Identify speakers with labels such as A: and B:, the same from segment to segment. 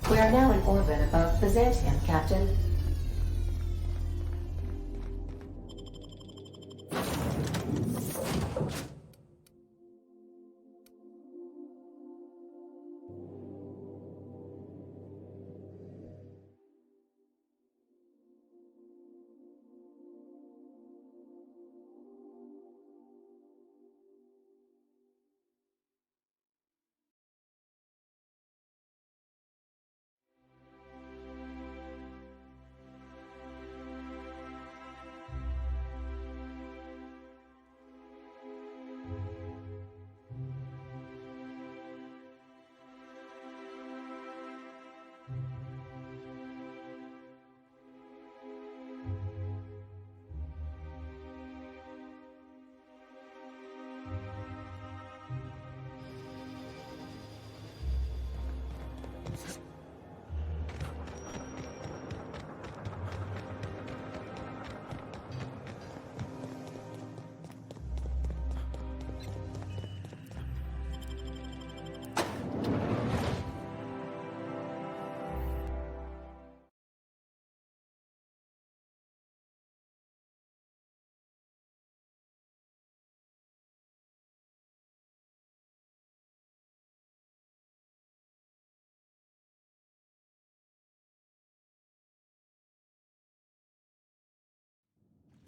A: We are now in orbit above Byzantium, Captain.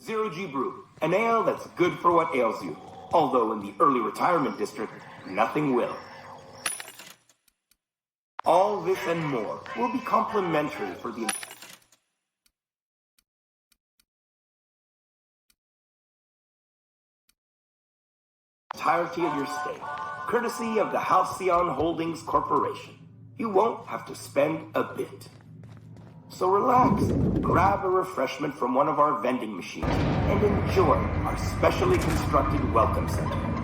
B: Zero G Brew, an ale that's good for what ails you. Although in the early retirement district, nothing will. All this and more will be complimentary for the entirety of your stay, courtesy of the Halcyon Holdings Corporation. You won't have to spend a bit. So relax, grab a refreshment from one of our vending machines, and enjoy our specially constructed welcome center.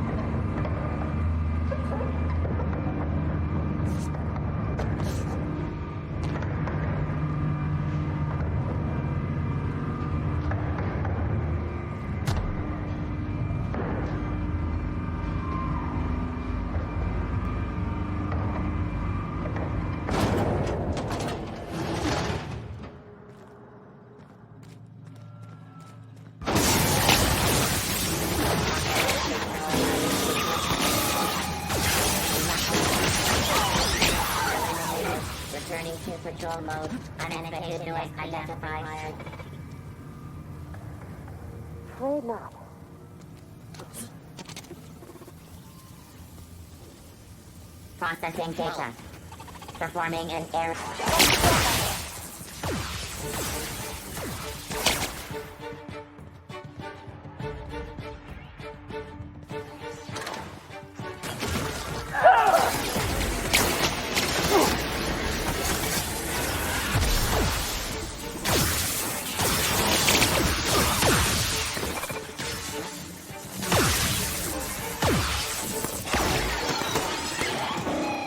C: Returning to patrol mode. Unexpected noise identified.
D: Afraid not.
C: Processing data. Performing an error.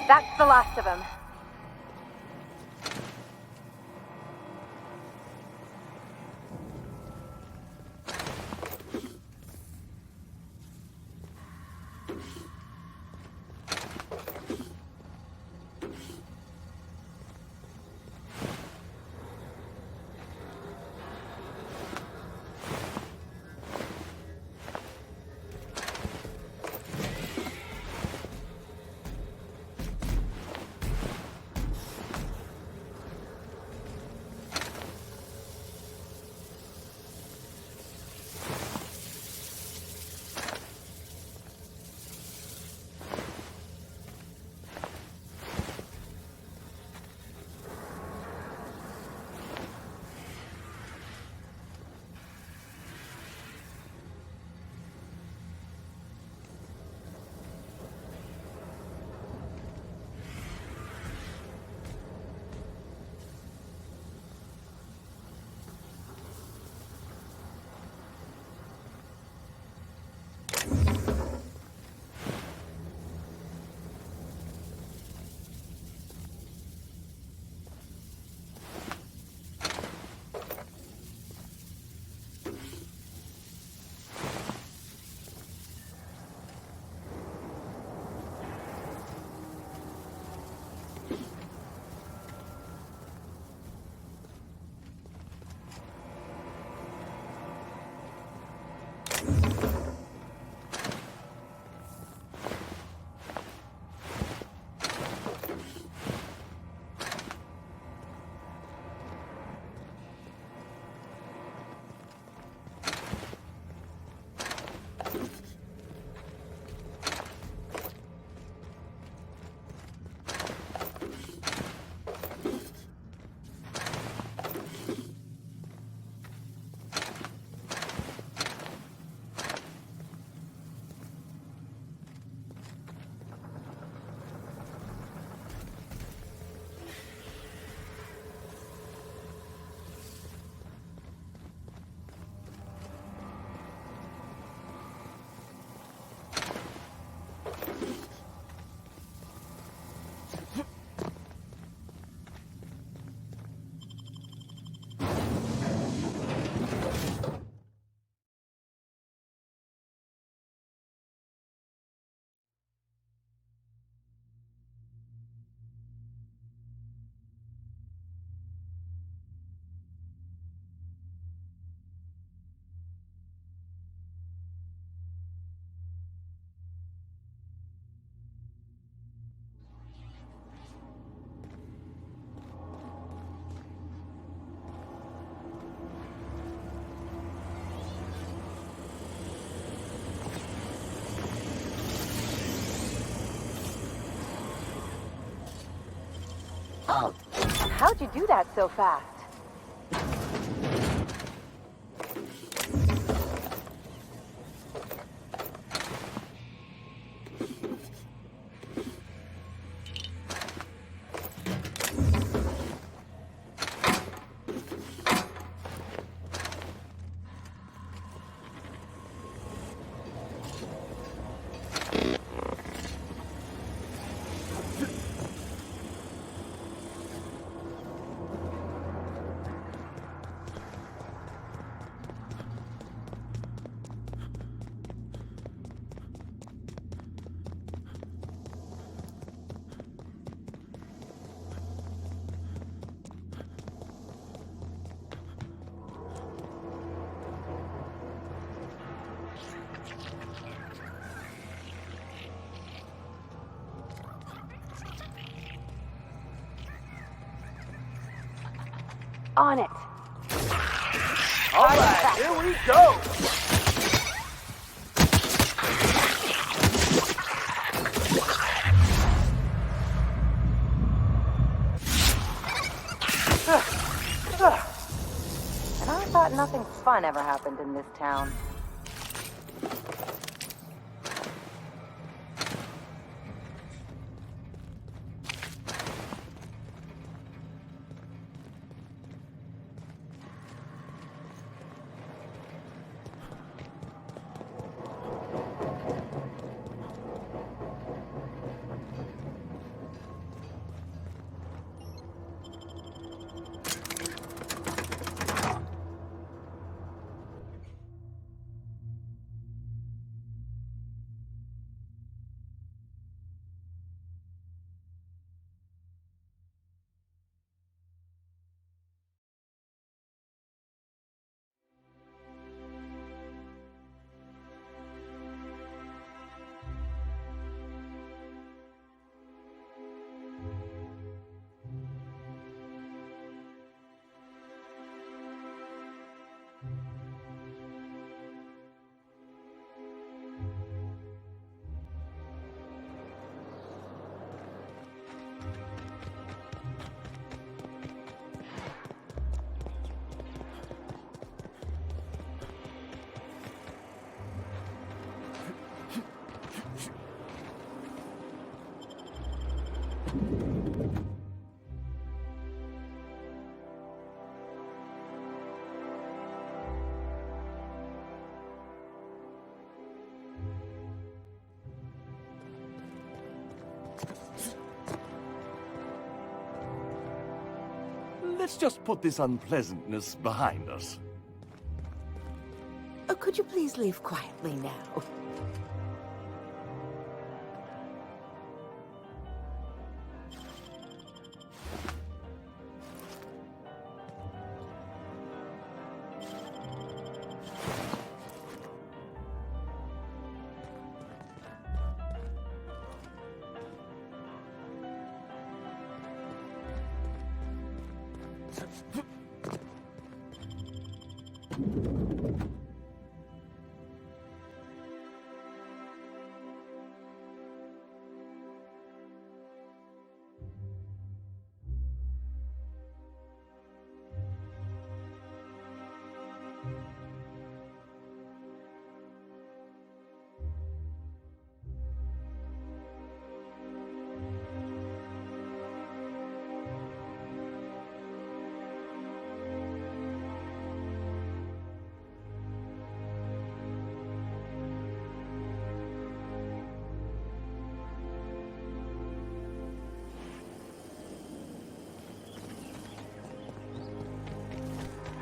D: That's the last of them. How'd you do that so fast? On it.
E: All right, here we go.
D: And I thought nothing fun ever happened in this town.
F: Let's just put this unpleasantness behind us.
G: Oh, could you please leave quietly now?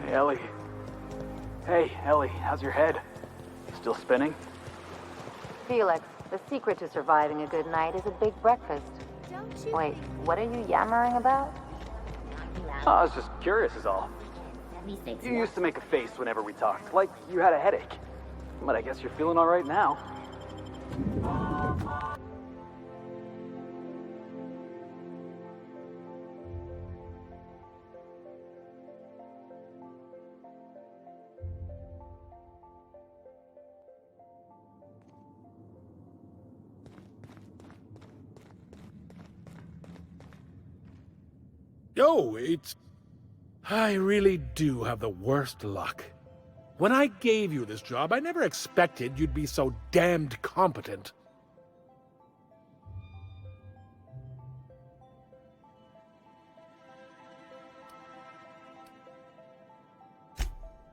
E: Hey, Ellie. Hey, Ellie, how's your head? Still spinning?
D: Felix, the secret to surviving a good night is a big breakfast. Wait, what are you yammering about?
E: Oh, I was just curious is all. You used to make a face whenever we talked, like you had a headache. But I guess you're feeling all right now.
H: Oh, I really do have the worst luck. When I gave you this job, I never expected you'd be so damned competent.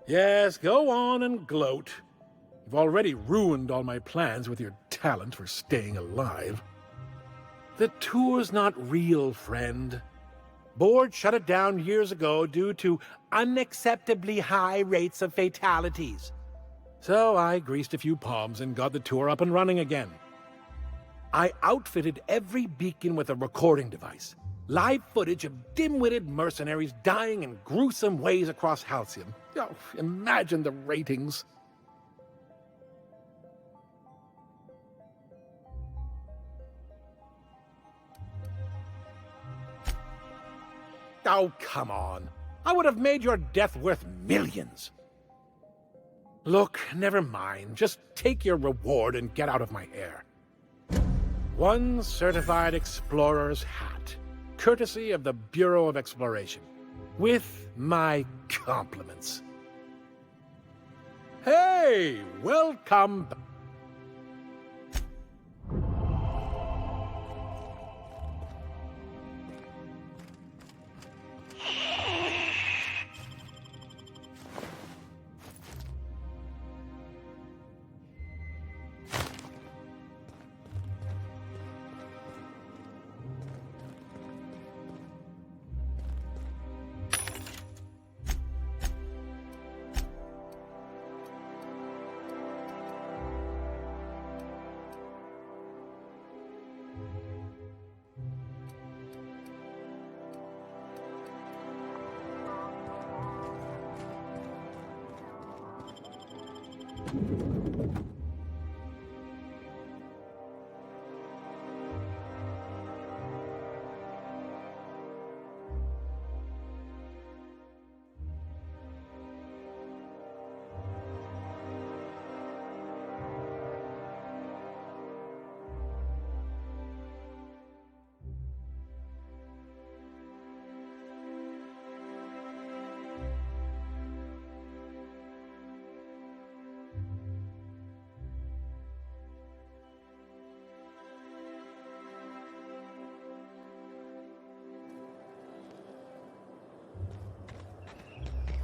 H: Yes, go on and gloat. You've already ruined all my plans with your talent for staying alive. The tour's not real, friend. Board shut it down years ago due to unacceptably high rates of fatalities. So I greased a few palms and got the tour up and running again. I outfitted every beacon with a recording device. Live footage of dim-witted mercenaries dying in gruesome ways across Halcyon. Oh, imagine the ratings. Oh, come on. I would have made your death worth millions. Look, never mind. Just take your reward and get out of my hair. One certified explorer's hat, courtesy of the Bureau of Exploration, with my compliments. Hey, welcome back.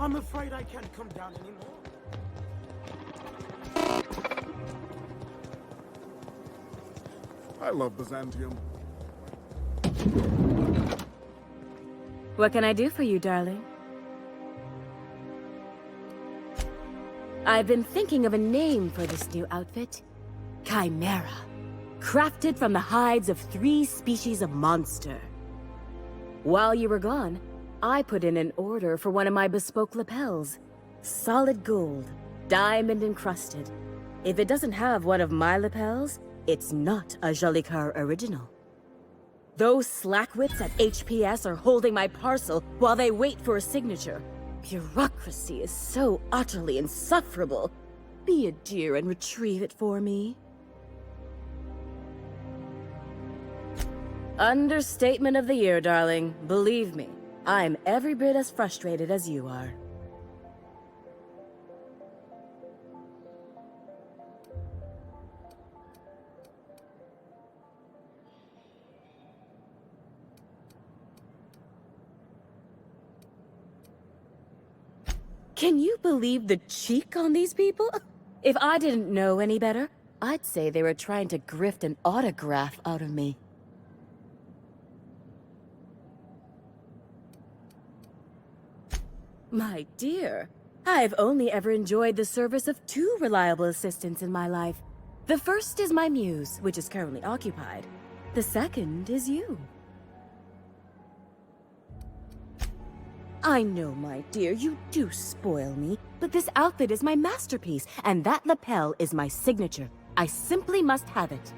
I: I'm afraid I can't come down anymore.
J: I love Byzantium.
K: What can I do for you, darling? I've been thinking of a name for this new outfit. Chimera. Crafted from the hides of 3 species of monster. While you were gone, I put in an order for one of my bespoke lapels. Solid gold, diamond encrusted. If it doesn't have one of my lapels, it's not a Jolly Car original. Those slackwits at HPS are holding my parcel while they wait for a signature. Bureaucracy is so utterly insufferable. Be a dear and retrieve it for me. Understatement of the year, darling. Believe me, I'm every bit as frustrated as you are. Can you believe the cheek on these people? If I didn't know any better, I'd say they were trying to grift an autograph out of me. My dear, I've only ever enjoyed the service of 2 reliable assistants in my life. The first is my muse, which is currently occupied. The second is you. I know, my dear, you do spoil me, but this outfit is my masterpiece, and that lapel is my signature. I simply must have it.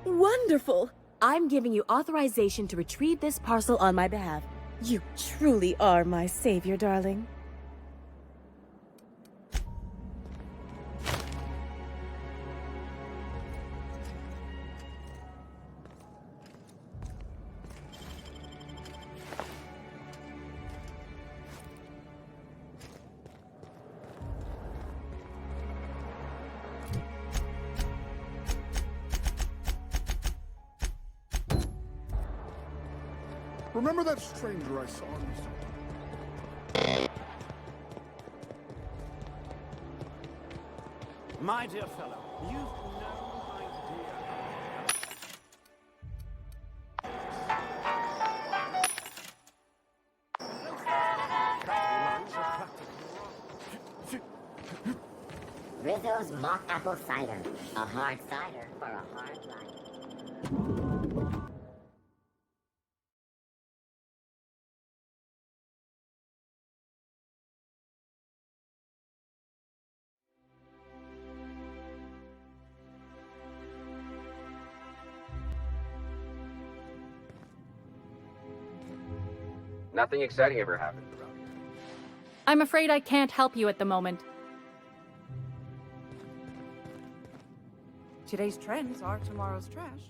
K: Wonderful! I'm giving you authorization to retrieve this parcel on my behalf. You truly are my savior, darling.
J: Remember that stranger I saw in the...
I: My dear fellow, you've no idea.
C: Rizzo's mock apple cider. A hard cider for a hard life.
E: Nothing exciting ever happened around here.
L: I'm afraid I can't help you at the moment.
G: Today's trends are tomorrow's trash.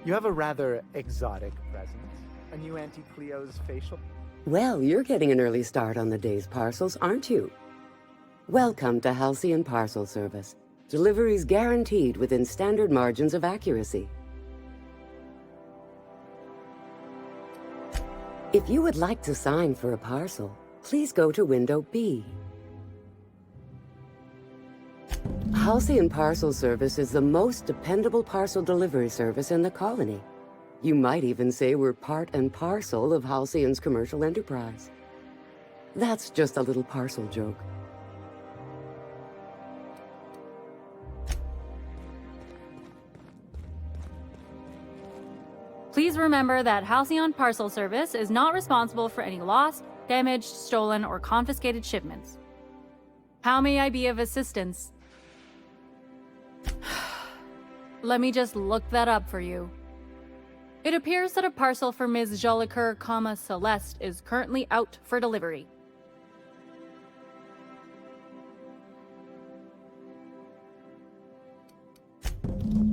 M: You have a rather exotic presence. A new Auntie Cleo's facial.
N: Well, you're getting an early start on the day's parcels, aren't you? Welcome to Halcyon Parcel Service. Deliveries guaranteed within standard margins of accuracy. If you would like to sign for a parcel, please go to window B. Halcyon Parcel Service is the most dependable parcel delivery service in the colony. You might even say we're part and parcel of Halcyon's commercial enterprise. That's just a little parcel joke.
L: Please remember that Halcyon Parcel Service is not responsible for any lost, damaged, stolen, or confiscated shipments. How may I be of assistance? Let me just look that up for you. It appears that a parcel for Ms. Jolicoeur, Celeste is currently out for delivery.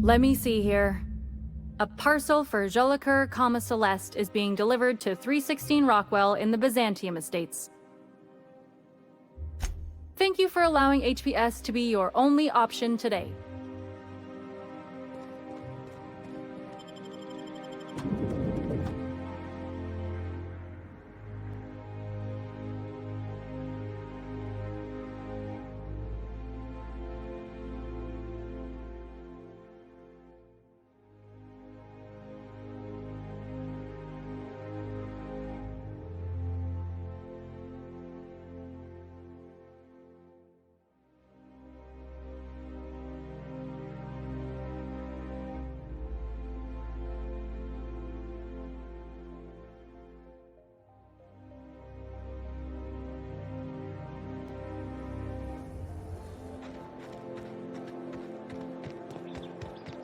L: Let me see here. A parcel for Jolicoeur, Celeste is being delivered to 316 Rockwell in the Byzantium Estates. Thank you for allowing HPS to be your only option today.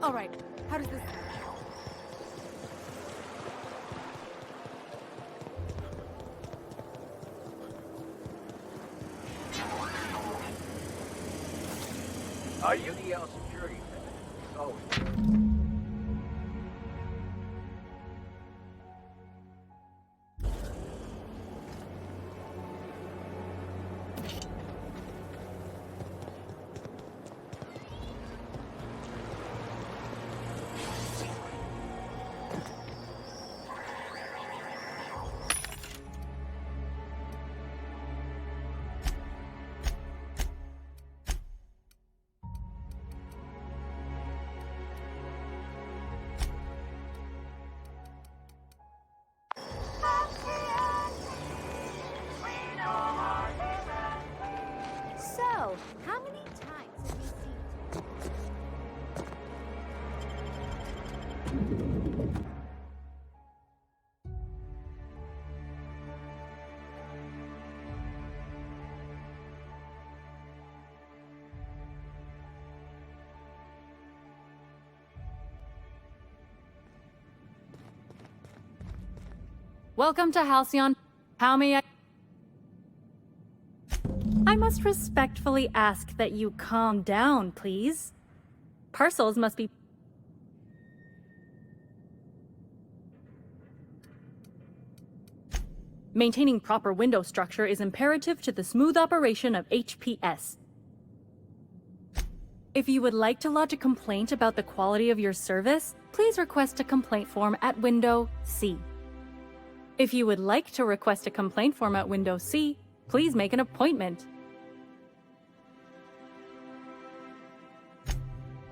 G: All right, how does this sound?
E: Are you the security? Oh.
G: So, how many times have you seen...
L: Welcome to Halcyon. How may I must respectfully ask that you calm down, please. Parcels must be... Maintaining proper window structure is imperative to the smooth operation of HPS. If you would like to lodge a complaint about the quality of your service, please request a complaint form at window C. If you would like to request a complaint form at window C, please make an appointment.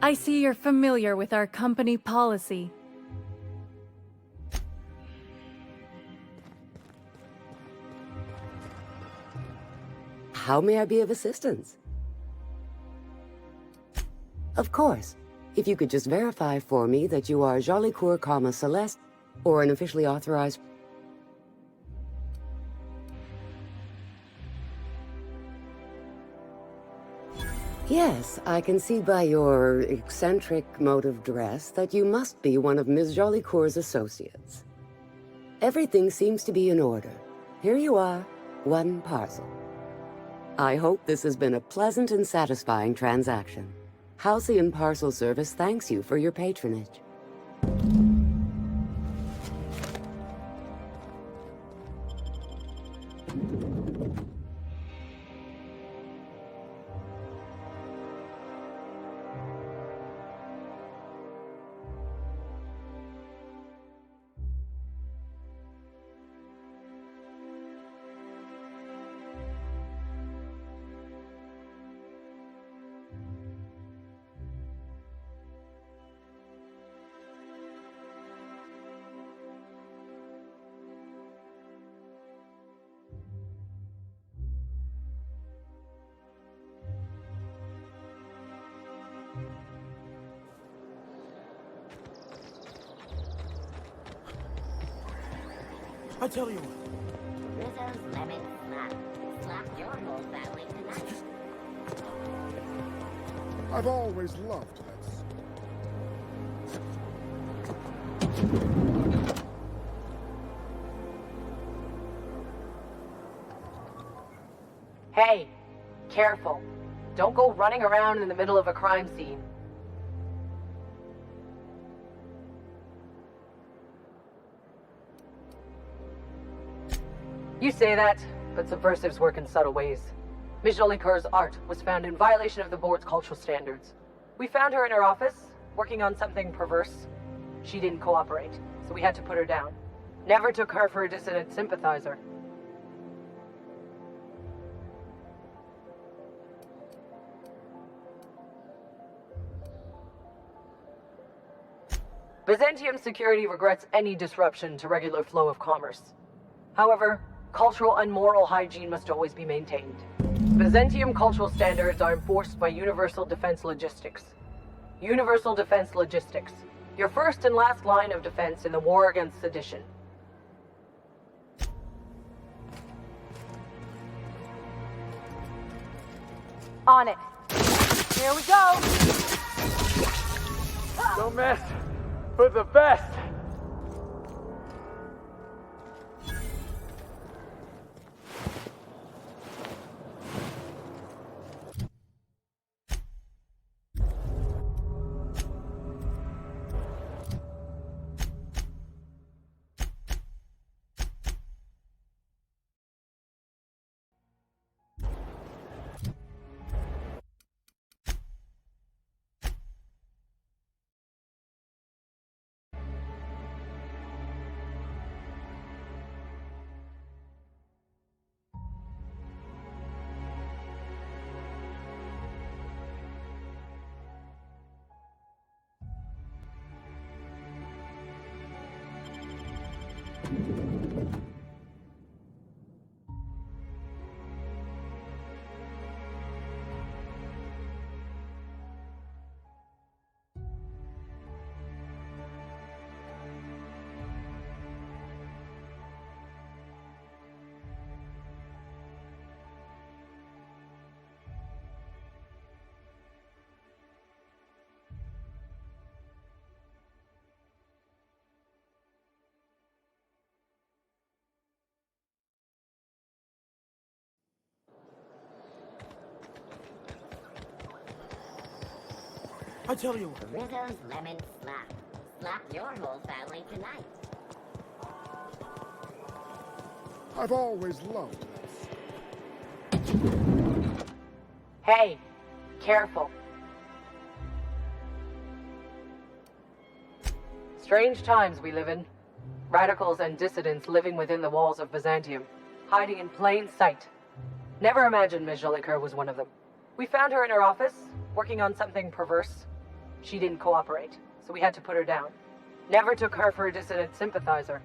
L: I see you're familiar with our company policy.
N: How may I be of assistance? Of course. If you could just verify for me that you are Jolicoeur, Celeste, or an officially authorized... Yes, I can see by your eccentric mode of dress that you must be one of Ms. Jolicoeur's associates. Everything seems to be in order. Here you are, one parcel. I hope this has been a pleasant and satisfying transaction. Halcyon Parcel Service thanks you for your patronage.
J: I tell you what.
C: Rizzo's lemon slap. Slap your whole family tonight.
J: I've always loved that.
O: Hey, careful. Don't go running around in the middle of a crime scene. You say that, but subversives work in subtle ways. Ms. Jolicoeur's art was found in violation of the board's cultural standards. We found her in her office, working on something perverse. She didn't cooperate, so we had to put her down. Never took her for a dissident sympathizer. Byzantium security regrets any disruption to regular flow of commerce. However, cultural and moral hygiene must always be maintained. Byzantium cultural standards are enforced by Universal Defense Logistics. Universal Defense Logistics, your first and last line of defense in the war against sedition. On it. Here we go.
E: Don't mess with the best.
J: I tell you what.
C: Rizzo's lemon slap. Slap your whole family tonight.
J: I've always loved that.
O: Hey, careful. Strange times we live in. Radicals and dissidents living within the walls of Byzantium, hiding in plain sight. Never imagined Ms. Jolicoeur was one of them. We found her in her office, working on something perverse. She didn't cooperate, so we had to put her down. Never took her for a dissident sympathizer.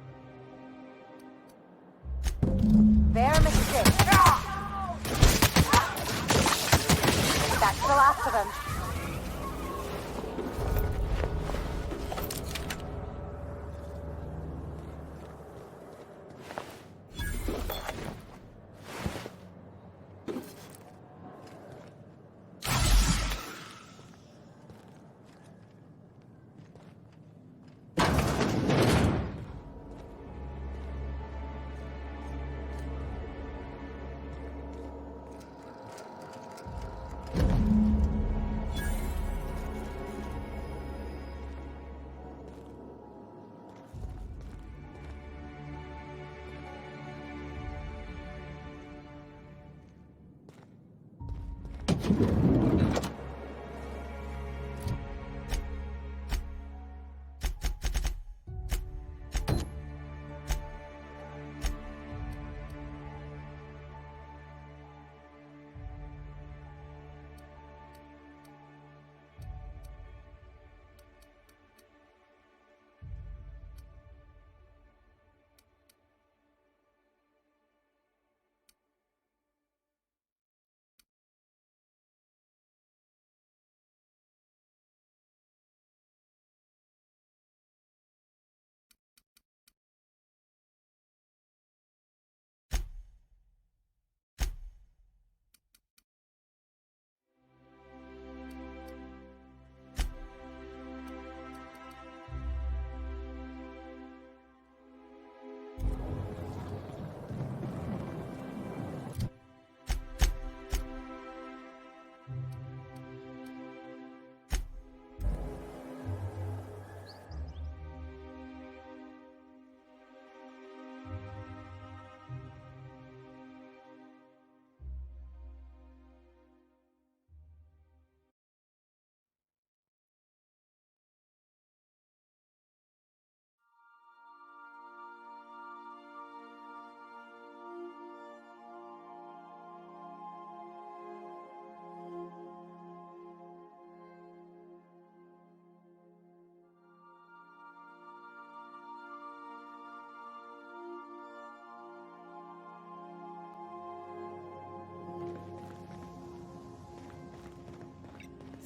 D: Fair mistake. That's the last of them.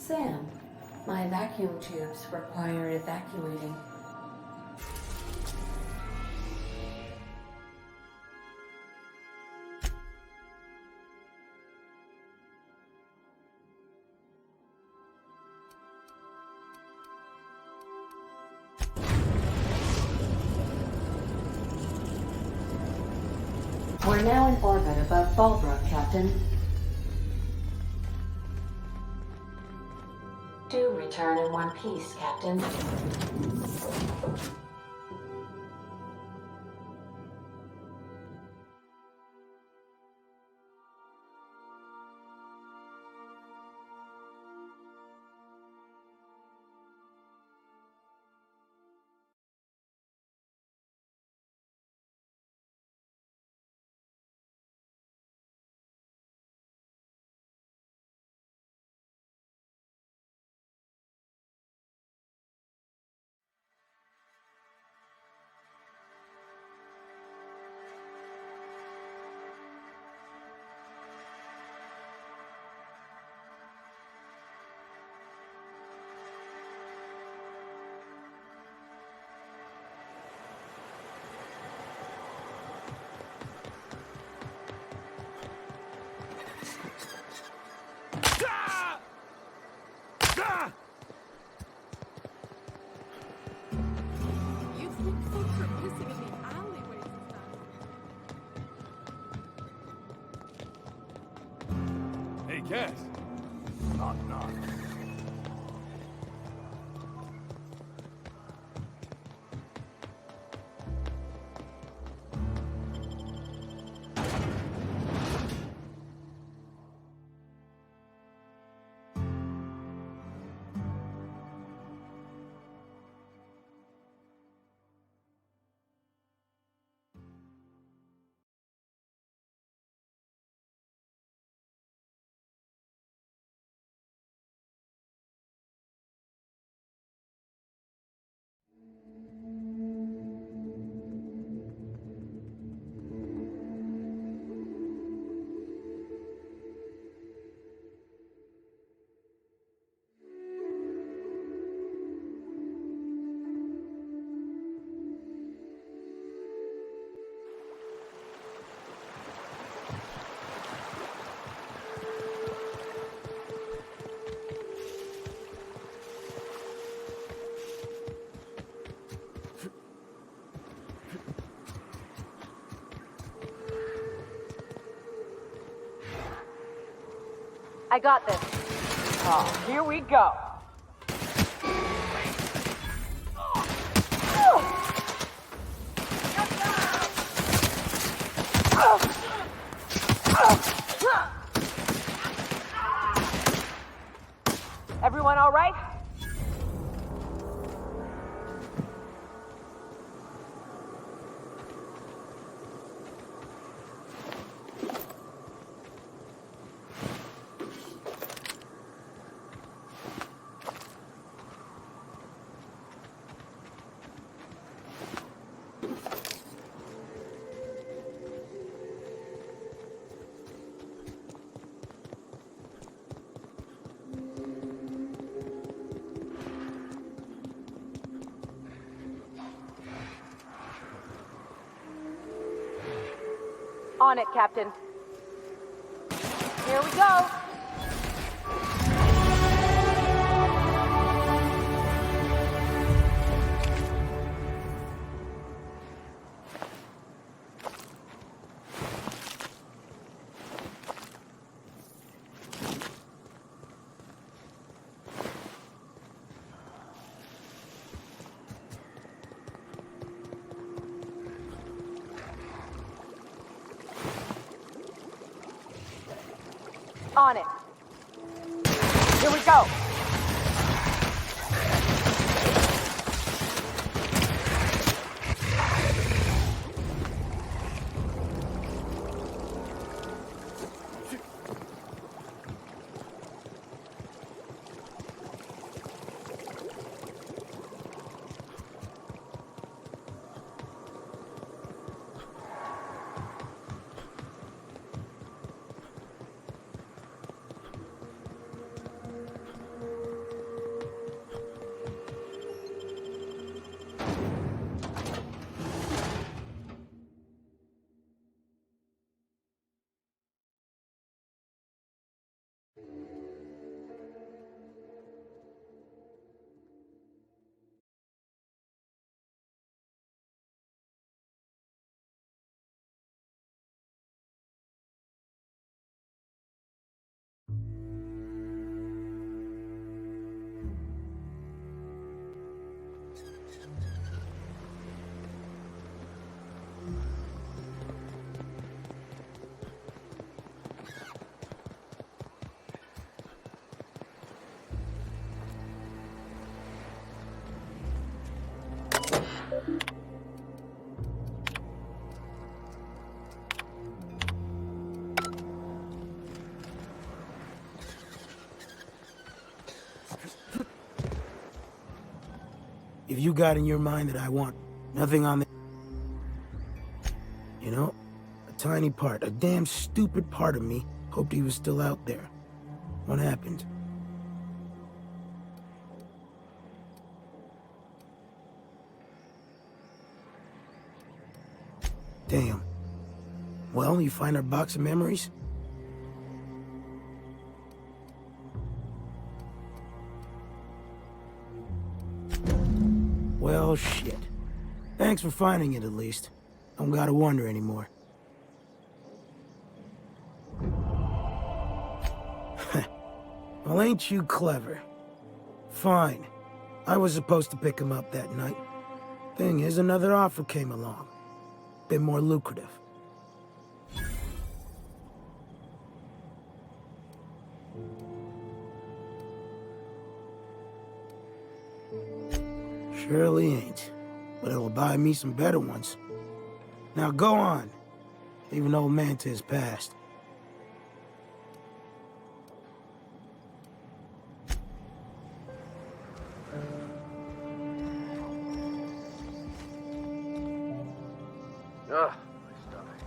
A: Sam, my vacuum tubes require evacuating. We're now in orbit above Fallbrook, Captain. Do return in one piece, Captain.
F: Hey, Cass. Knock, knock.
D: I got this.
O: Oh, here we go. Everyone all right?
D: On it, Captain. Here we go. On it. Here we go.
P: If you got in your mind that I want nothing on the... You know, a tiny part, a damn stupid part of me hoped he was still out there. What happened? Damn. Well, you find our box of memories? Well, shit. Thanks for finding it, at least. Don't gotta wonder anymore. Well, ain't you clever? Fine. I was supposed to pick him up that night. Thing is, another offer came along. Bit more lucrative. Surely ain't. But it'll buy me some better ones. Now go on. Leave an old man to his past.
E: Ugh, my stomach.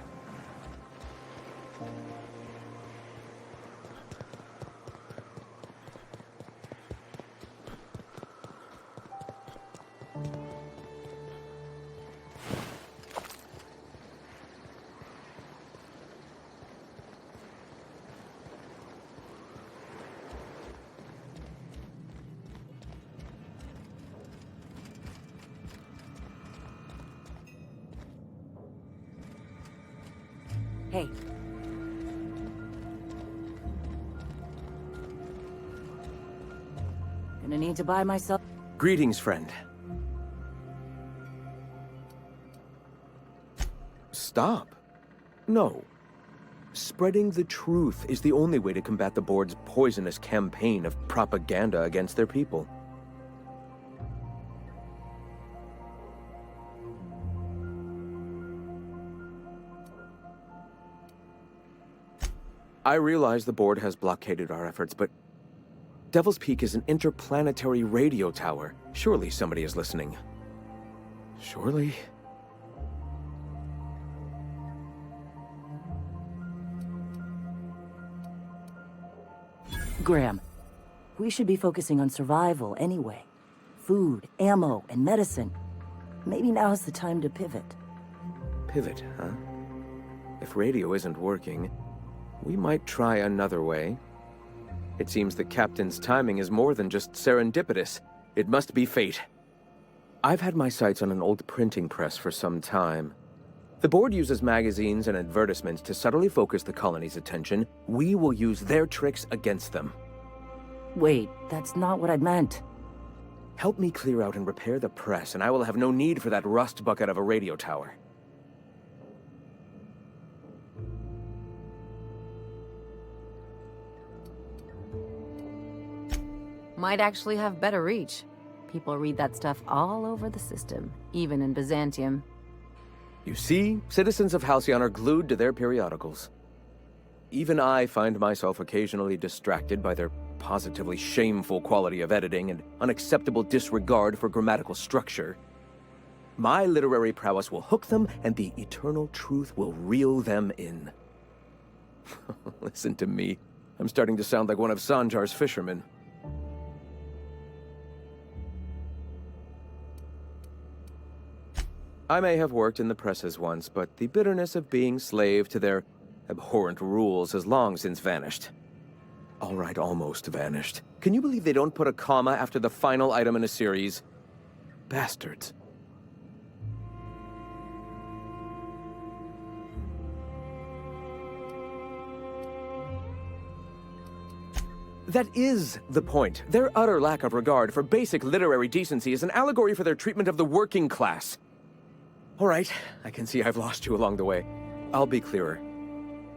K: Hey. Gonna need to buy myself...
Q: Greetings, friend. Stop. No. Spreading the truth is the only way to combat the board's poisonous campaign of propaganda against their people. I realize the board has blockaded our efforts, but Devil's Peak is an interplanetary radio tower. Surely somebody is listening. Surely?
K: Graham, we should be focusing on survival anyway. Food, ammo, and medicine. Maybe now's the time to pivot.
Q: Pivot, huh? If radio isn't working, we might try another way. It seems the Captain's timing is more than just serendipitous. It must be fate. I've had my sights on an old printing press for some time. The board uses magazines and advertisements to subtly focus the colony's attention. We will use their tricks against them.
K: Wait, that's not what I meant.
Q: Help me clear out and repair the press, and I will have no need for that rust bucket of a radio tower.
D: Might actually have better reach. People read that stuff all over the system, even in Byzantium.
Q: You see, citizens of Halcyon are glued to their periodicals. Even I find myself occasionally distracted by their positively shameful quality of editing and unacceptable disregard for grammatical structure. My literary prowess will hook them, and the eternal truth will reel them in. Listen to me. I'm starting to sound like one of Sanjar's fishermen. I may have worked in the presses once, but the bitterness of being slave to their abhorrent rules has long since vanished. All right, almost vanished. Can you believe they don't put a comma after the final item in a series? Bastards. That is the point. Their utter lack of regard for basic literary decency is an allegory for their treatment of the working class. All right, I can see I've lost you along the way. I'll be clearer.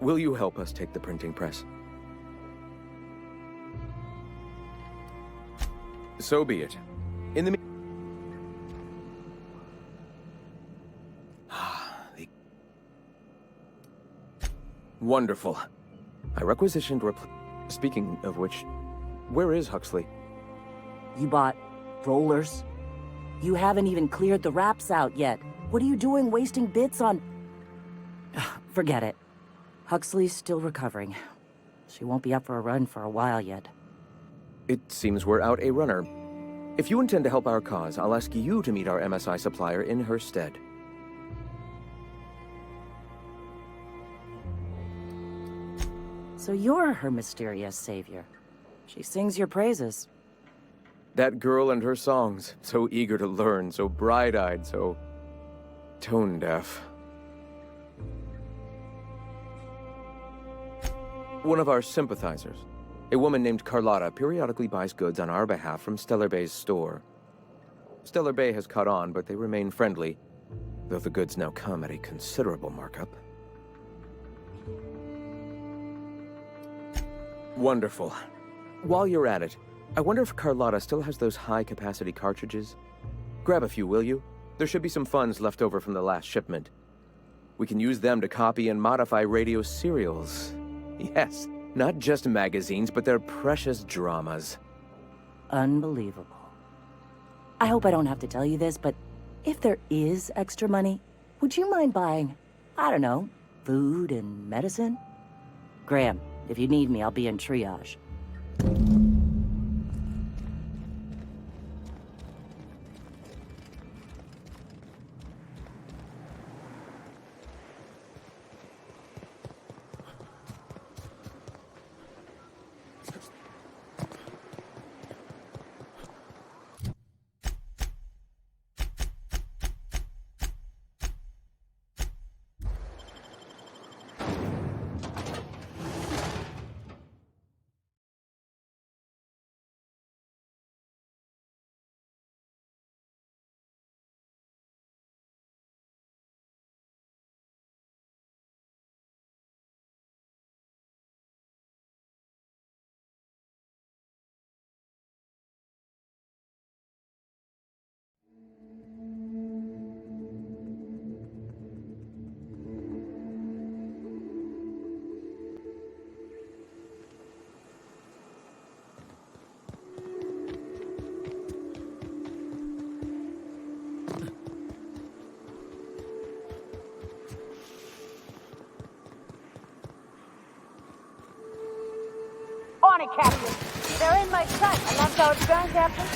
Q: Will you help us take the printing press? So be it. In the Wonderful. I requisitioned Speaking of which, where is Huxley?
K: You bought rollers? You haven't even cleared the wraps out yet. What are you doing wasting bits on... Forget it. Huxley's still recovering. She won't be up for a run for a while yet.
Q: It seems we're out a runner. If you intend to help our cause, I'll ask you to meet our MSI supplier in her stead.
K: So you're her mysterious savior. She sings your praises.
Q: That girl and her songs, so eager to learn, so bright-eyed, so tone-deaf. One of our sympathizers, a woman named Carlotta, periodically buys goods on our behalf from Stellar Bay's store. Stellar Bay has caught on, but they remain friendly, though the goods now come at a considerable markup. Wonderful. While you're at it, I wonder if Carlotta still has those high-capacity cartridges? Grab a few, will you? There should be some funds left over from the last shipment. We can use them to copy and modify radio serials. Yes, not just magazines, but their precious dramas.
K: Unbelievable. I hope I don't have to tell you this, but if there is extra money, would you mind buying, I don't know, food and medicine? Graham, if you need me, I'll be in triage.
D: ready, Captain. They're in my sight. I love how it's going, Captain.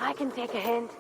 D: I can take a hint.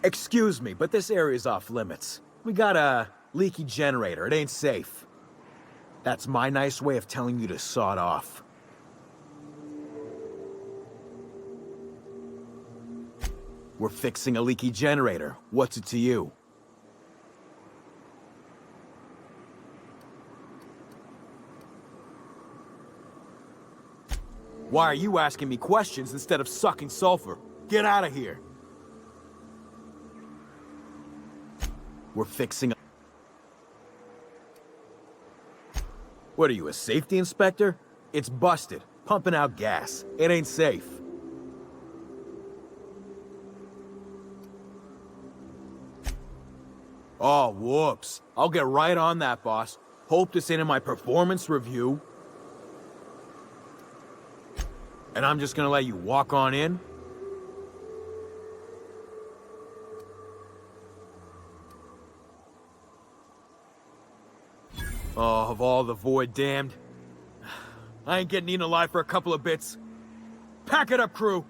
R: Excuse me, but this area's off limits. We got a leaky generator. It ain't safe. That's my nice way of telling you to sod off. We're fixing a leaky generator. What's it to you? Why are you asking me questions instead of sucking sulfur? Get out of here! We're fixing a... What are you, a safety inspector? It's busted, pumping out gas. It ain't safe. Oh, whoops. I'll get right on that, boss. Hope this ain't in my performance review. And I'm just gonna let you walk on in? Oh, of all the void damned. I ain't getting eaten alive for a couple of bits. Pack it up, crew!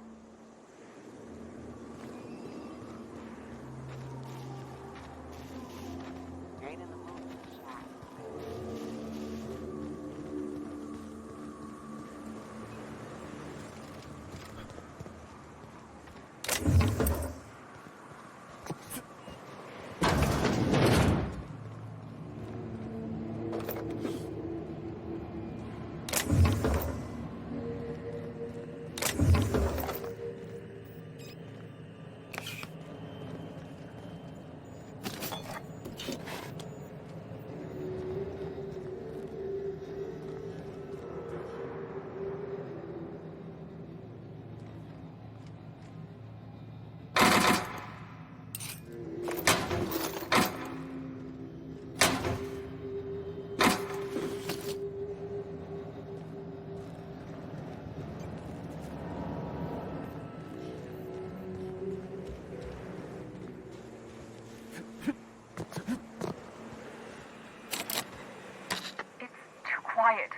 D: Quiet.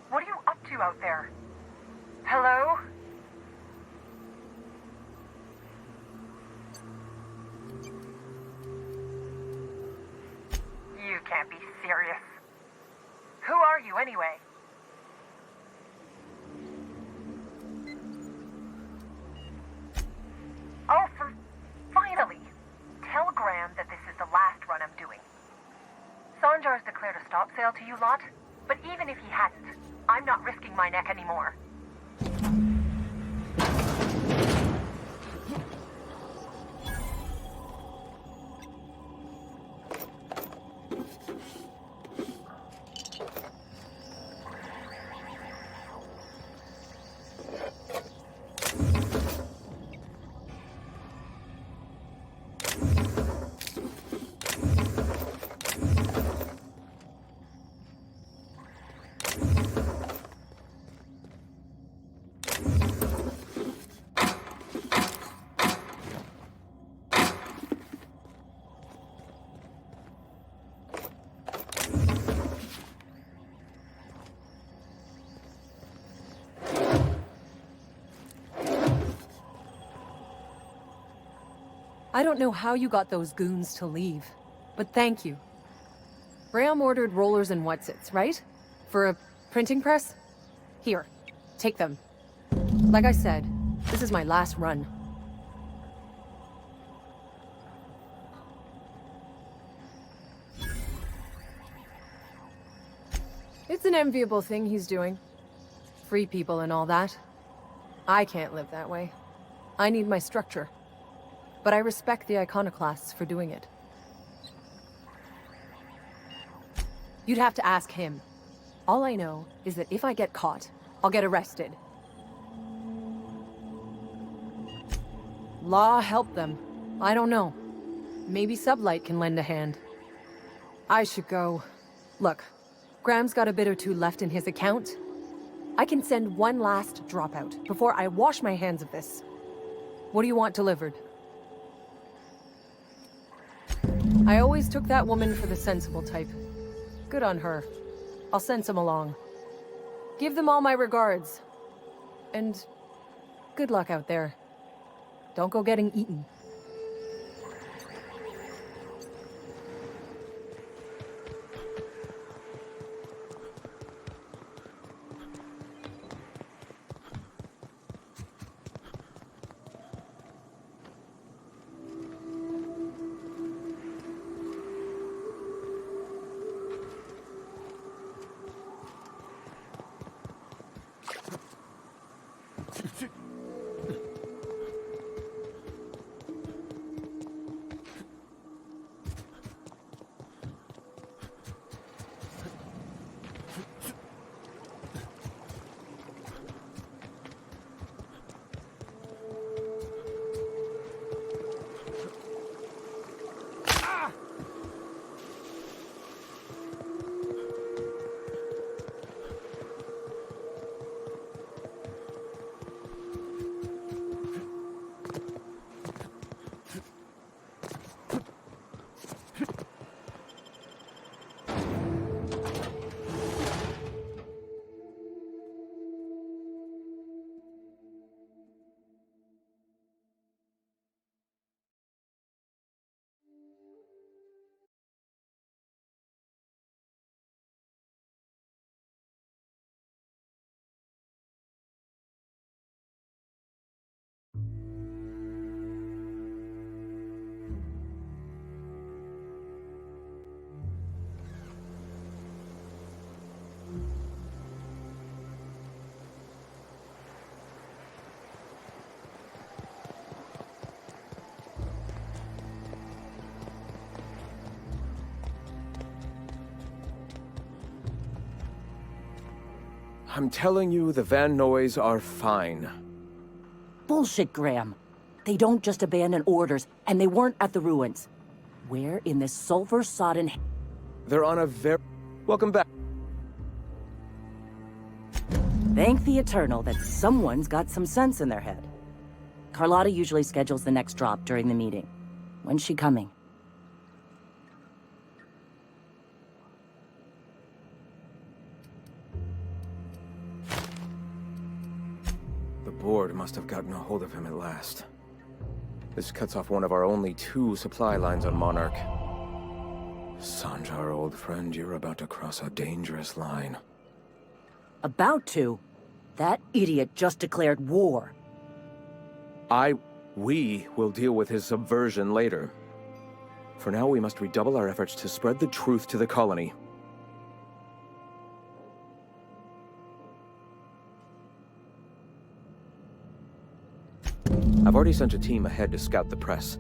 D: What are you up to out there? Hello? You can't be serious. Who are you anyway? Oh, finally! Tell Graham that this is the last run I'm doing. Sanjar's declared a stop sale to you lot. But even if he hadn't, I'm not risking my neck anymore.
O: I don't know how you got those goons to leave, but thank you. Graham ordered rollers and whatsits, right? For a printing press? Here, Take them. Like I said, this is my last run. It's an enviable thing he's doing. Free people and all that. I can't live that way. I need my structure. But I respect the iconoclasts for doing it. You'd have to ask him. All I know is that if I get caught, I'll get arrested. Law help them. I don't know. Maybe Sublight can lend a hand. I should go. Look, Graham's got a bit or two left in his account. I can send one last dropout before I wash my hands of this. What do you want delivered? I always took that woman for the sensible type. Good on her. I'll send some along. Give them all my regards. And good luck out there. Don't go getting eaten.
Q: I'm telling you, the Van Noys are fine.
S: Bullshit, Graham. They don't just abandon orders, and they weren't at the ruins. Where in this sulfur-sodden...
Q: They're on a very... Welcome back.
S: Thank the Eternal that someone's got some sense in their head. Carlotta usually schedules the next drop during the meeting. When's she coming?
Q: The board must have gotten a hold of him at last. This cuts off one of our only 2 supply lines on Monarch. Sanjar, old friend, you're about to cross a dangerous line.
S: About to? That idiot just declared war.
Q: We will deal with his subversion later. For now, we must redouble our efforts to spread the truth to the colony. I've already sent a team ahead to scout the press.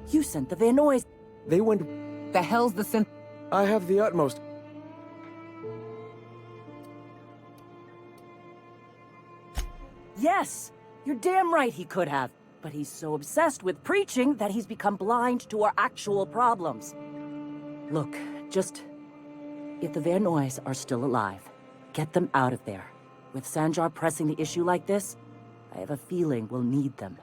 S: You sent the Van Noys.
Q: They went...
O: The hell's the synth...
Q: I have the utmost...
S: Yes! You're damn right he could have. But he's so obsessed with preaching that he's become blind to our actual problems. Look, just... If the Van Noys are still alive, get them out of there. With Sanjar pressing the issue like this, I have a feeling we'll need them.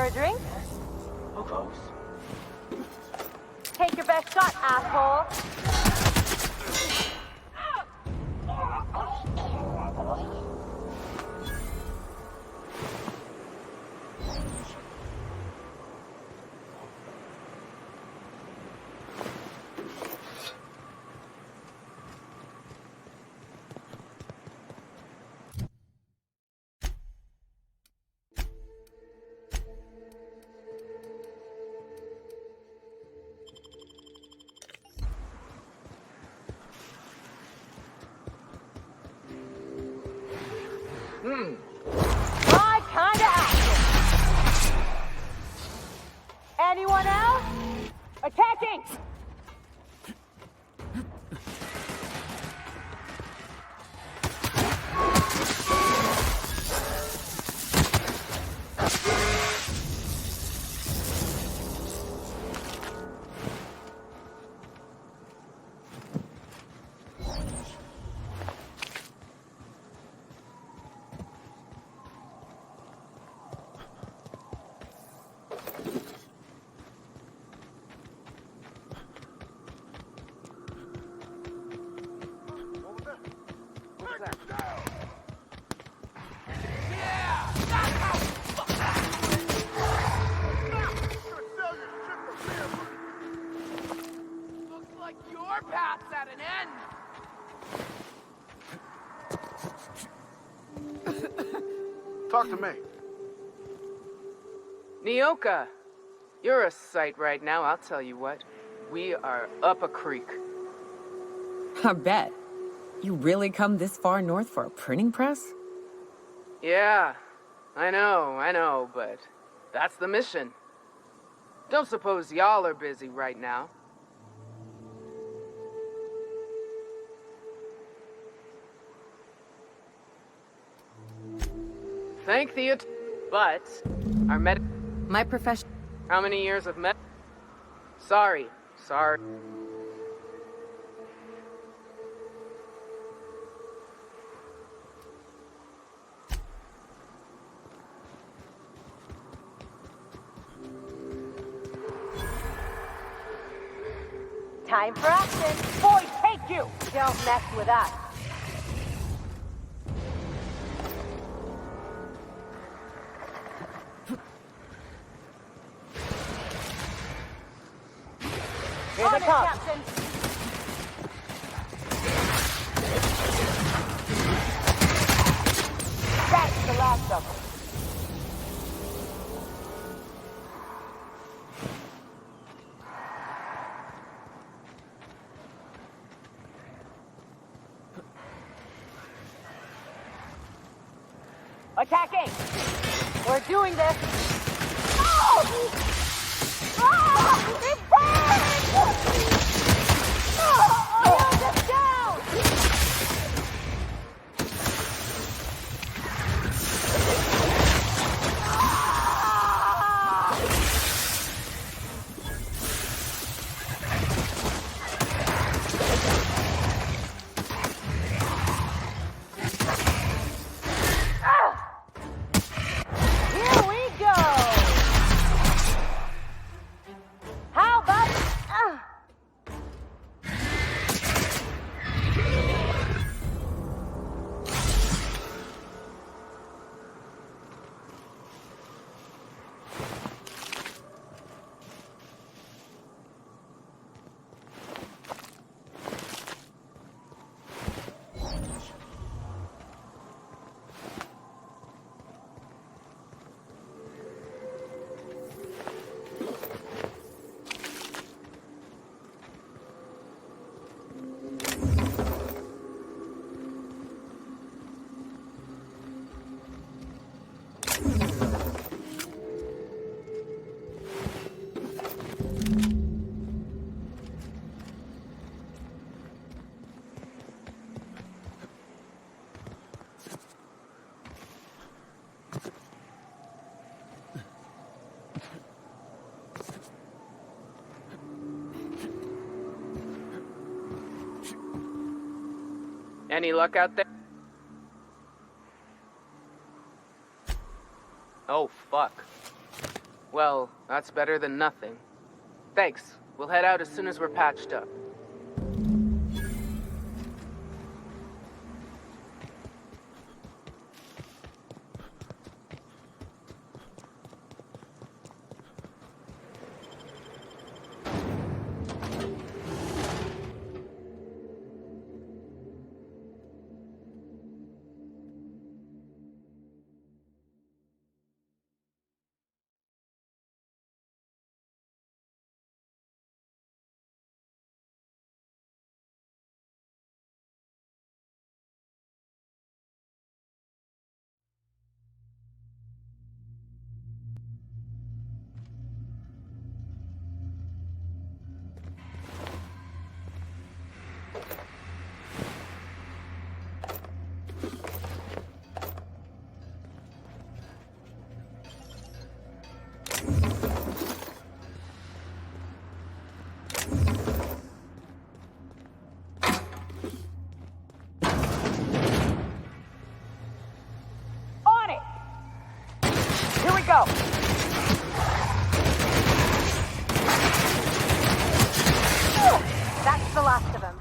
D: for a drink?
E: Who goes?
D: Take your best shot, asshole. My kind of action. Anyone else? Attacking!
J: Talk to me.
T: Nyoka, you're a sight right now, I'll tell you what. We are up a creek.
U: I bet. You really come this far north for a printing press?
T: Yeah, I know, but that's the mission. Don't suppose y'all are busy right now. Thank the but our
U: my profession.
T: How many years of Sorry.
D: Time for action. Boy, take you. Don't mess with us. Here they come. Captain. That's the last of them. Attacking! We're doing this! Oh! Oh! It burns! Oh! Just down! Here we go! How about...
T: Any luck out there? Oh, fuck. Well, that's better than nothing. Thanks. We'll head out as soon as we're patched up.
O: Go! That's the last of them.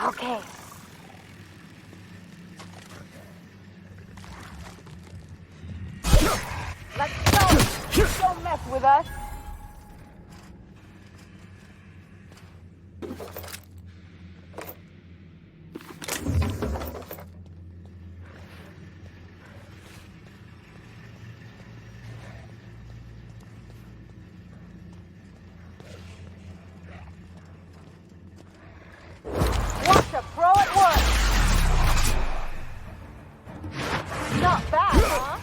O: Okay. Let's go! Don't mess with us! Watch a pro at work! Not bad, huh?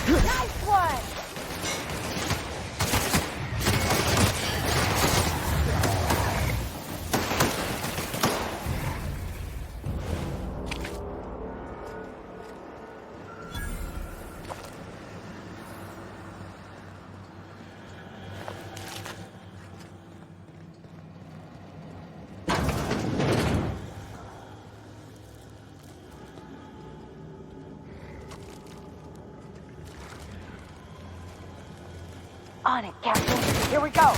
O: Nice one! On it, Captain. Here we go.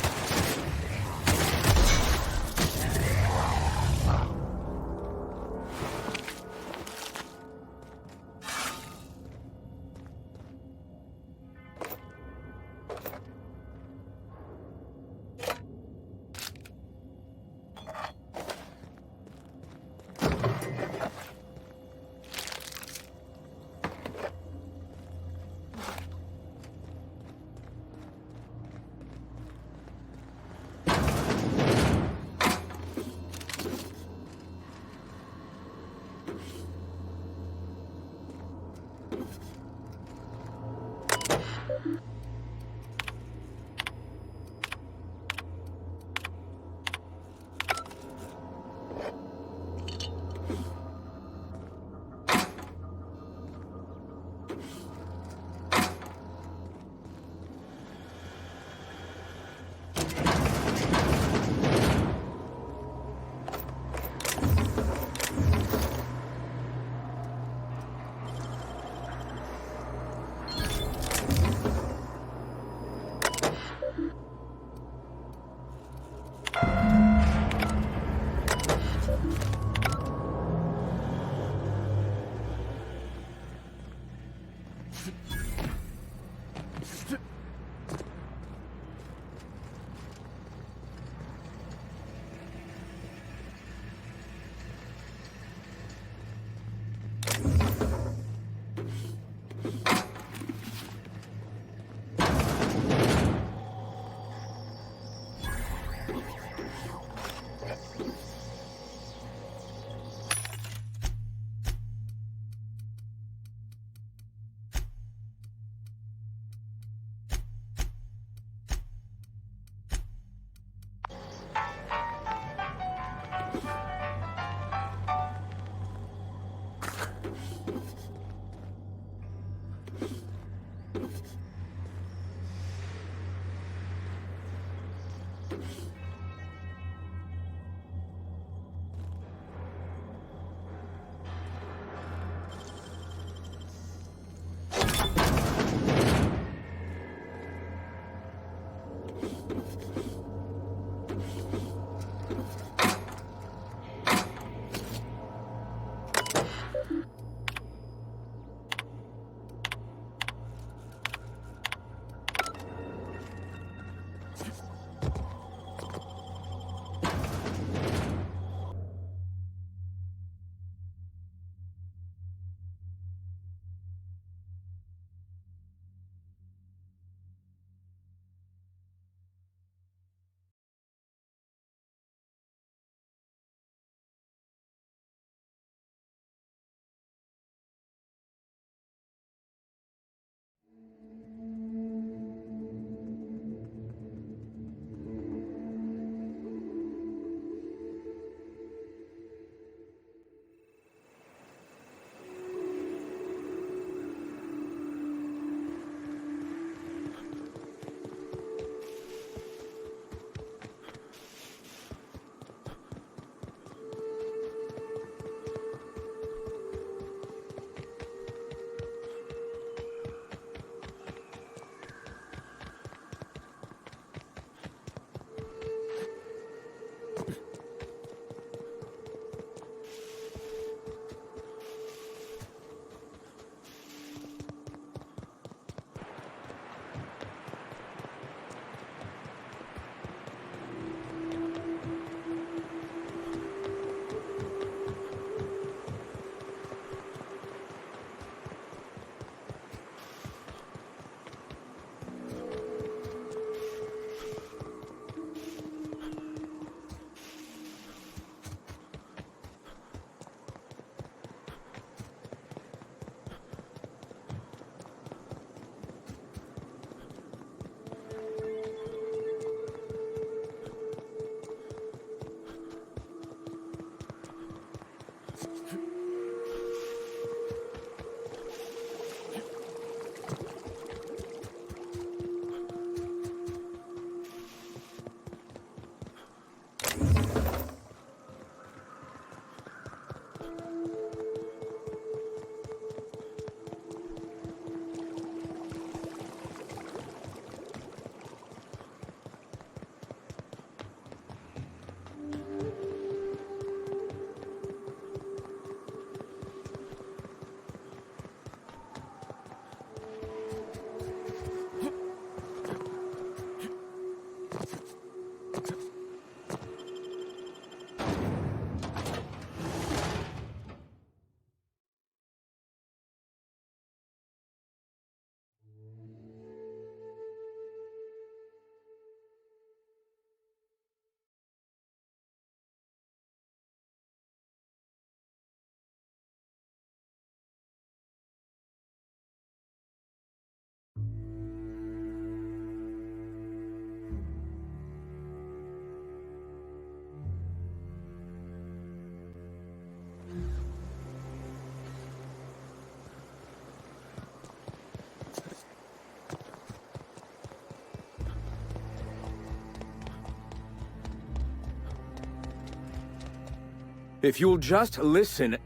Q: If you'll just listen...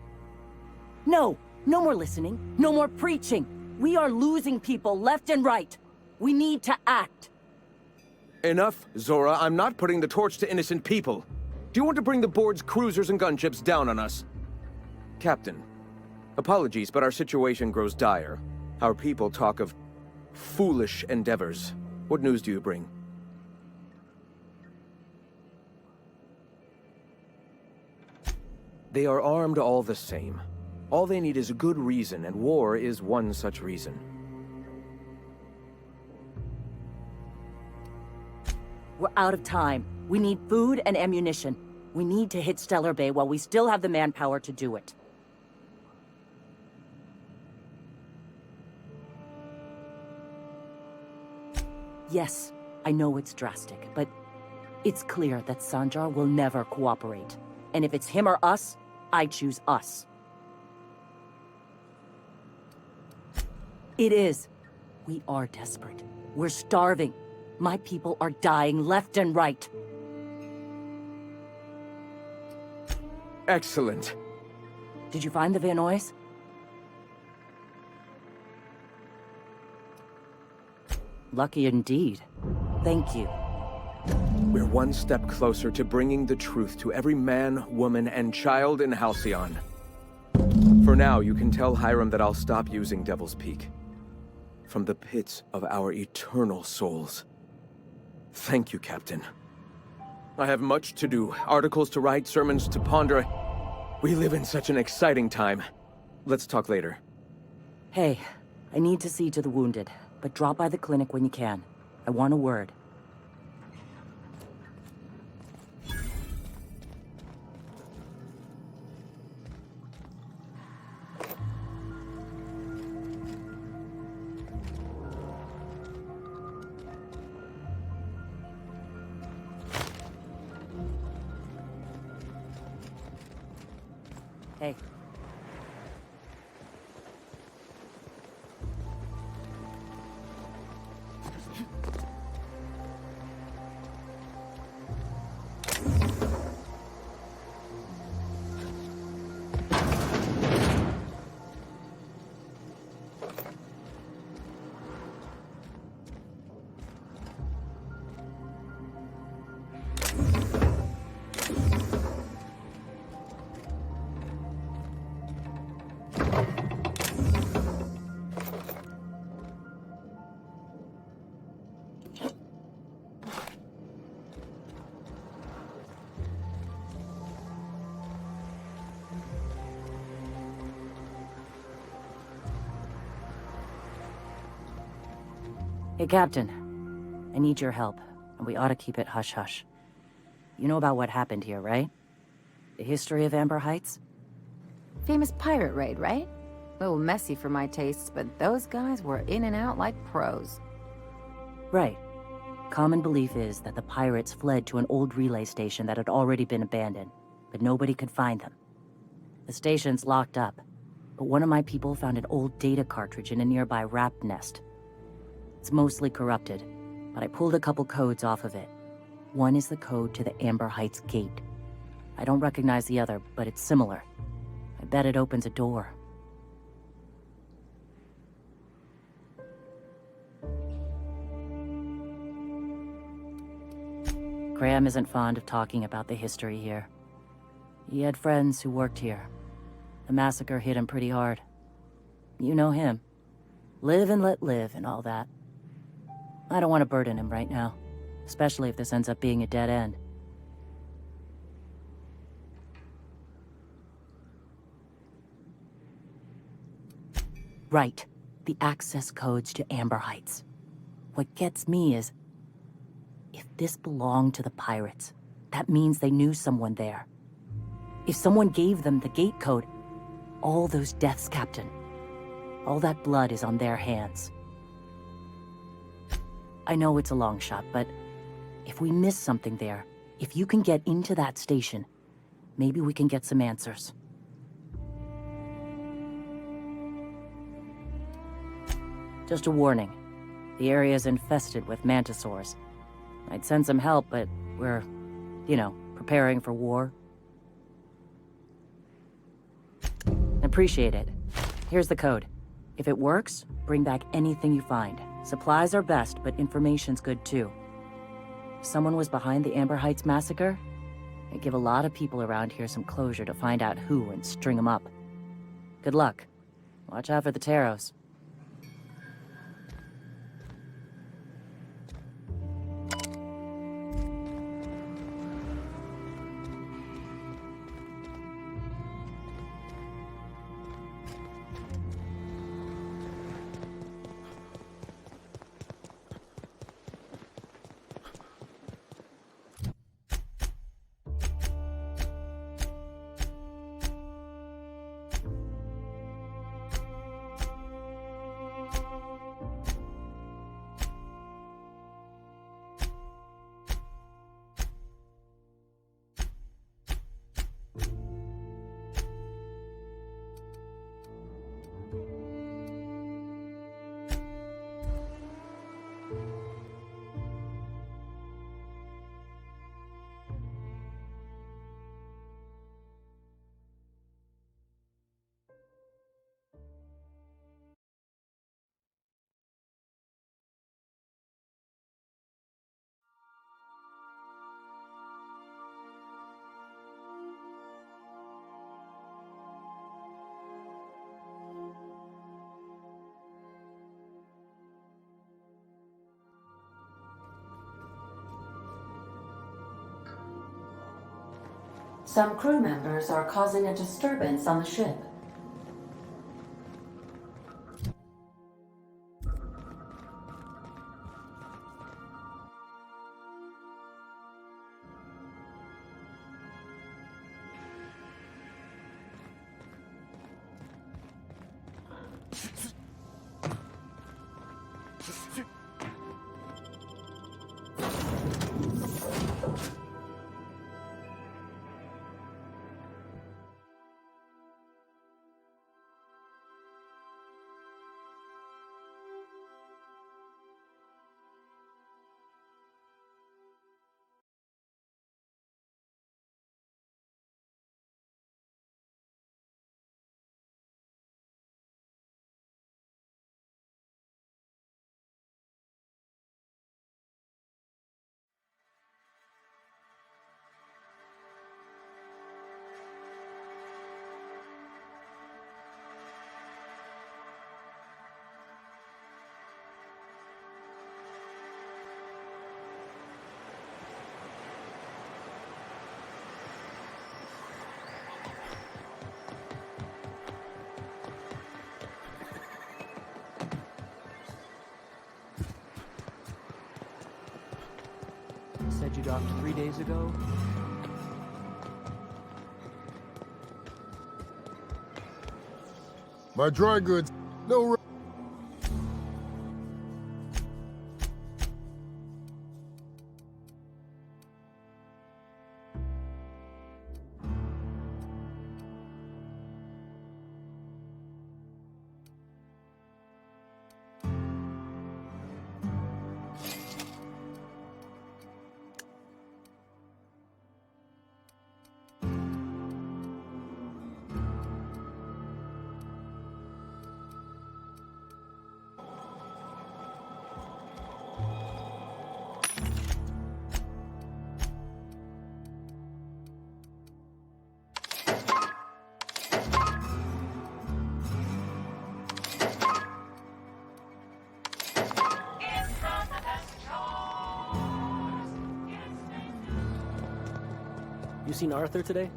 S: No! No more listening. No more preaching. We are losing people left and right. We need to act.
Q: Enough, Zora. I'm not putting the torch to innocent people. Do you want to bring the board's cruisers and gunships down on us? Captain, apologies, but our situation grows dire. Our people talk of foolish endeavors. What news do you bring? They are armed all the same. All they need is a good reason, and war is one such reason.
S: We're out of time. We need food and ammunition. We need to hit Stellar Bay while we still have the manpower to do it. Yes, I know it's drastic, but it's clear that Sanjar will never cooperate. And if it's him or us, I choose us. It is. We are desperate. We're starving. My people are dying left and right.
Q: Excellent.
S: Did you find the Vanois? Lucky indeed. Thank you.
Q: We're one step closer to bringing the truth to every man, woman, and child in Halcyon. For now, you can tell Hiram that I'll stop using Devil's Peak. From the pits of our eternal souls. Thank you, Captain. I have much to do, articles to write, sermons to ponder. We live in such an exciting time. Let's talk later.
S: Hey, I need to see to the wounded, but drop by the clinic when you can. I want a word. Hey. Hey, Captain. I need your help, and we ought to keep it hush-hush. You know about what happened here, right? The history of Amber Heights?
B: Famous pirate raid, right? A little messy for my tastes, but those guys were in and out like pros.
S: Right. Common belief is that the pirates fled to an old relay station that had already been abandoned, but nobody could find them. The station's locked up, but one of my people found an old data cartridge in a nearby rat nest. It's mostly corrupted, but I pulled a couple codes off of it. One is the code to the Amber Heights gate. I don't recognize the other, but it's similar. I bet it opens a door. Graham isn't fond of talking about the history here. He had friends who worked here. The massacre hit him pretty hard. You know him. Live and let live and all that. I don't want to burden him right now, especially if this ends up being a dead end. Right. The access codes to Amber Heights. What gets me is, if this belonged to the pirates, that means they knew someone there. If someone gave them the gate code, all those deaths, Captain, all that blood is on their hands. I know it's a long shot, but if we miss something there, if you can get into that station, maybe we can get some answers. Just a warning. The area is infested with mantisaurs. I'd send some help, but we're, preparing for war. appreciate it. Here's the code. If it works, bring back anything you find. Supplies are best, but information's good too. If someone was behind the Amber Heights massacre, it'd give a lot of people around here some closure to find out who and string them up. Good luck. Watch out for the taros.
A: Some crew members are causing a disturbance on the ship.
H: Said you docked 3 days ago?
J: My dry goods, no.
H: You seen Arthur today?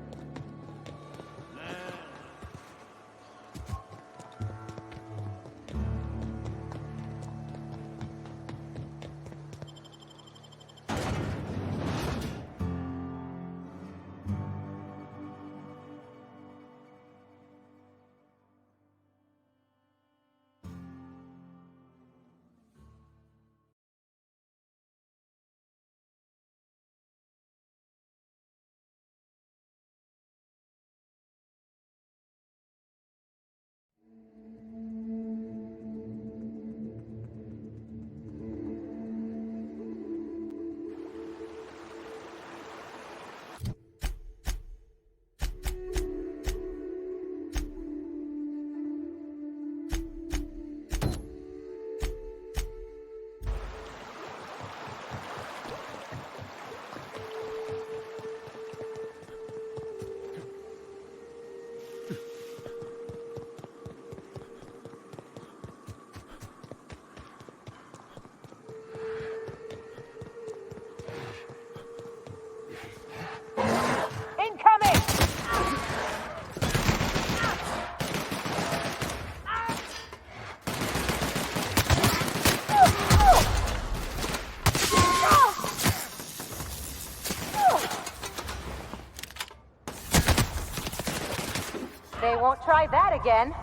K: try that again.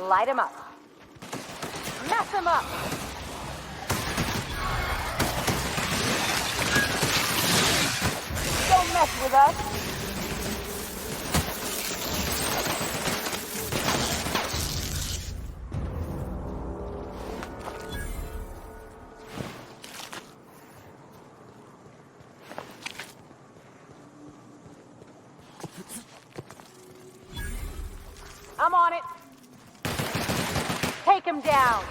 K: Light him up. Mess him up. Don't mess with us. I'm on it. Take him down.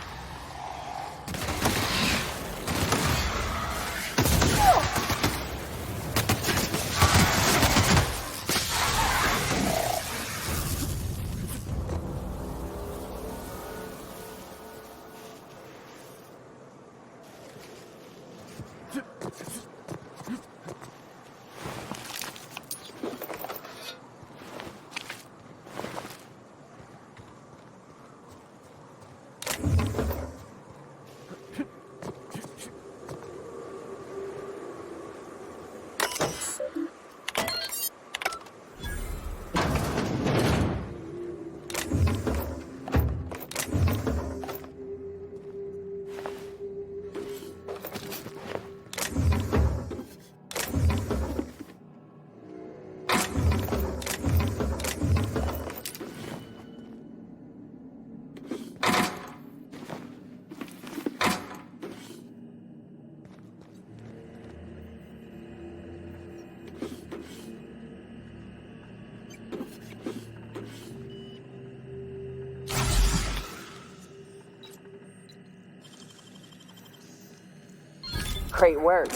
K: Great work.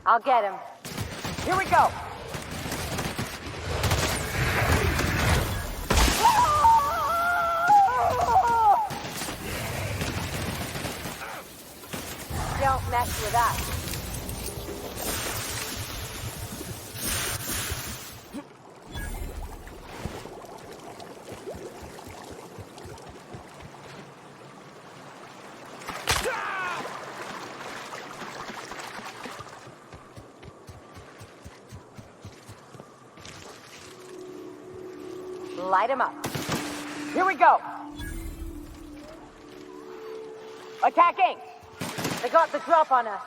K: I'll get him. Here we go. Don't mess with us. Light him up. Here we go. Attacking! They got the drop on us.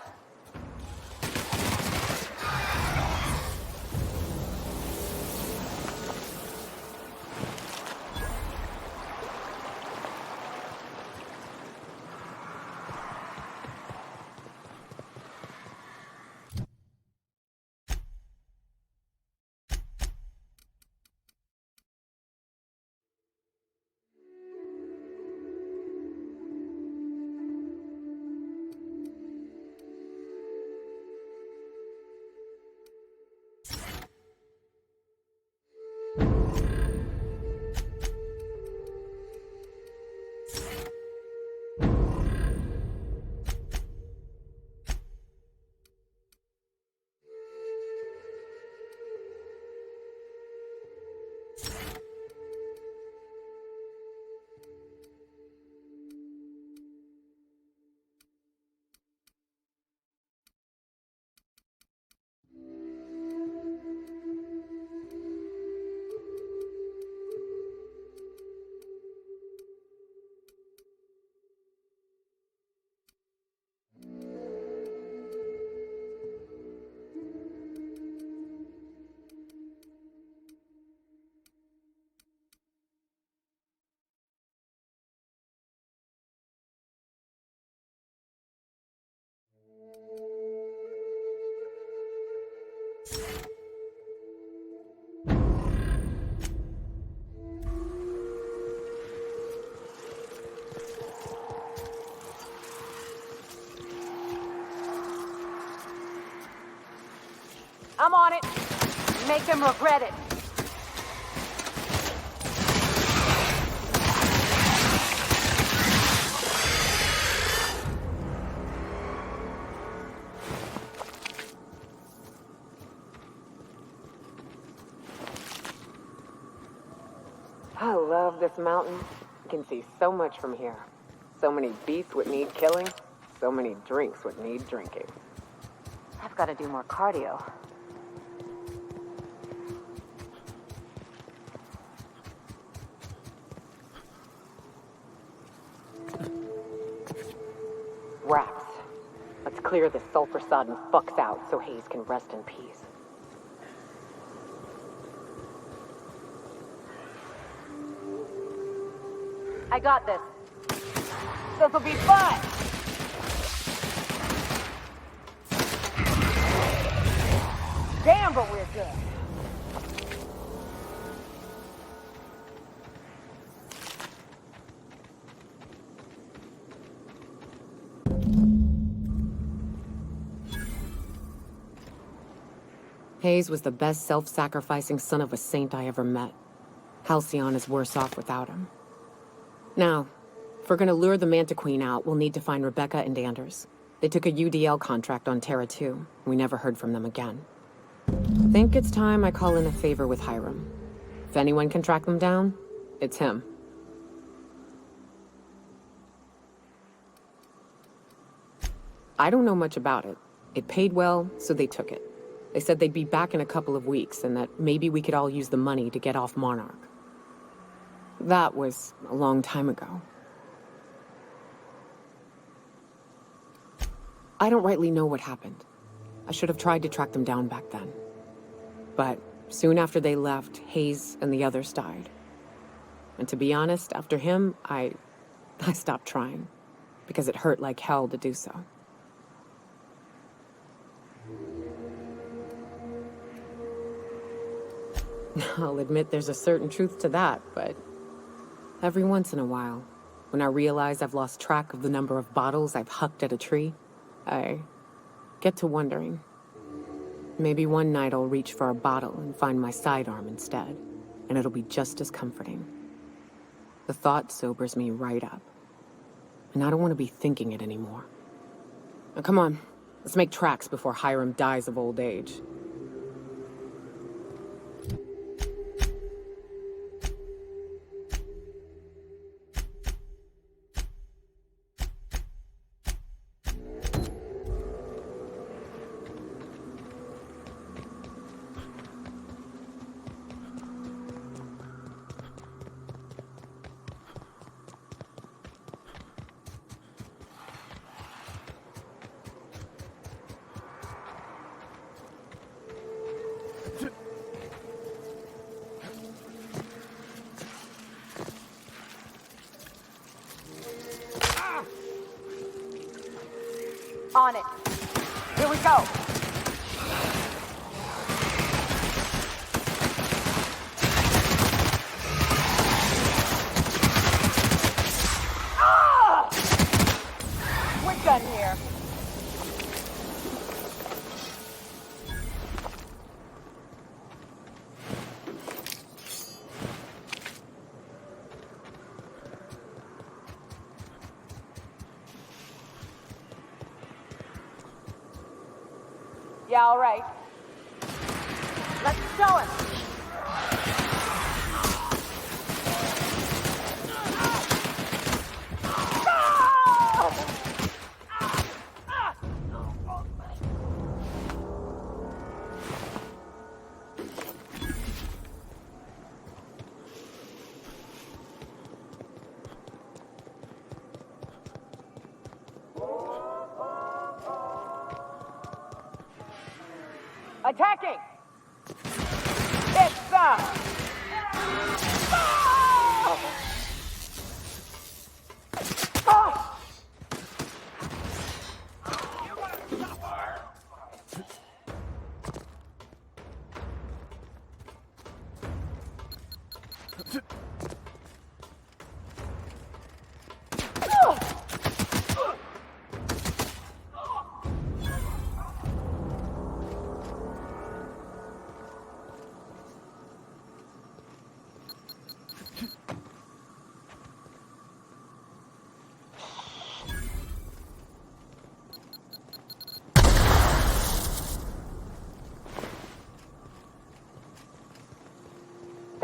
K: I'm on it. Make them regret it.
O: I love this mountain. You can see so much from here. So many beasts would need killing. So many drinks would need drinking.
K: I've got to do more cardio.
O: Rats. Let's clear this sulfur-sodden fucks out so Hayes can rest in peace.
K: I got this. This'll be fun! Damn, but we're good.
I: Hayes was the best self-sacrificing son of a saint I ever met. Halcyon is worse off without him. Now, if we're gonna lure the Manta Queen out, we'll need to find Rebecca and Anders. They took a UDL contract on Terra 2. We never heard from them again. Think it's time I call in a favor with Hiram. If anyone can track them down, it's him. I don't know much about it. It paid well, so they took it. They said they'd be back in a couple of weeks, and that maybe we could all use the money to get off Monarch. That was a long time ago. I don't rightly know what happened. I should have tried to track them down back then. But soon after they left, Hayes and the others died. And to be honest, after him, I stopped trying, because it hurt like hell to do so. I'll admit there's a certain truth to that, but every once in a while, when I realize I've lost track of the number of bottles I've hucked at a tree, I get to wondering. Maybe one night I'll reach for a bottle and find my sidearm instead, and it'll be just as comforting. The thought sobers me right up, and I don't want to be thinking it anymore. Now come on, let's make tracks before Hiram dies of old age.
K: On it. Here we go. We're done here. Yeah, all right. Let's show him. Attacking! It's them!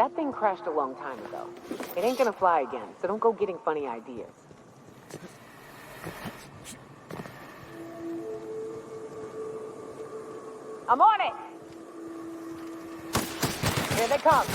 I: That thing crashed a long time ago. It ain't gonna fly again, so don't go getting funny ideas.
O: I'm on it! Here they come.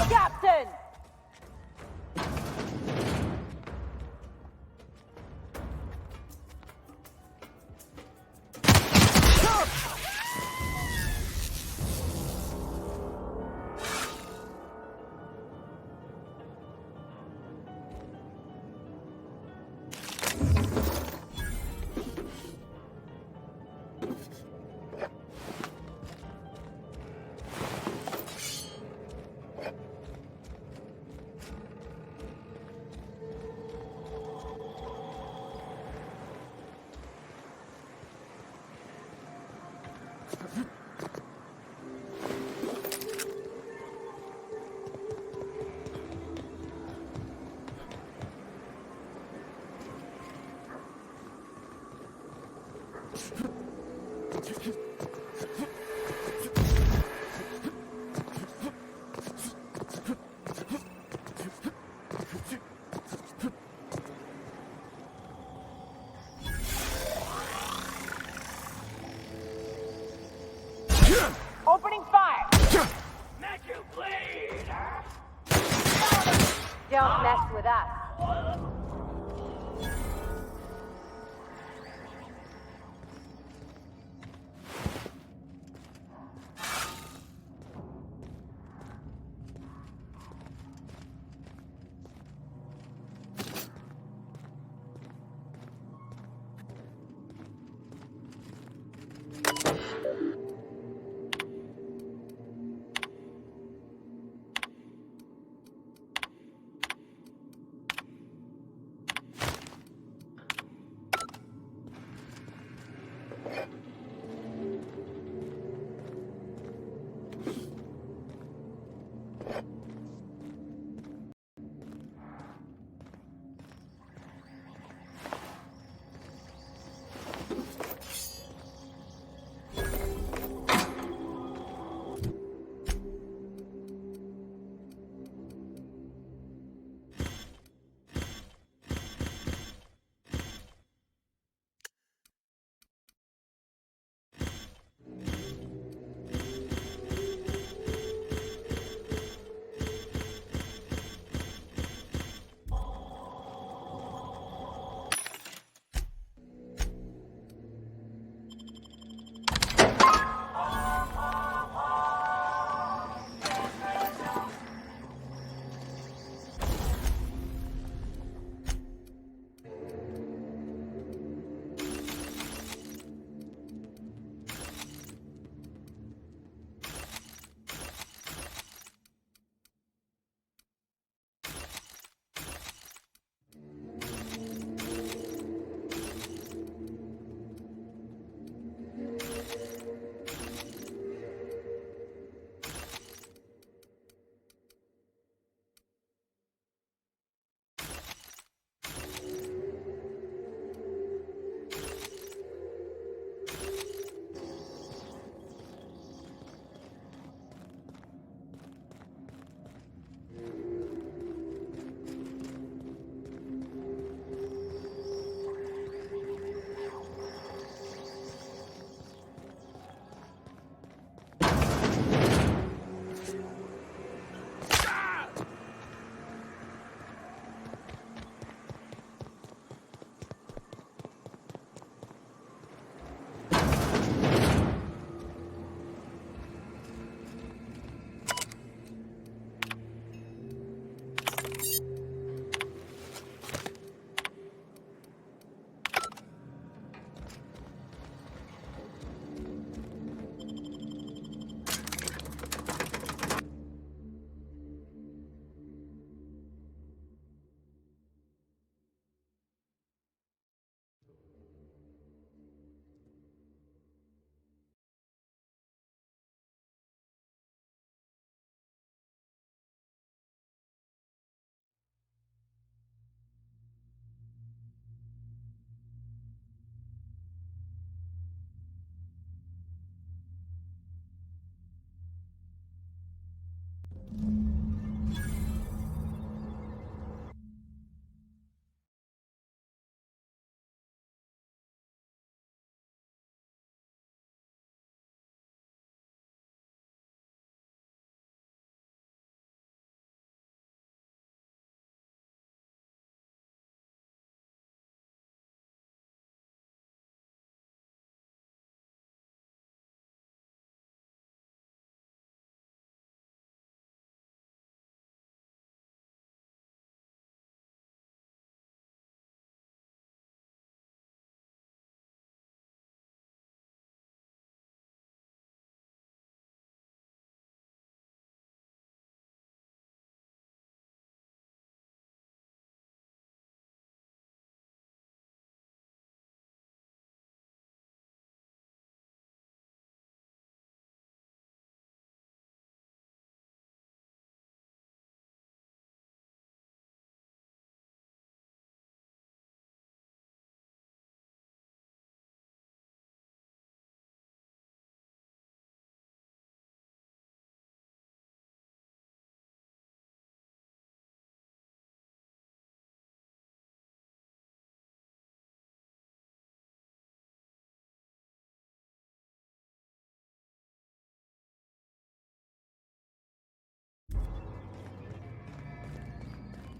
O: Captain! Opening fire!
M: Make you bleed!
O: Don't mess with us.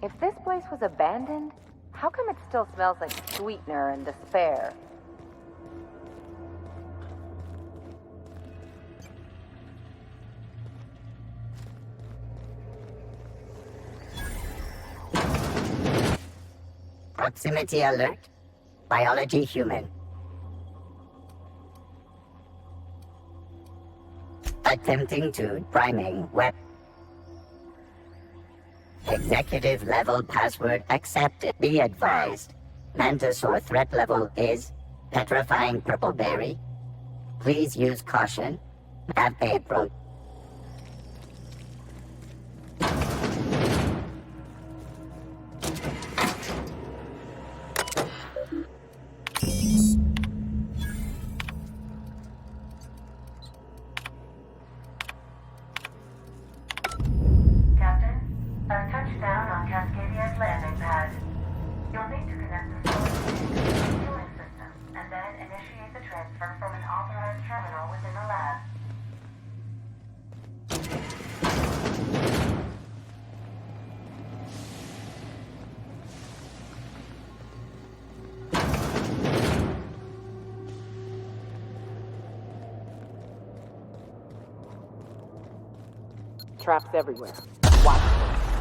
B: If this place was abandoned, how come it still smells like sweetener and despair?
C: Proximity alert. Biology human. Attempting to priming web. Executive level password accepted. Be advised. Mantisaur threat level is petrifying purple berry. Please use caution. Have a approach.
I: Traps everywhere. Watch this.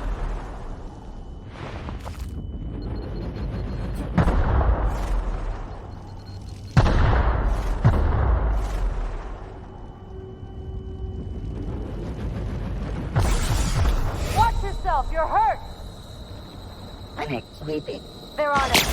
B: Watch yourself, you're hurt!
C: Panic sweeping.
B: They're on it.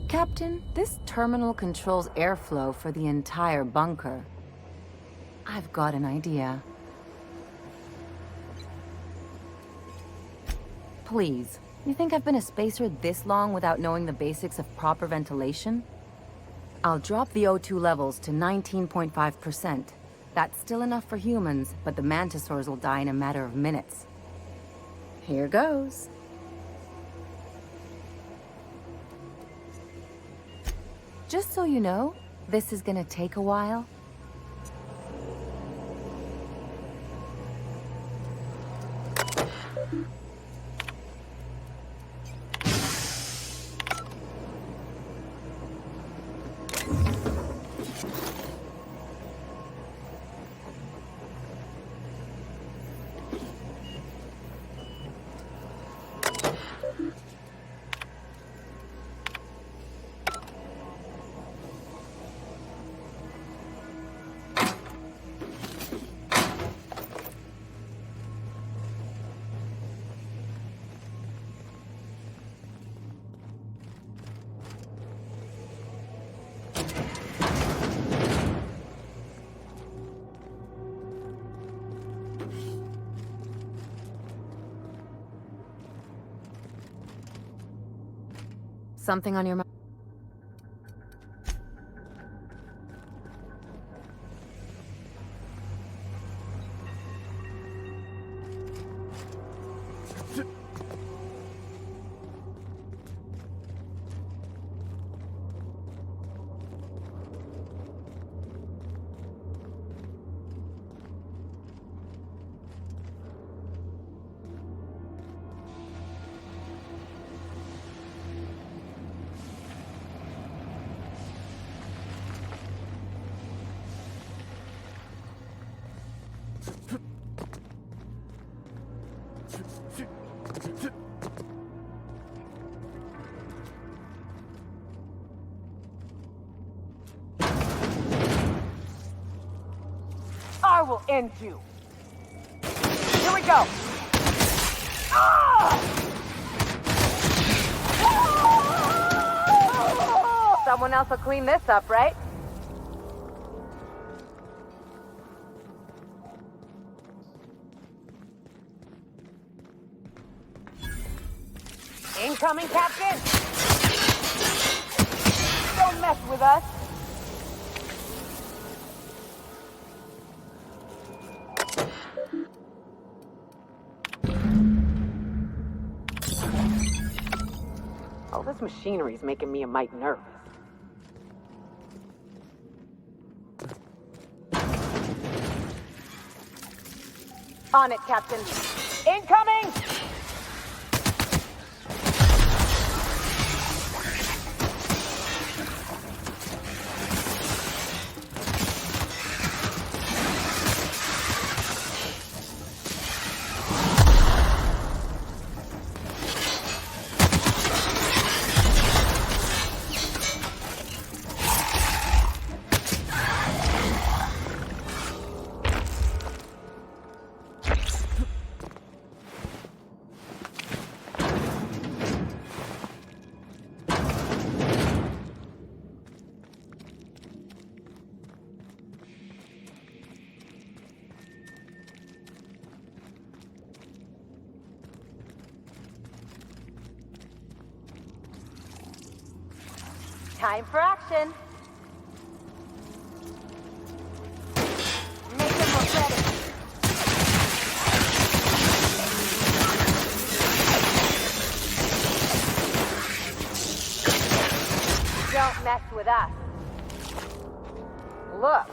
B: Captain, this terminal controls airflow for the entire bunker. I've got an idea. Please, you think I've been a spacer this long without knowing the basics of proper ventilation? I'll drop the O2 levels to 19.5%. That's still enough for humans, but the mantisaurs will die in a matter of minutes. Here goes. Just so you know, this is gonna take a while. Something on your mind?
O: I will end you. Here we go.
B: Someone else will clean this up, right?
K: Incoming, Captain! Don't mess with us!
I: All this machinery's making me a mite nervous.
K: On it, Captain. Incoming! Time for action. Make them look ready. Don't mess with us. Look,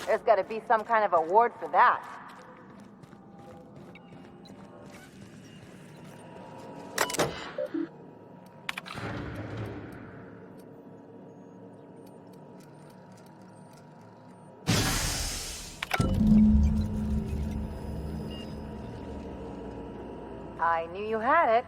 K: there's got to be some kind of award for that. I knew you had it.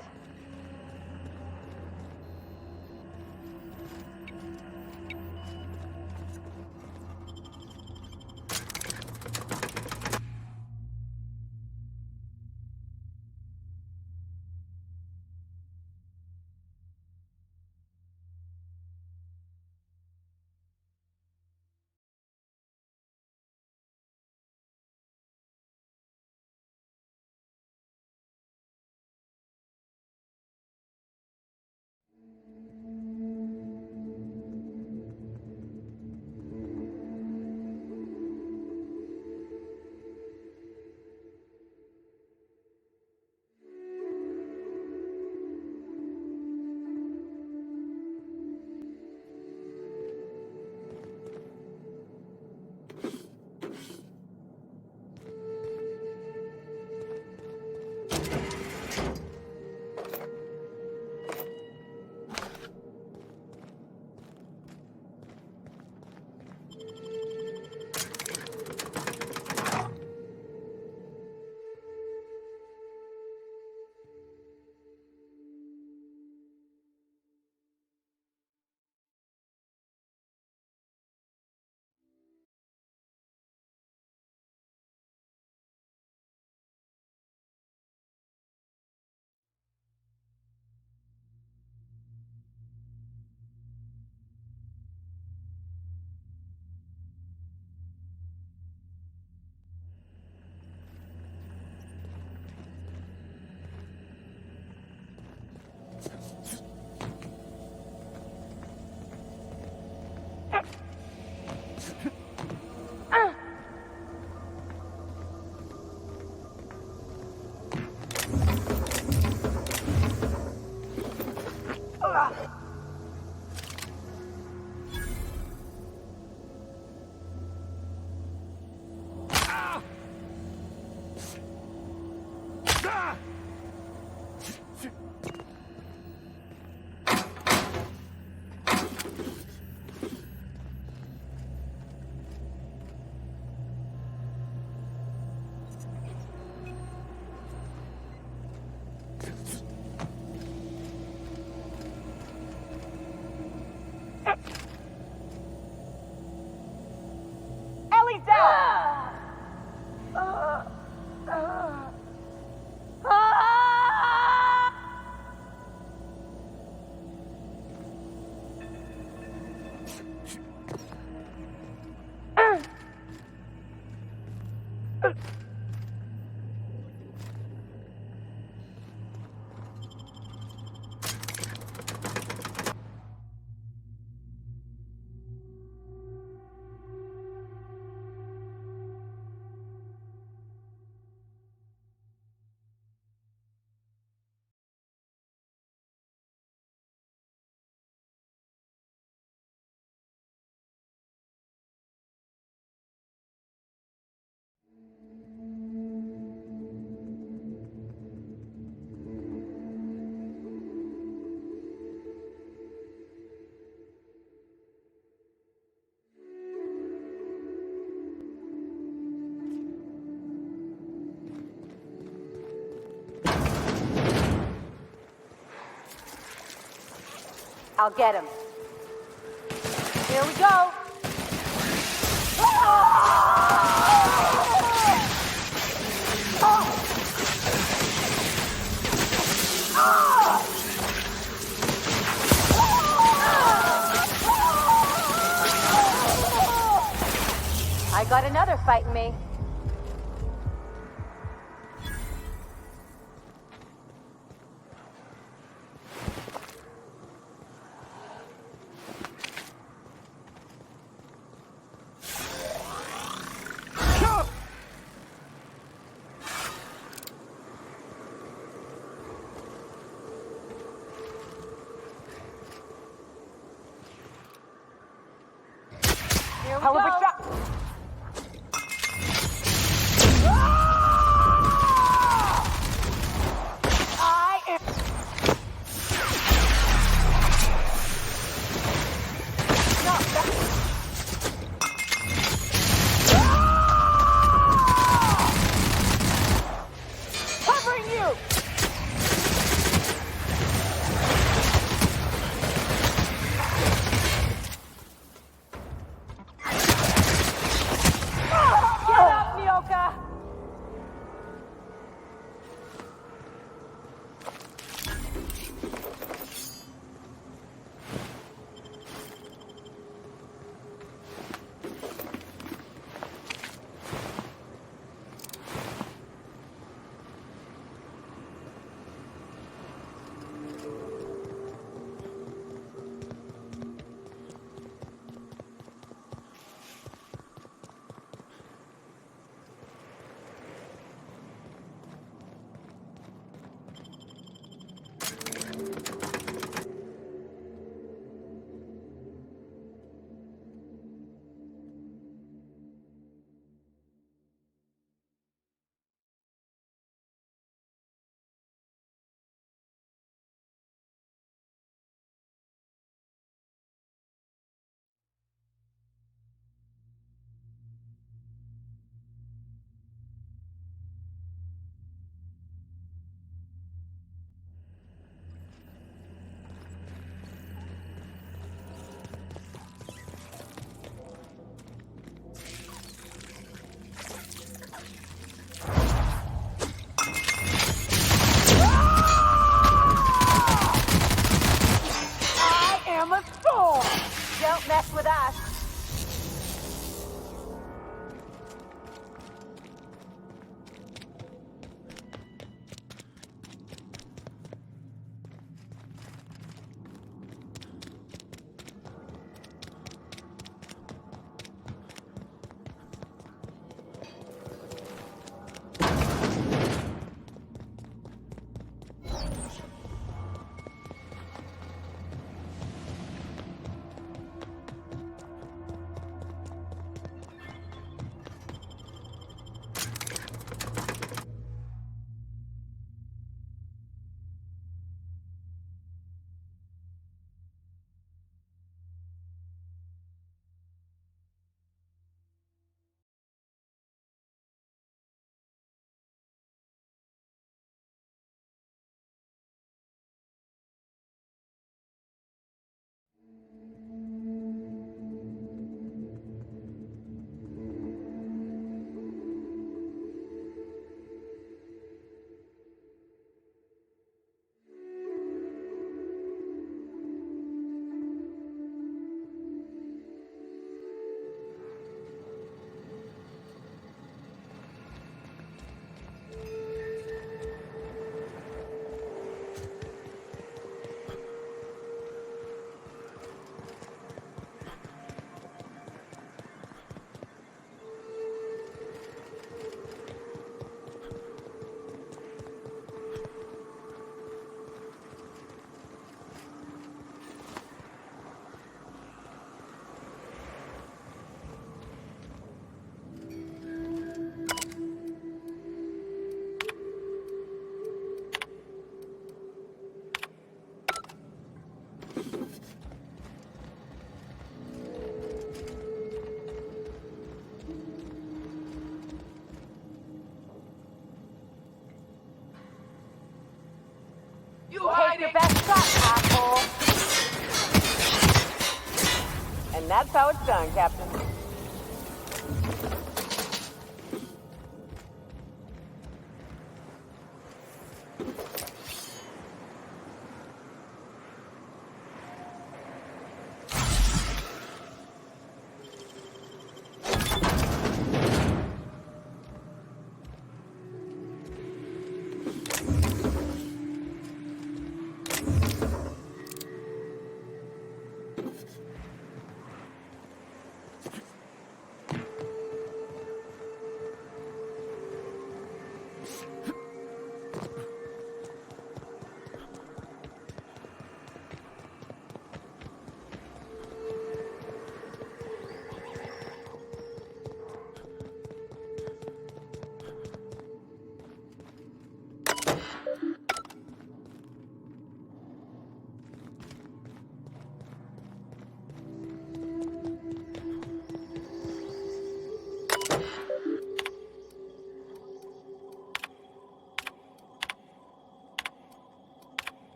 K: Ellie's down! I'll get him. Here we go. I got another fighting me. Here we go. Covering you.
I: And that's how it's done, Captain.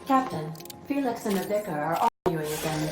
A: Captain, Felix and the Vicar are arguing again.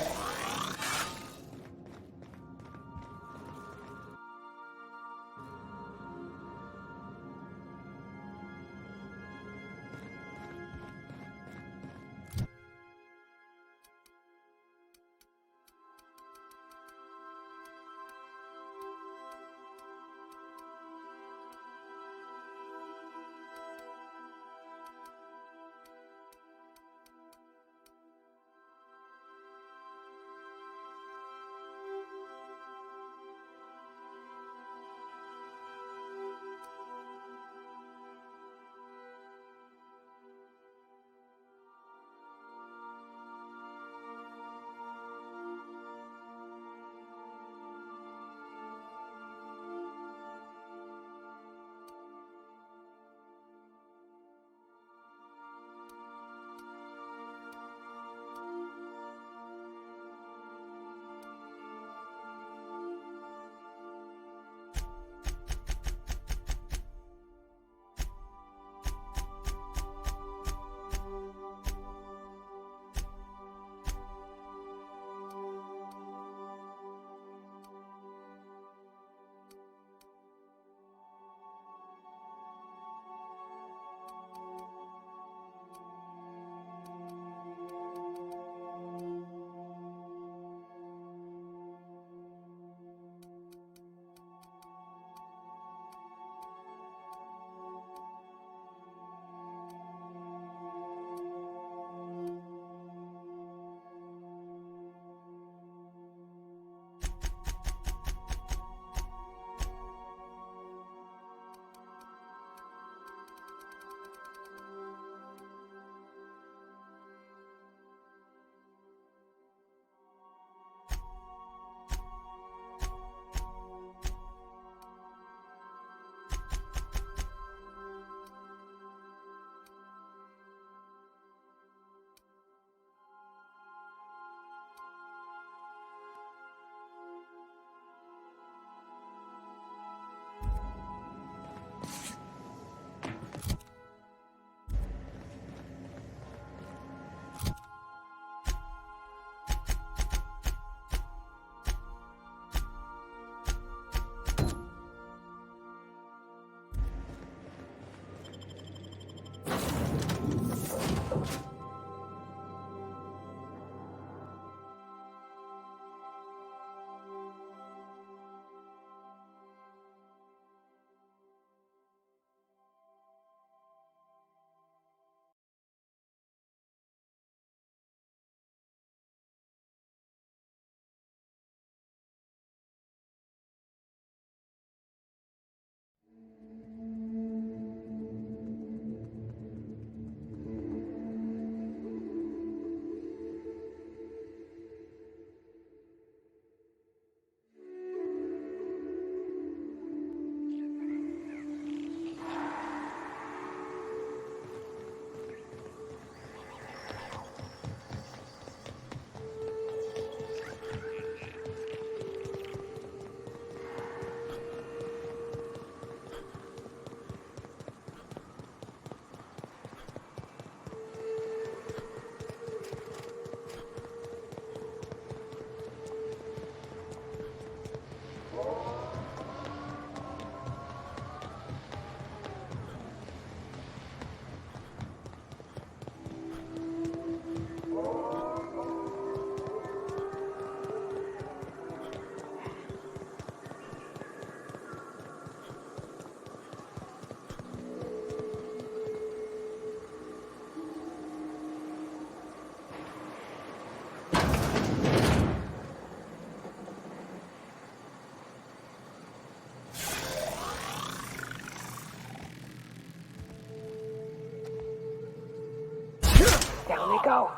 T: Down they go.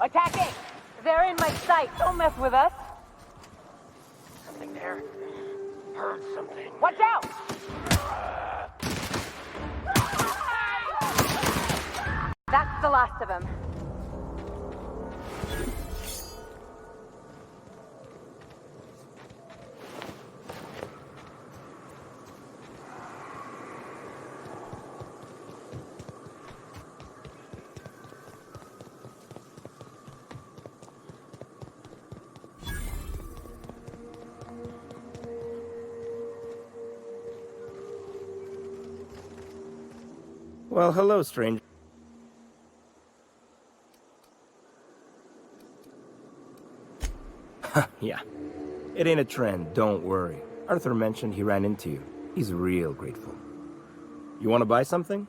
O: Attacking! They're in my sight. Don't mess with us.
M: something there. Heard something.
T: Watch out! That's the last of him.
G: Well, hello, stranger. Yeah. It ain't a trend, don't worry. Arthur mentioned he ran into you. He's real grateful. You want to buy something?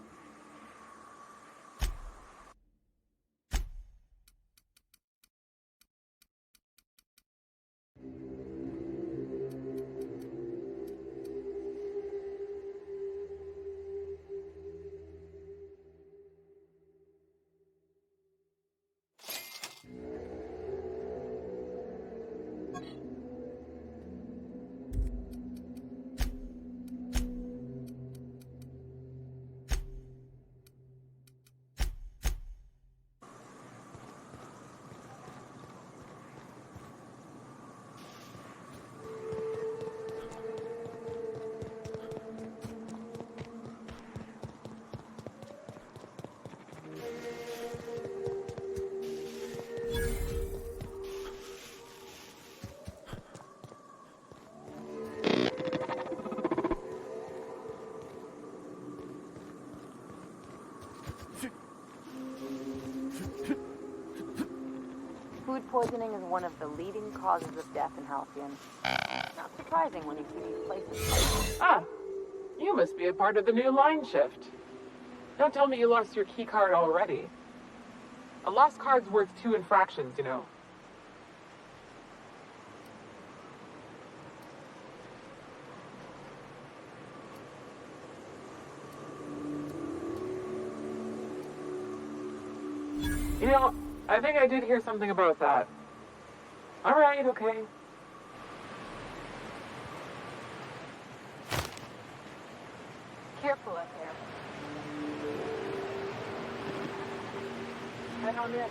B: Food poisoning is one of the leading causes of death in Halcyon. Not surprising when you see these places.
V: Ah, you must be a part of the new line shift. Don't tell me you lost your key card already. A lost card's worth 2 infractions, you know. You know, I think I did hear something about that. Alright, okay.
T: Careful up there. Head on in.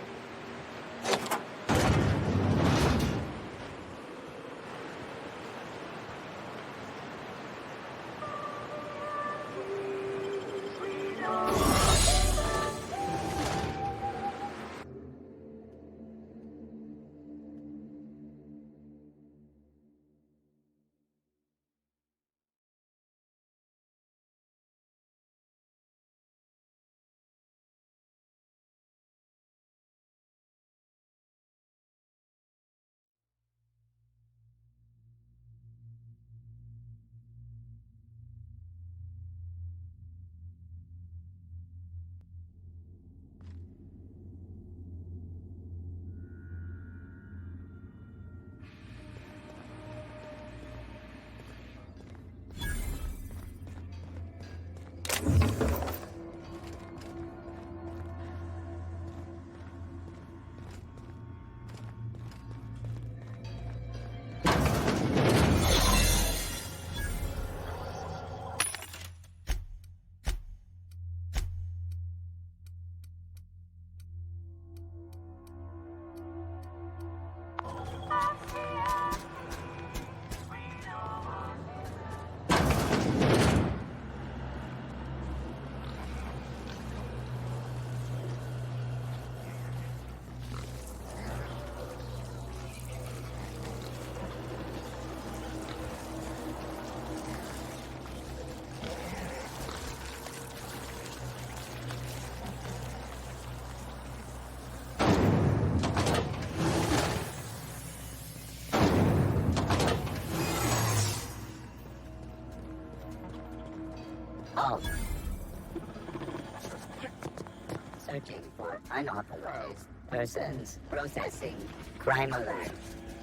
C: Searching for unauthorized persons. Processing. Crime alert.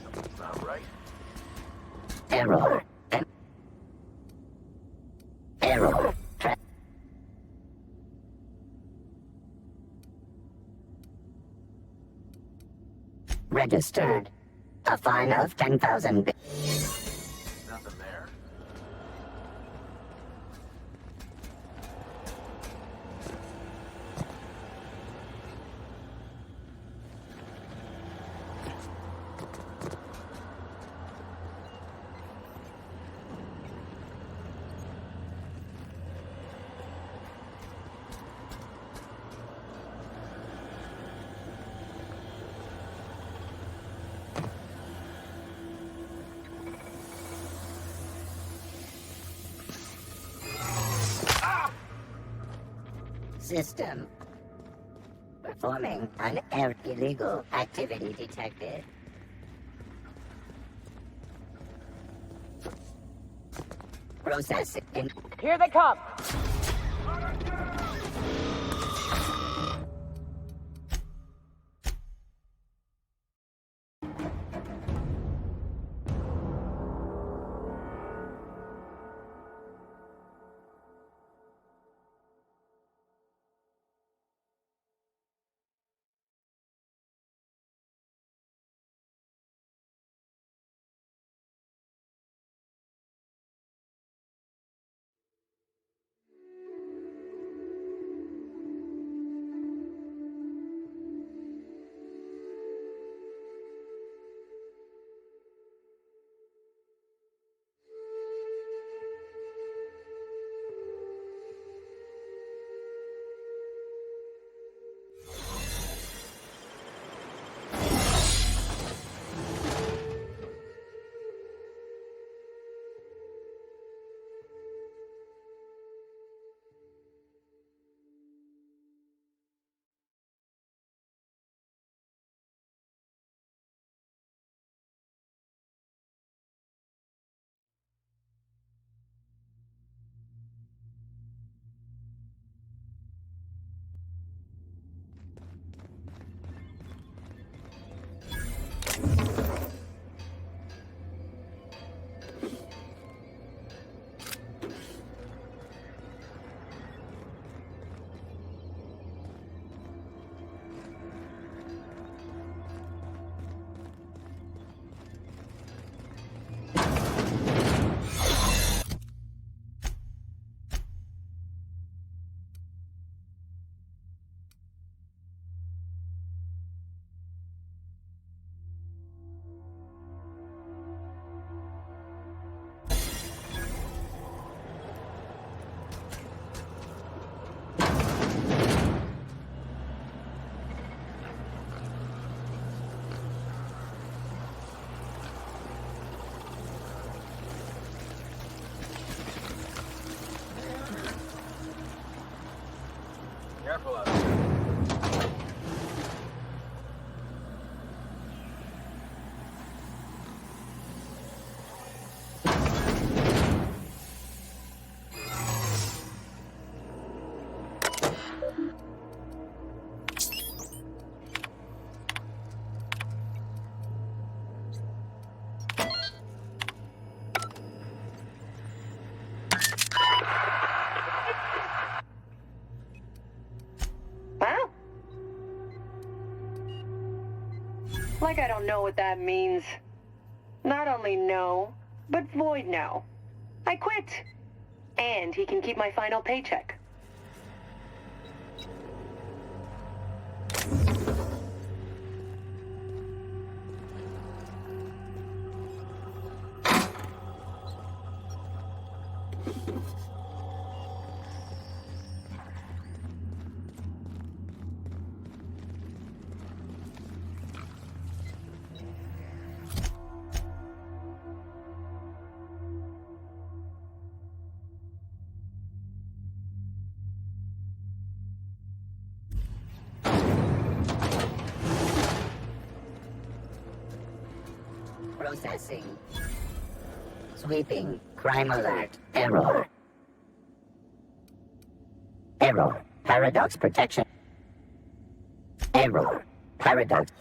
M: Something's not right.
C: Error. Error. Registered. A fine of 10,000. system. Performing an illegal activity detected. Processing.
O: Here they come!
E: Careful out there.
D: Like I don't know what that means. Not only no, but void no. I quit. And he can keep my final paycheck.
C: Processing. Sweeping. Crime alert. Error. Error. Paradox protection. Error. Paradox.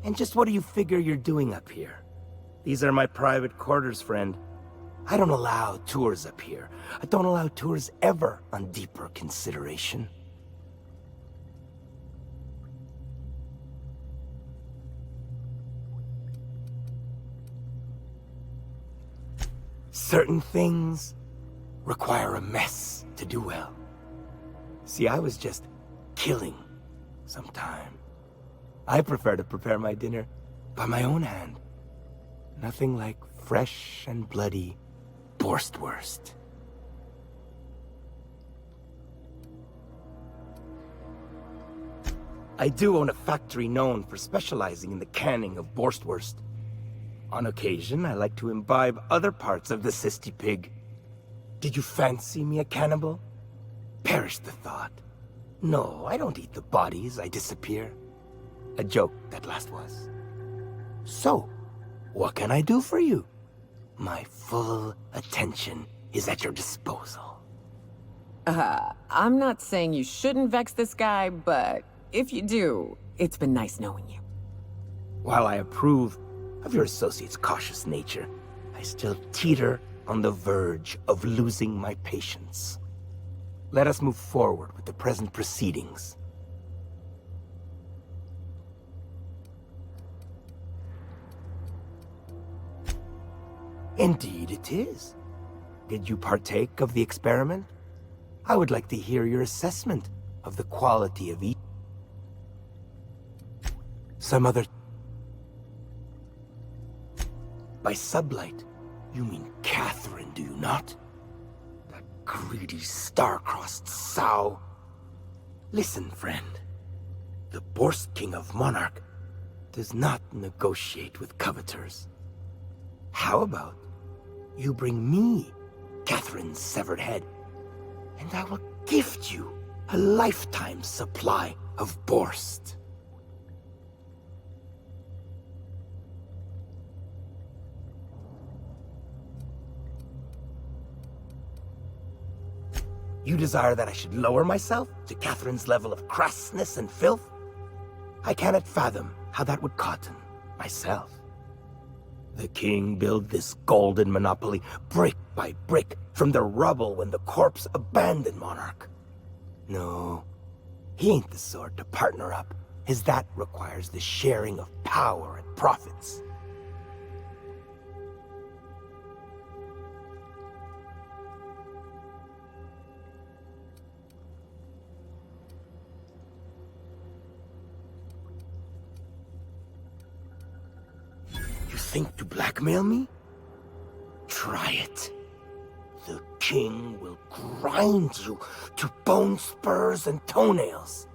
G: And just what do you figure you're doing up here? These are my private quarters, friend. I don't allow tours up here. I don't allow tours ever on deeper consideration. Certain things require a mess to do well. See, I was just killing some time. I prefer to prepare my dinner by my own hand. Nothing like fresh and bloody Borstwurst. I do own a factory known for specializing in the canning of Borstwurst. On occasion, I like to imbibe other parts of the cysty pig. Did you fancy me a cannibal? Perish the thought. No, I don't eat the bodies, I disappear. A joke, that last was. So, what can I do for you? My full attention is at your disposal.
I: I'm not saying you shouldn't vex this guy, but if you do, it's been nice knowing you.
G: While I approve of your associate's cautious nature, I still teeter on the verge of losing my patience. Let us move forward with the present proceedings. Indeed it is. Did you partake of the experiment? I would like to hear your assessment of the quality of each. Some other... By sublight, you mean Catherine, do you not? That greedy, star-crossed sow. Listen, friend. The Borst King of Monarch does not negotiate with coveters. How about you bring me Catherine's severed head, and I will gift you a lifetime supply of Borst. You desire that I should lower myself to Catherine's level of crassness and filth? I cannot fathom how that would cotton myself. The king built this golden monopoly brick by brick from the rubble when the corpse abandoned Monarch. No, he ain't the sort to partner up, as that requires the sharing of power and profits. Think to blackmail me? Try it. The king will grind you to bone spurs and toenails.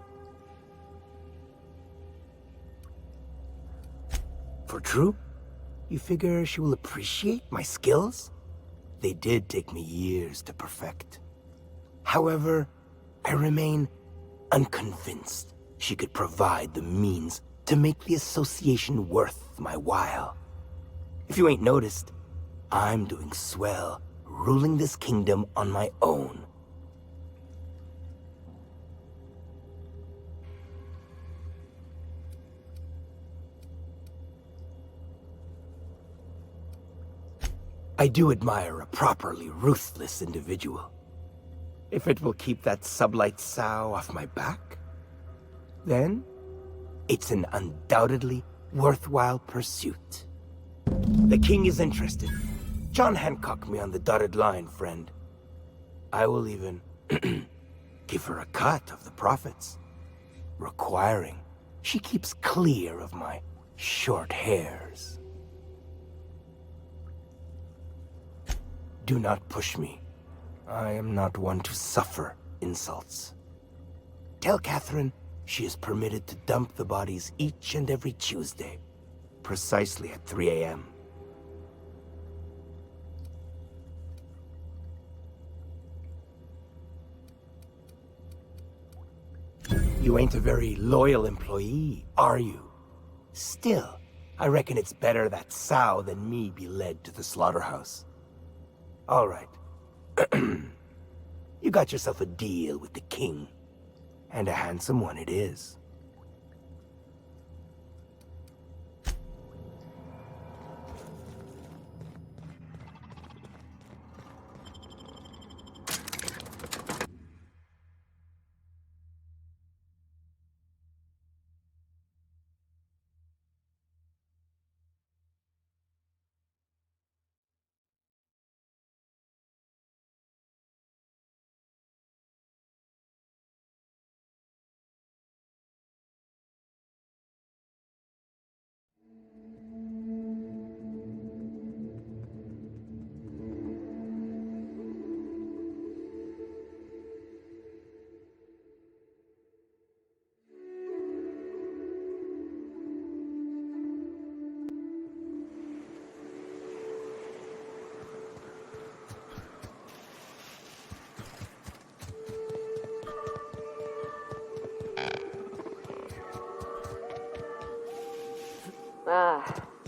G: For true? You figure she will appreciate my skills? They did take me years to perfect. However, I remain unconvinced she could provide the means to make the association worth my while. If you ain't noticed, I'm doing swell, ruling this kingdom on my own. I do admire a properly ruthless individual. If it will keep that sublight sow off my back, then it's an undoubtedly worthwhile pursuit. The king is interested. John Hancock me on the dotted line, friend. I will even give her a cut of the profits, requiring she keeps clear of my short hairs. Do not push me. I am not one to suffer insults. Tell Catherine she is permitted to dump the bodies each and every Tuesday, precisely at 3 a.m. You ain't a very loyal employee, are you? Still, I reckon it's better that sow than me be led to the slaughterhouse. All right. You got yourself a deal with the king. And a handsome one it is.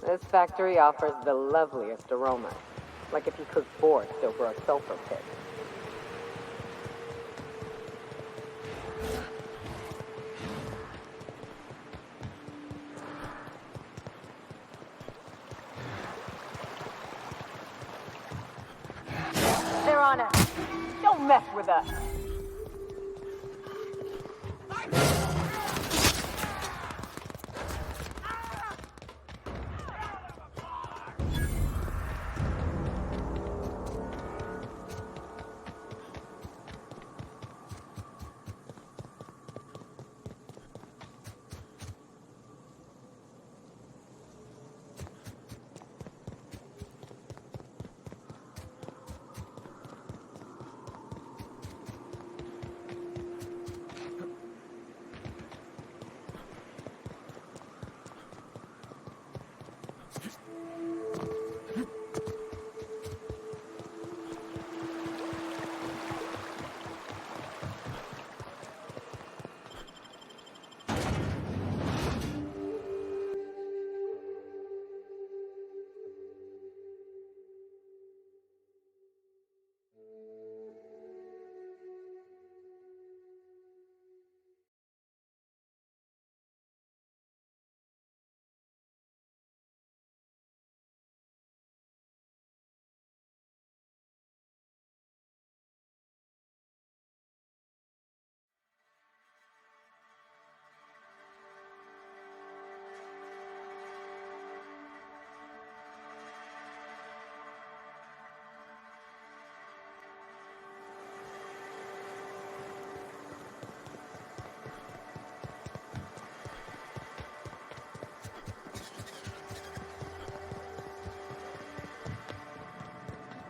I: This factory offers the loveliest aromas, like if you cooked borscht over a sulfur pit.
O: They're on us. Don't mess with us.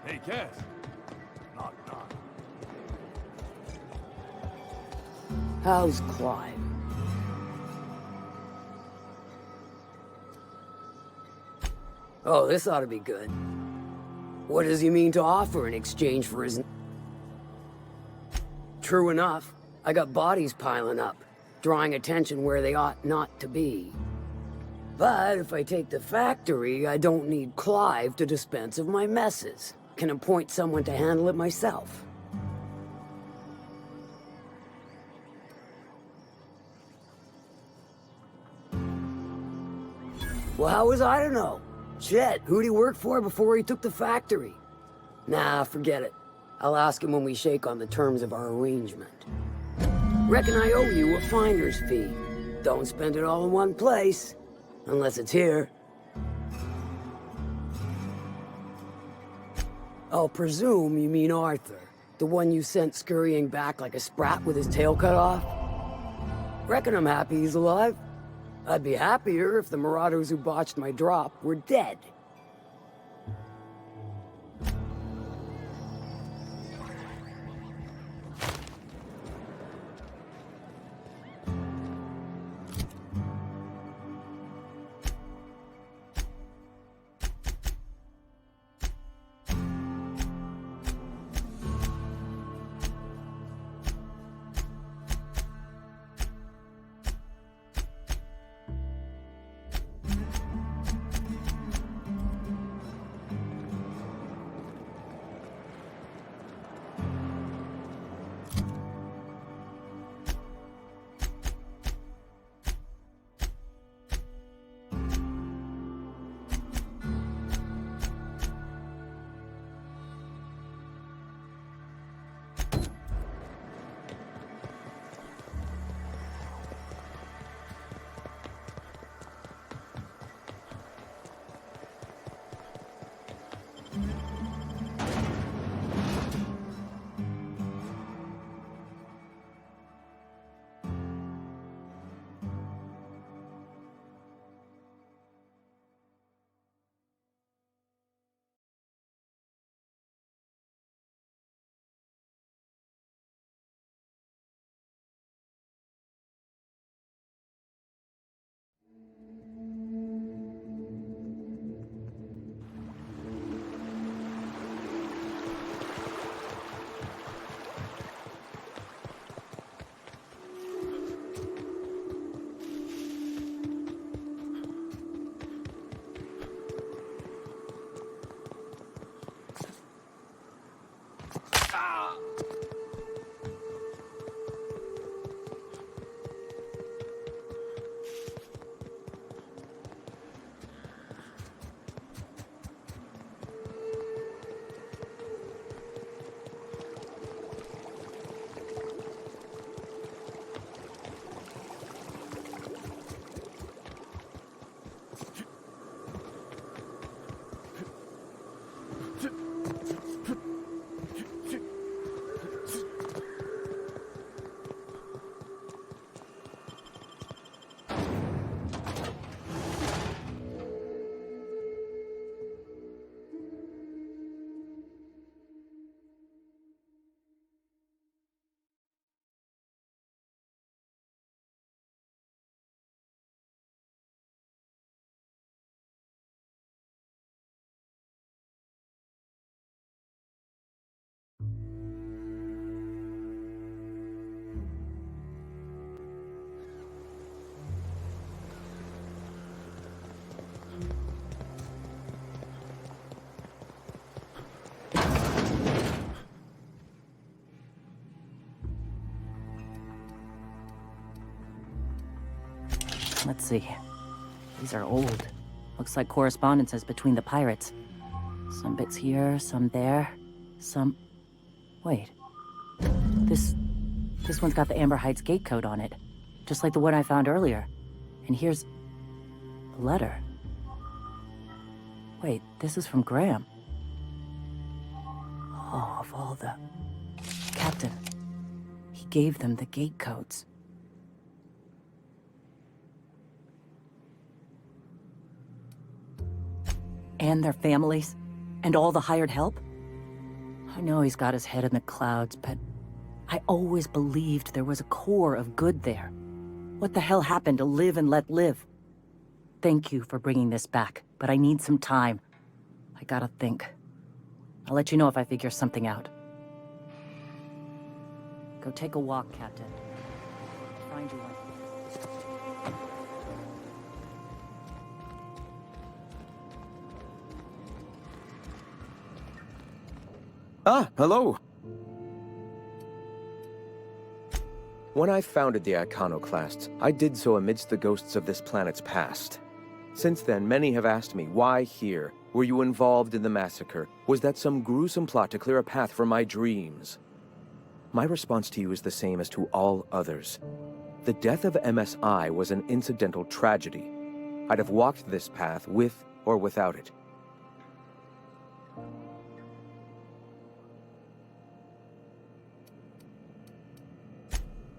F: Hey, Cass. Knock, knock.
L: How's Clive? Oh, this ought to be good. What does he mean to offer in exchange for his... True enough, I got bodies piling up, drawing attention where they ought not to be. But if I take the factory, I don't need Clive to dispense of my messes. Can appoint someone to handle it myself. Well, how was I to know? Shit, who'd he work for before he took the factory? Nah, forget it. I'll ask him when we shake on the terms of our arrangement. Reckon I owe you a finder's fee. Don't spend it all in one place, unless it's here. I'll presume you mean Arthur, the one you sent scurrying back like a sprat with his tail cut off? Reckon I'm happy he's alive. I'd be happier if the marauders who botched my drop were dead.
S: Let's see. These are old. Looks like correspondences between the pirates. Some bits here, some there, some... Wait. This one's got the Amber Heights gate code on it. Just like the one I found earlier. And here's... a letter. Wait, this is from Graham. Oh, of all the... Captain. He gave them the gate codes. And their families? And all the hired help? I know he's got his head in the clouds, but I always believed there was a core of good there. What the hell happened to live and let live? Thank you for bringing this back, but I need some time. I gotta think. I'll let you know if I figure something out. Go take a walk, Captain. I'll find you one.
Q: Ah, hello. When I founded the Iconoclasts, I did so amidst the ghosts of this planet's past. Since then, many have asked me, why here? Were you involved in the massacre? Was that some gruesome plot to clear a path for my dreams? My response to you is the same as to all others. The death of MSI was an incidental tragedy. I'd have walked this path with or without it.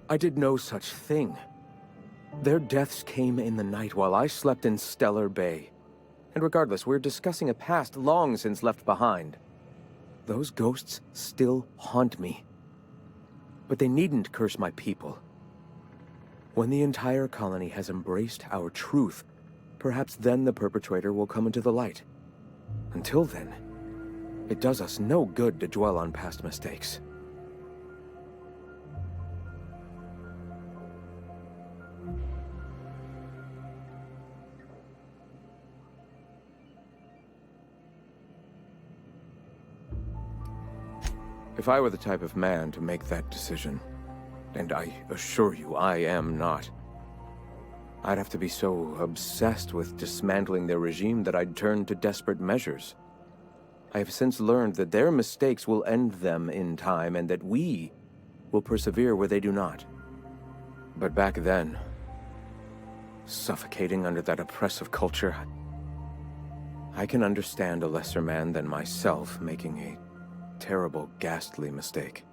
Q: I did no such thing. Their deaths came in the night while I slept in Stellar Bay. And regardless, we're discussing a past long since left behind. Those ghosts still haunt me. But they needn't curse my people. When the entire colony has embraced our truth, perhaps then the perpetrator will come into the light. Until then, it does us no good to dwell on past mistakes. If I were the type of man to make that decision, and I assure you I am not, I'd have to be so obsessed with dismantling their regime that I'd turn to desperate measures. I have since learned that their mistakes will end them in time, and that we will persevere where they do not. But back then, suffocating under that oppressive culture, I can understand a lesser man than myself making a terrible, ghastly mistake.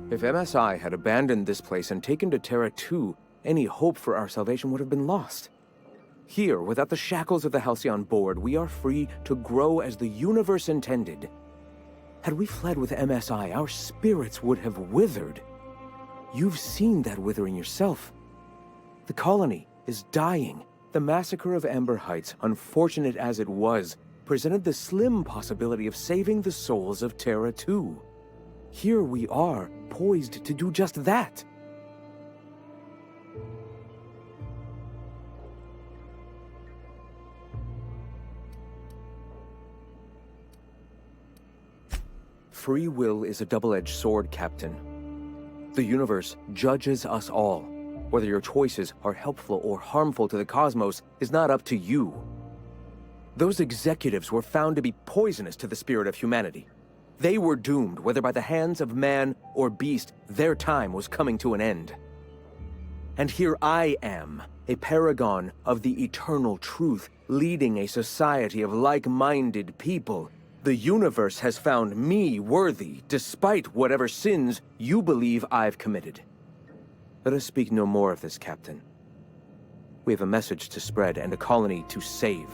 Q: If MSI had abandoned this place and taken to Terra 2, any hope for our salvation would have been lost. Here, without the shackles of the Halcyon Board, we are free to grow as the universe intended. Had we fled with MSI, our spirits would have withered. You've seen that withering yourself. The colony is dying. The massacre of Amber Heights, unfortunate as it was, presented the slim possibility of saving the souls of Terra 2. Here we are, poised to do just that. Free will is a double-edged sword, Captain. The universe judges us all. Whether your choices are helpful or harmful to the cosmos is not up to you. Those executives were found to be poisonous to the spirit of humanity. They were doomed, whether by the hands of man or beast, their time was coming to an end. And here I am, a paragon of the eternal truth, leading a society of like-minded people. The universe has found me worthy, despite whatever sins you believe I've committed. Let us speak no more of this, Captain. We have a message to spread and a colony to save.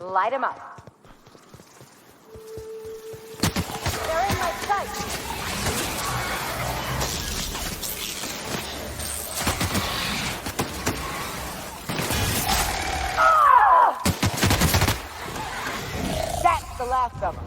K: Light him up. They're in my sight. That's the last of them.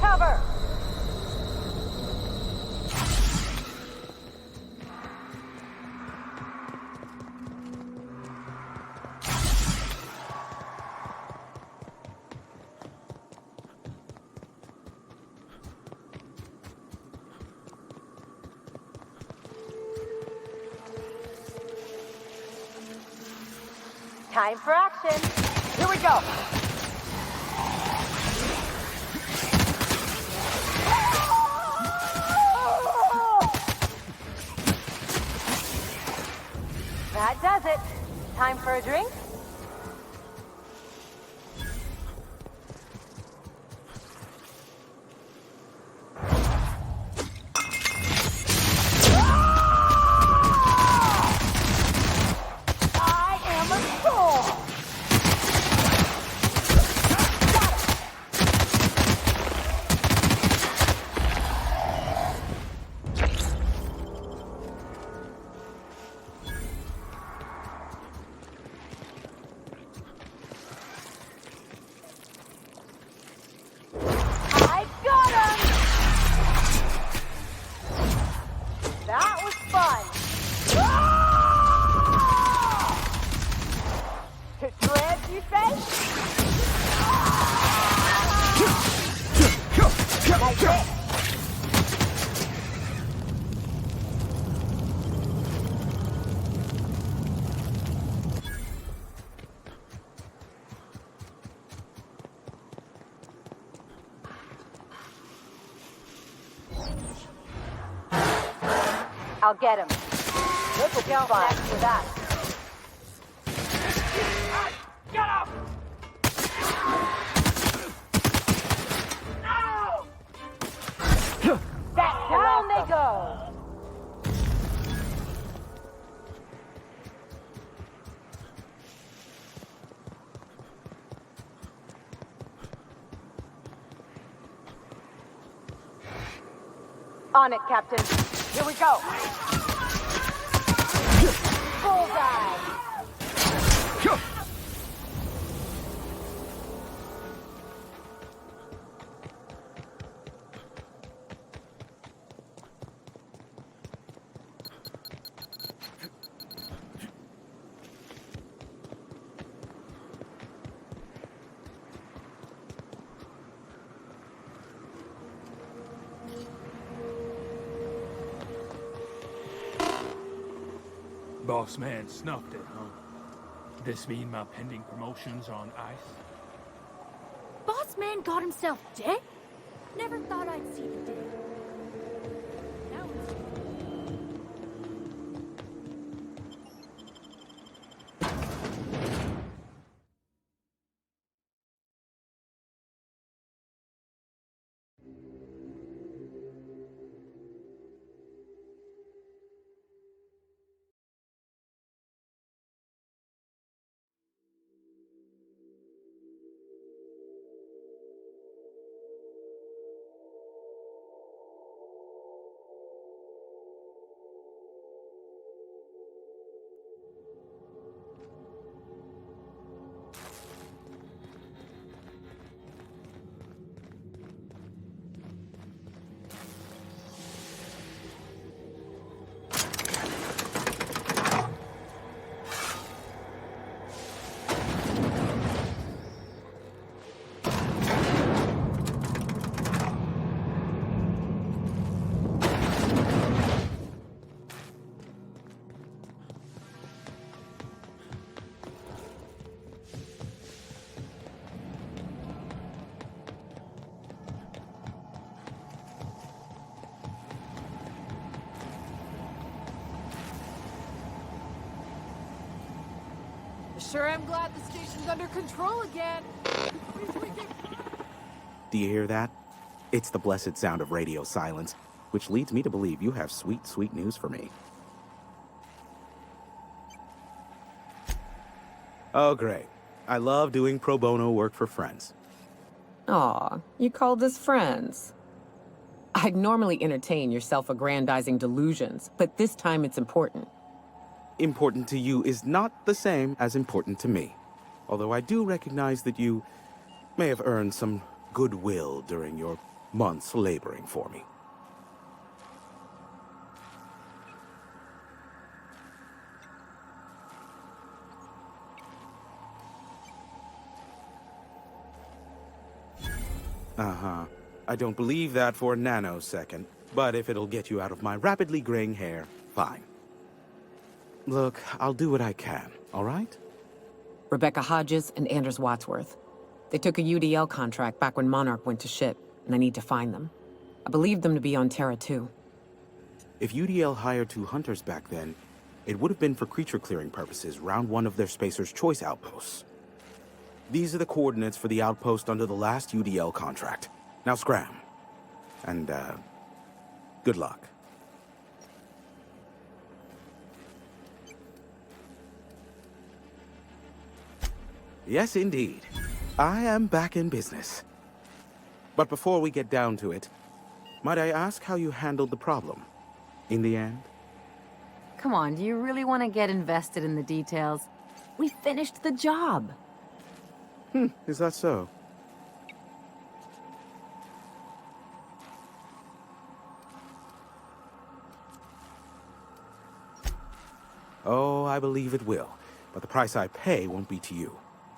K: Cover! Time for action. Here we go. That does it. Time for a drink? I am a soul! That was fun! To shreds, you say? Like this. I'll get him. This will be fun for that.
M: Get up! No!
K: Down they go. On it, Captain. Here we go. Bullseye.
F: Boss man snuffed it, huh? This mean my pending promotion's on ice?
N: Boss man got himself dead? Never thought I'd see the day. That was...
V: Sure am glad the station's under control again.
P: Do you hear that? It's the blessed sound of radio silence, which leads me to believe you have sweet, sweet news for me. Oh, great. I love doing pro bono work for friends.
I: Aw, you called us friends. I'd normally entertain your self-aggrandizing delusions, but this time it's important.
P: Important to you is not the same as important to me. Although I do recognize that you may have earned some goodwill during your months laboring for me. Uh-huh. I don't believe that for a nanosecond, but if it'll get you out of my rapidly graying hair, fine. Look, I'll do what I can, all right?
I: Rebecca Hodges and Anders Wadsworth. They took a UDL contract back when Monarch went to shit, and I need to find them. I believe them to be on Terra 2.
P: If UDL hired 2 hunters back then, it would have been for creature clearing purposes, round 1 of their Spacer's Choice outposts. These are the coordinates for the outpost under the last UDL contract. Now scram. And, good luck. Yes, indeed. I am back in business. But before we get down to it, might I ask how you handled the problem? In the end?
B: Come on, do you really want to get invested in the details? We finished the job.
P: Is that so? Oh, I believe it will. But the price I pay won't be to you.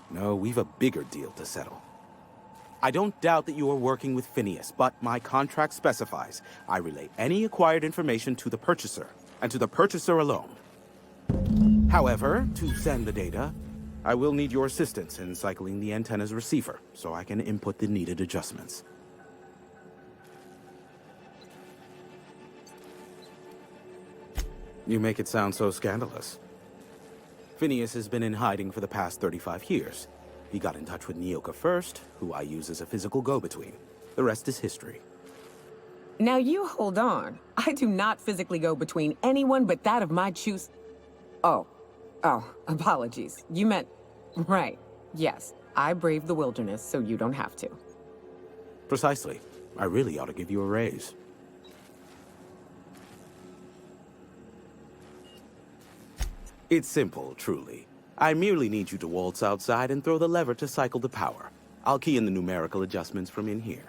P: No, we've a bigger deal to settle. I don't doubt that you are working with Phineas, but my contract specifies I relay any acquired information to the purchaser, and to the purchaser alone. However, to send the data, I will need your assistance in cycling the antenna's receiver, so I can input the needed adjustments. You make it sound so scandalous. Phineas has been in hiding for the past 35 years. He got in touch with Nyoka first, who I use as a physical go-between. The rest is history.
I: Now you hold on. I do not physically go between anyone but that of my choose. Oh, apologies. You meant, right. Yes, I braved the wilderness, so you don't have to.
P: Precisely. I really ought to give you a raise. It's simple, truly. I merely need you to waltz outside and throw the lever to cycle the power. I'll key in the numerical adjustments from in here.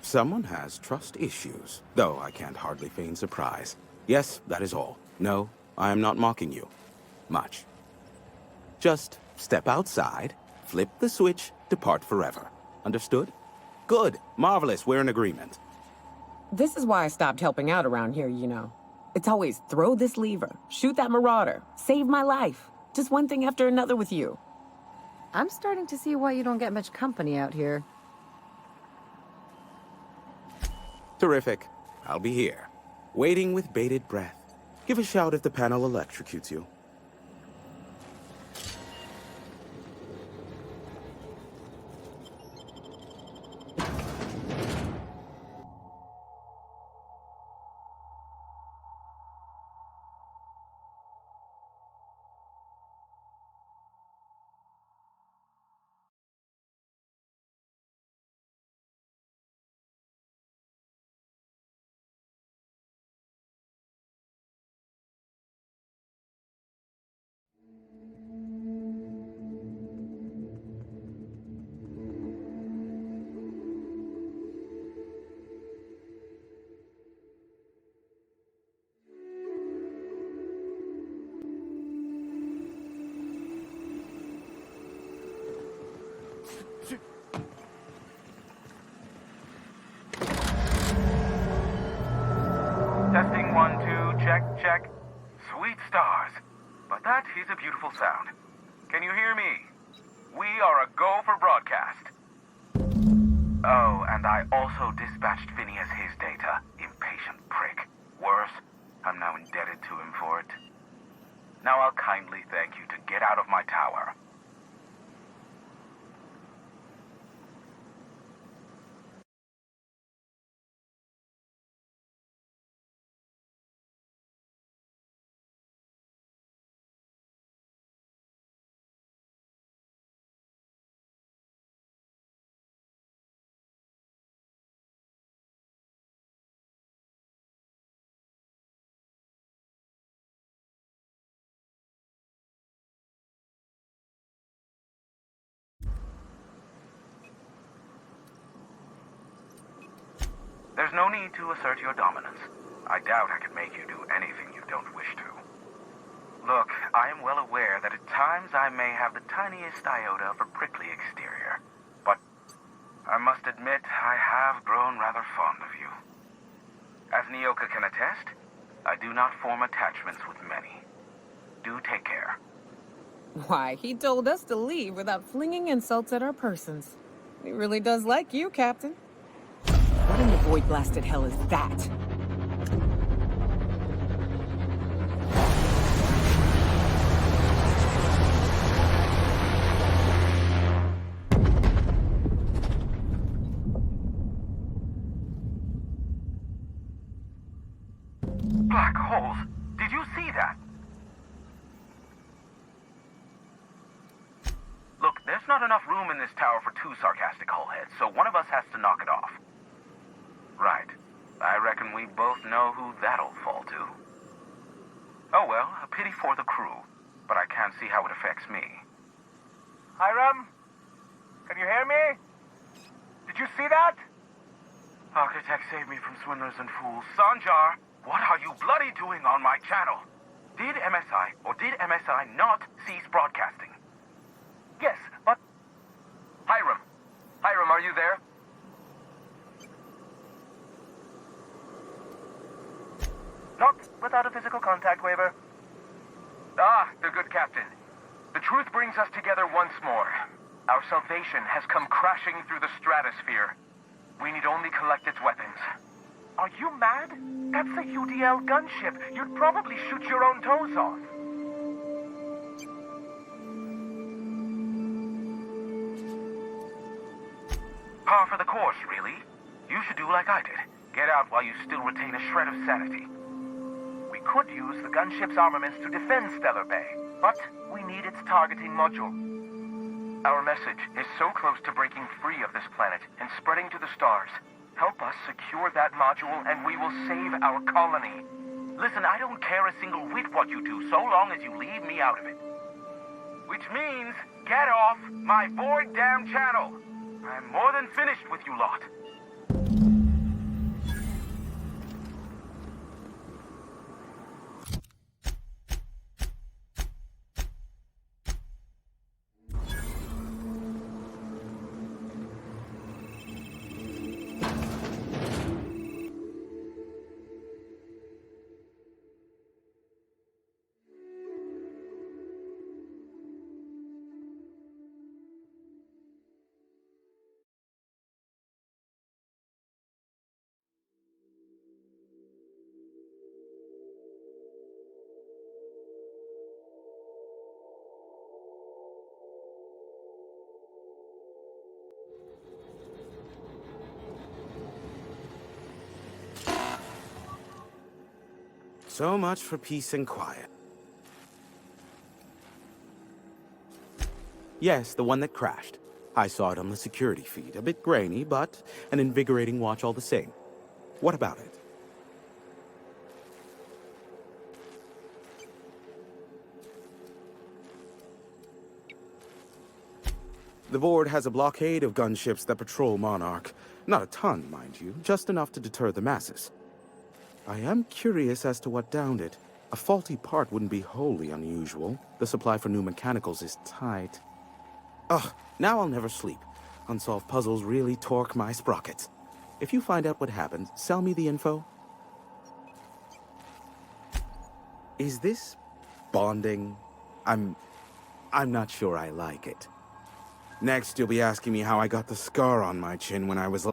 P: Someone has trust issues, though I can't hardly feign surprise. Yes, that is all. No, I am not mocking you. Much. Just step outside, flip the switch, depart forever. Understood? Good. Marvelous. We're in agreement.
I: This is why I stopped helping out around here, you know. It's always throw this lever, shoot that marauder, save my life. Just one thing after another with you.
B: I'm starting to see why you don't get much company out here.
P: Terrific. I'll be here, waiting with bated breath. Give a shout if the panel electrocutes you.
R: Testing 1, 2, check, check. Sweet stars. But that is a beautiful sound. Can you hear me? We are a go for broadcast. Oh, and I also dispatched Phineas his data. Impatient prick. Worse, I'm now indebted to him for it. Now I'll kindly thank you to get out of my tower. There's no need to assert your dominance. I doubt I could make you do anything you don't wish to. Look, I am well aware that at times I may have the tiniest iota of a prickly exterior, but I must admit I have grown rather fond of you. As Nyoka can attest, I do not form attachments with many. Do take care.
I: Why, he told us to leave without flinging insults at our persons. He really does like you, Captain. What in the void-blasted hell is that?
R: Black holes? Did you see that? Look, there's not enough room in this tower for two sarcastic hullheads, so one of us has to knock it off. Right. I reckon we both know who that'll fall to. Oh well, a pity for the crew, but I can't see how it affects me.
M: Hiram? Can you hear me? Did you see that?
R: Architect, save me from swindlers and fools. Sanjar, what are you bloody doing on my channel? Did MSI or did MSI not cease broadcasting?
M: Yes, but... Hiram. Hiram, are you there? Not without a physical contact waiver. Ah, the good captain. The truth brings us together once more. Our salvation has come crashing through the stratosphere. We need only collect its weapons. Are you mad? That's a UDL gunship. You'd probably shoot your own toes off.
R: Par for the course, really. You should do like I did. Get out while you still retain a shred of sanity.
M: We could use the gunship's armaments to defend Stellar Bay, but we need its targeting module. Our message is so close to breaking free of this planet and spreading to the stars. Help us secure that module and we will save our colony.
R: Listen, I don't care a single whit what you do, so long as you leave me out of it. Which means, get off my void damn channel. I'm more than finished with you lot.
P: So much for peace and quiet. Yes, the one that crashed. I saw it on the security feed. A bit grainy, but an invigorating watch all the same. What about it? The board has a blockade of gunships that patrol Monarch. Not a ton, mind you, just enough to deter the masses. I am curious as to what downed it. A faulty part wouldn't be wholly unusual. The supply for new mechanicals is tight. Ugh, now I'll never sleep. Unsolved puzzles really torque my sprockets. If you find out what happened, sell me the info. Is this bonding? I'm not sure I like it. Next, you'll be asking me how I got the scar on my chin when I was...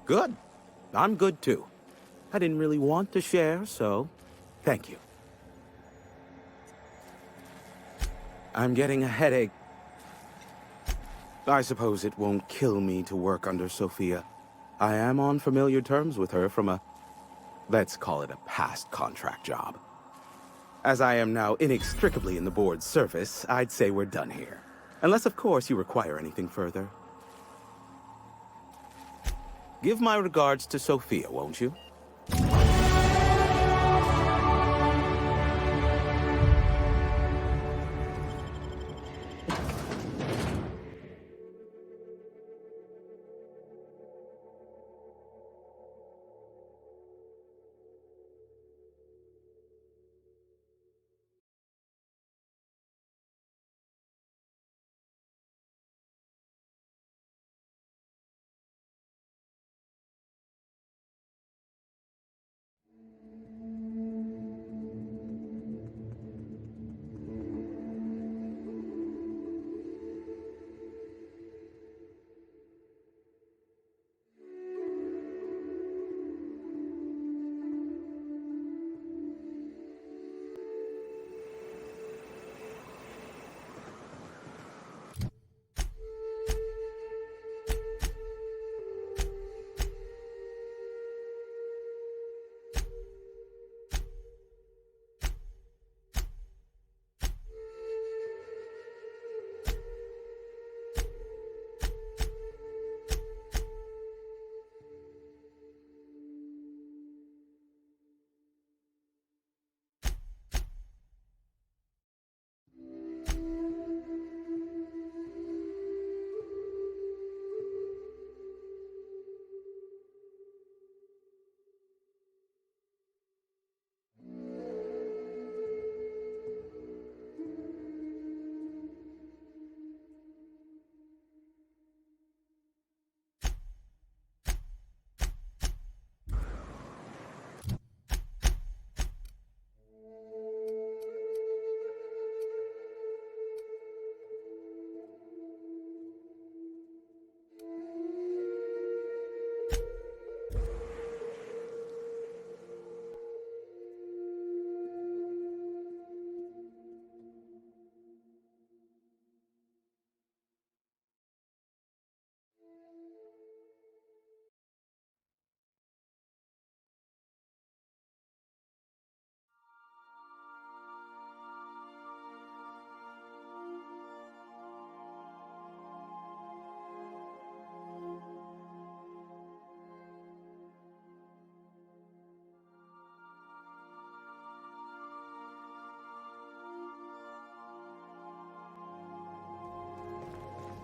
P: Good. I'm good, too. I didn't really want to share, so thank you. I'm getting a headache. I suppose it won't kill me to work under Sophia. I am on familiar terms with her from a... let's call it a past contract job. As I am now inextricably in the board's service, I'd say we're done here. Unless, of course, you require anything further. Give my regards to Sophia, won't you?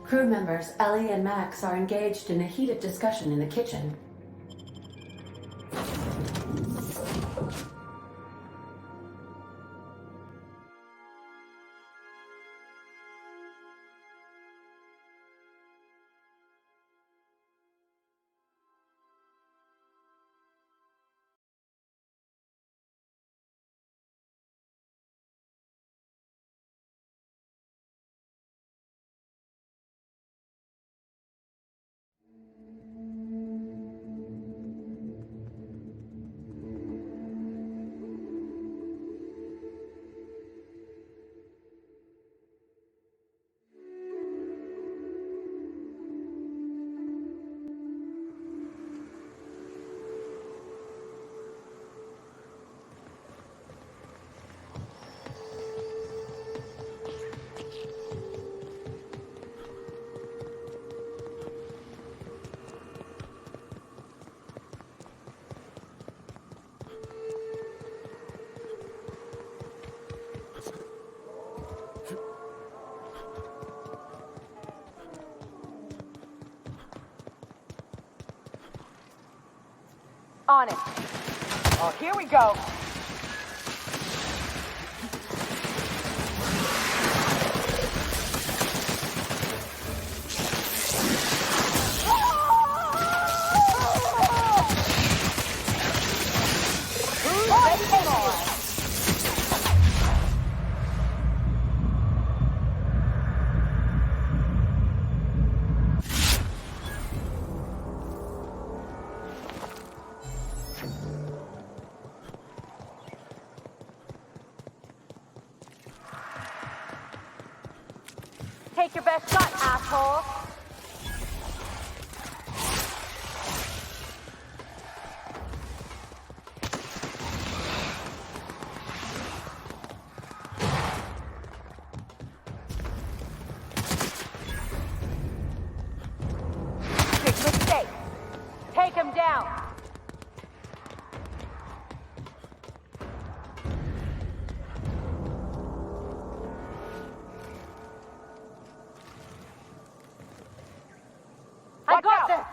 A: Crew members Ellie and Max are engaged in a heated discussion in the kitchen.
O: On it. Oh, here we go.
D: Take your best shot, asshole! Big mistake! Take him down! I got this!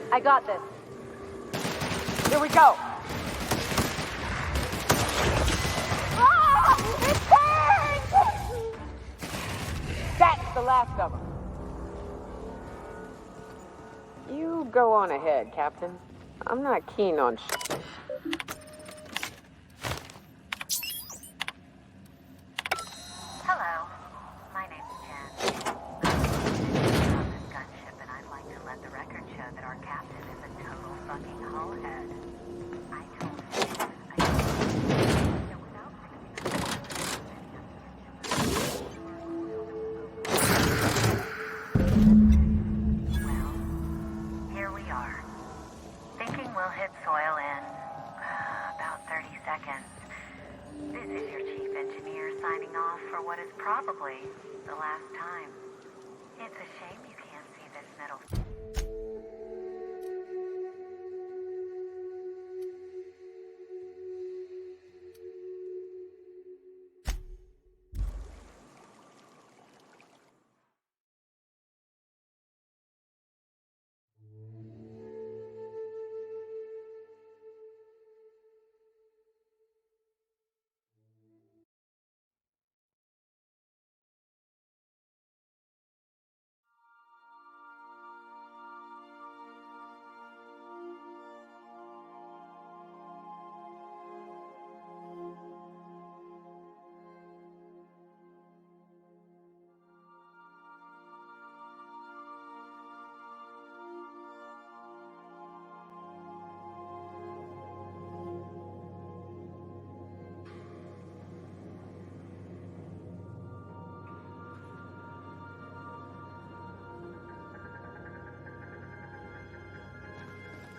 D: I got this. Here we go. Ah! It turned! That's the last of them.
I: You go on ahead, Captain. I'm not keen on
D: Hello. My name's Jen. I'm on this gunship, and I'd like to let the record show that our captain is a total fucking hullhead. I told him that without well, here we are. Thinking we'll hit soil in about 30 seconds. This is your chief engineer signing off for what is probably the last time. It's a shame you can't see this middle.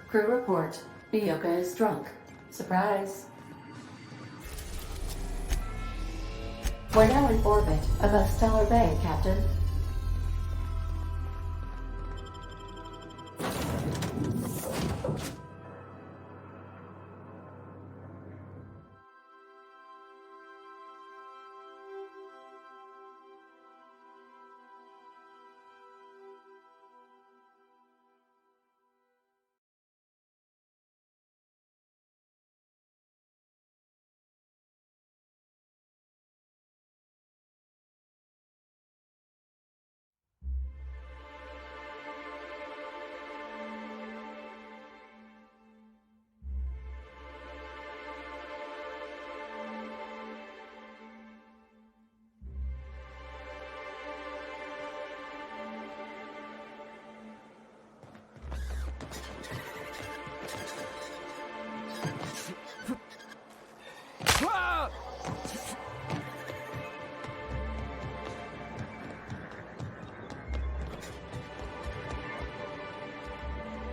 A: Crew report. Miyoka is drunk. Surprise. We're now in orbit above Stellar Bay, Captain.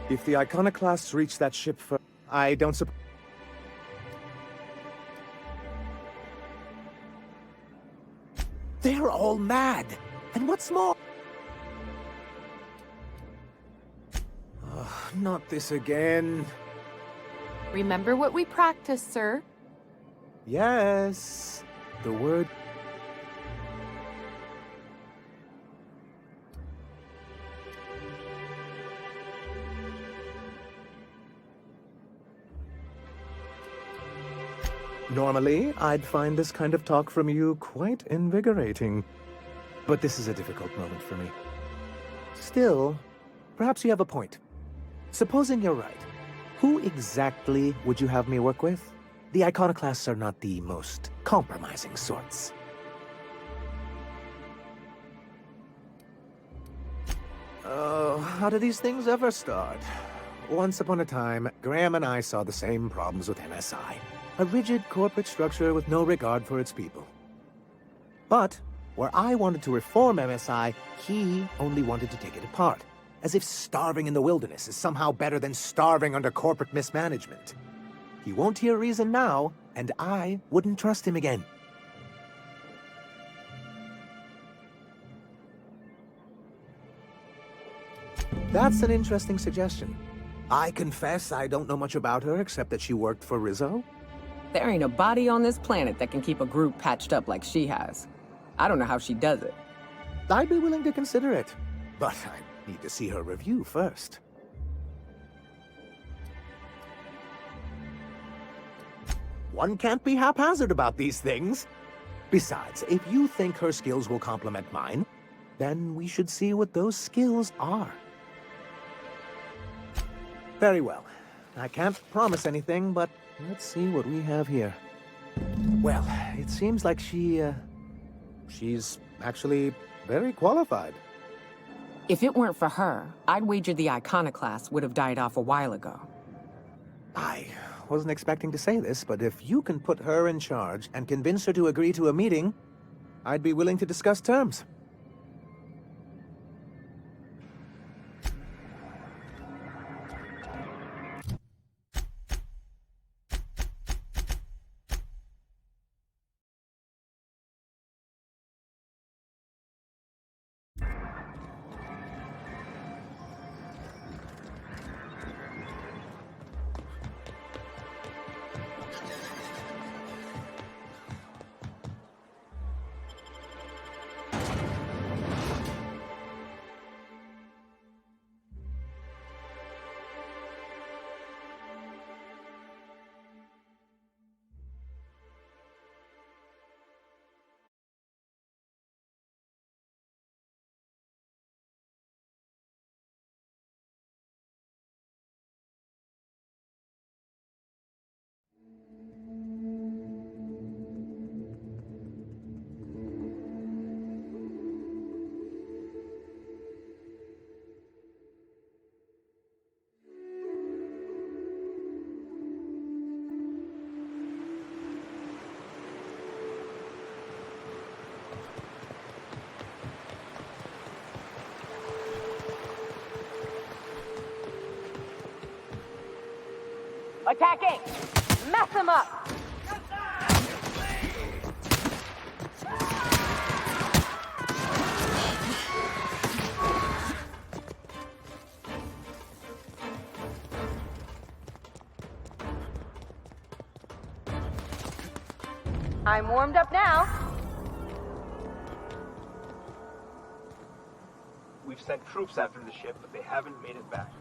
J: If the Iconoclasts reach that ship first, I don't suppose...
G: They're all mad. And what's more...
J: Not this again.
I: Remember what we practiced, sir?
J: Yes. The word...
H: Normally, I'd find this kind of talk from you quite invigorating. But this is a difficult moment for me. Still, perhaps you have a point. Supposing you're right, who exactly would you have me work with? The iconoclasts are not the most compromising sorts. Oh, how do these things ever start? Once upon a time, Graham and I saw the same problems with MSI. A rigid corporate structure with no regard for its people. But, where I wanted to reform MSI, he only wanted to take it apart. As if starving in the wilderness is somehow better than starving under corporate mismanagement. He won't hear reason now, and I wouldn't trust him again. That's an interesting suggestion. I confess I don't know much about her except that she worked for Rizzo.
I: There ain't a body on this planet that can keep a group patched up like she has. I don't know how she does it.
H: I'd be willing to consider it, but I need to see her review first. One can't be haphazard about these things. Besides, if you think her skills will complement mine, then we should see what those skills are. Very well. I can't promise anything, but let's see what we have here. Well, it seems like she's actually very qualified.
I: If it weren't for her, I'd wager the iconoclast would have died off a while ago.
H: I wasn't expecting to say this, but if you can put her in charge and convince her to agree to a meeting, I'd be willing to discuss terms.
D: Attacking! Mess him up! I'm warmed up now.
U: We've sent troops after the ship, but they haven't made it back.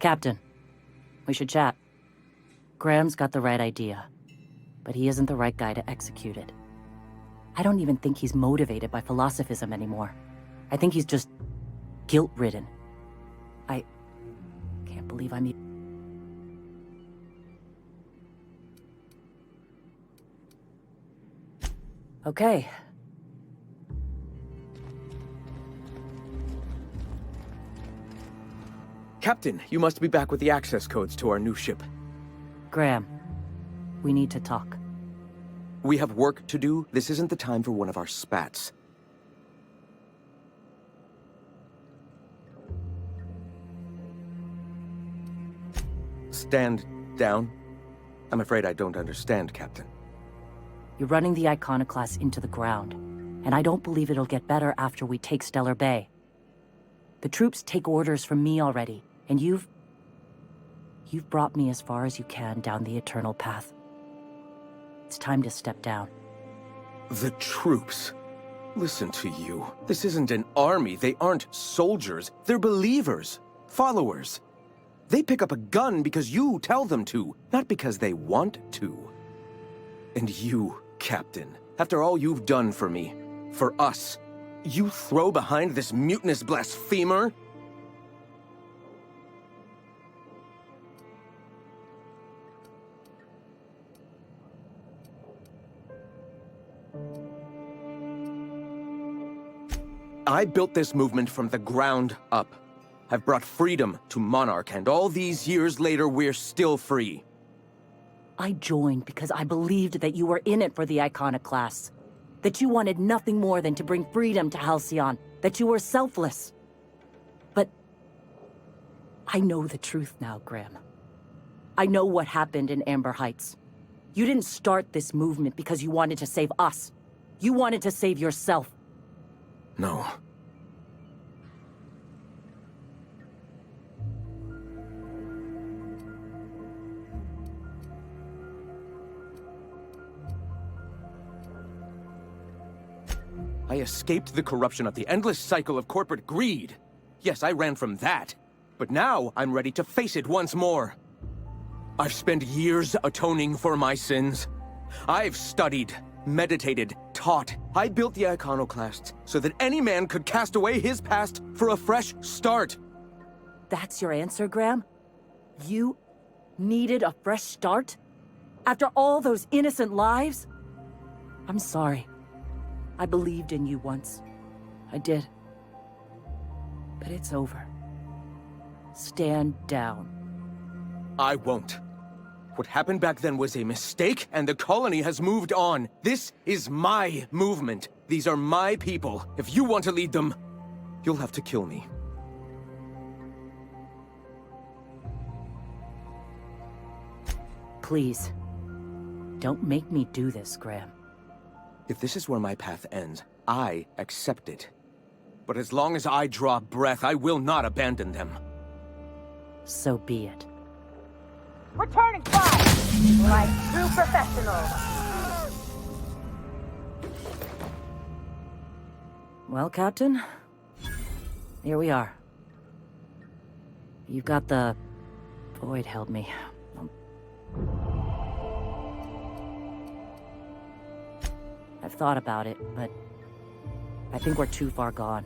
S: Captain, we should chat. Graham's got the right idea, but he isn't the right guy to execute it. I don't even think he's motivated by philosophism anymore. I think he's just guilt-ridden. I can't believe I'm... Okay.
Q: Captain, you must be back with the access codes to our new ship.
S: Graham, we need to talk.
Q: We have work to do. This isn't the time for one of our spats. Stand down. I'm afraid I don't understand, Captain.
S: You're running the Iconoclast into the ground, and I don't believe it'll get better after we take Stellar Bay. The troops take orders from me already, and you've brought me as far as you can down the eternal path. It's time to step down.
Q: The troops. Listen to you. This isn't an army. They aren't soldiers. They're believers. Followers. They pick up a gun because you tell them to, not because they want to. And you, Captain, after all you've done for me, for us, you throw behind this mutinous blasphemer? I built this movement from the ground up. I've brought freedom to Monarch, and all these years later, we're still free.
S: I joined because I believed that you were in it for the Iconoclasts. That you wanted nothing more than to bring freedom to Halcyon. That you were selfless. But I know the truth now, Graham. I know what happened in Amber Heights. You didn't start this movement because you wanted to save us. You wanted to save yourself.
Q: No. I escaped the corruption of the endless cycle of corporate greed. Yes, I ran from that. But now I'm ready to face it once more. I've spent years atoning for my sins. I've studied, meditated, taught. I built the Iconoclasts so that any man could cast away his past for a fresh start.
S: That's your answer, Graham? You needed a fresh start? After all those innocent lives? I'm sorry. I believed in you once. I did. But it's over. Stand down.
Q: I won't. What happened back then was a mistake, and the colony has moved on. This is my movement. These are my people. If you want to lead them, you'll have to kill me.
S: Please. Don't make me do this, Graham.
Q: If this is where my path ends, I accept it. But as long as I draw breath, I will not abandon them.
S: So be it.
D: Returning fire! Like true professionals.
S: Well, Captain, here we are. You've got the... Void held me. I've thought about it, but I think we're too far gone.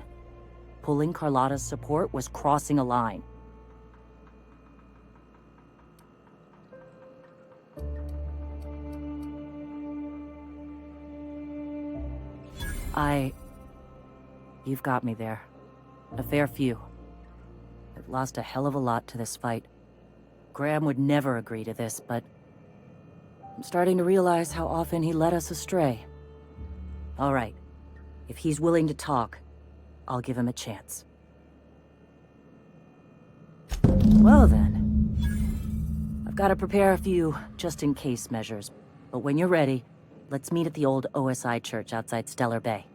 S: Pulling Carlotta's support was crossing a line. You've got me there. A fair few. I've lost a hell of a lot to this fight. Graham would never agree to this, but I'm starting to realize how often he led us astray. All right. If he's willing to talk, I'll give him a chance. Well then. I've got to prepare a few just-in-case measures, but when you're ready, let's meet at the old OSI church outside Stellar Bay.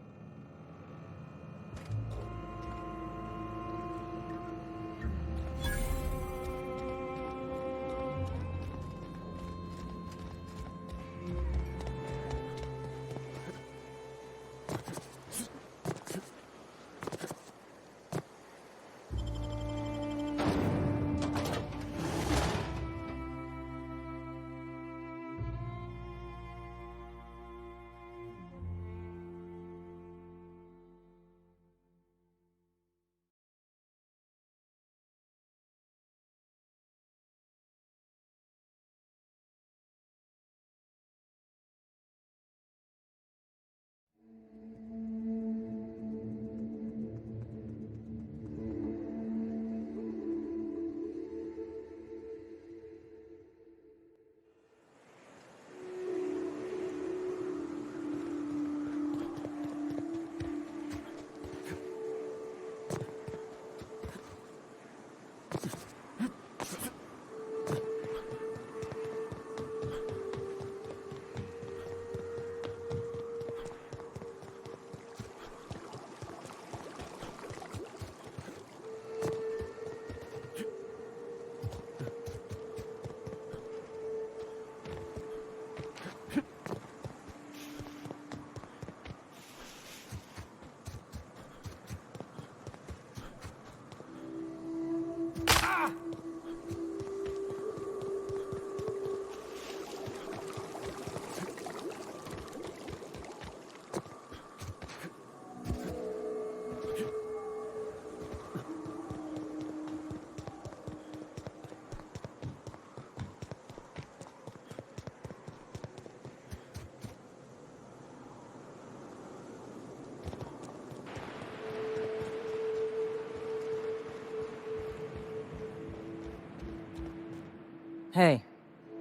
S: Hey,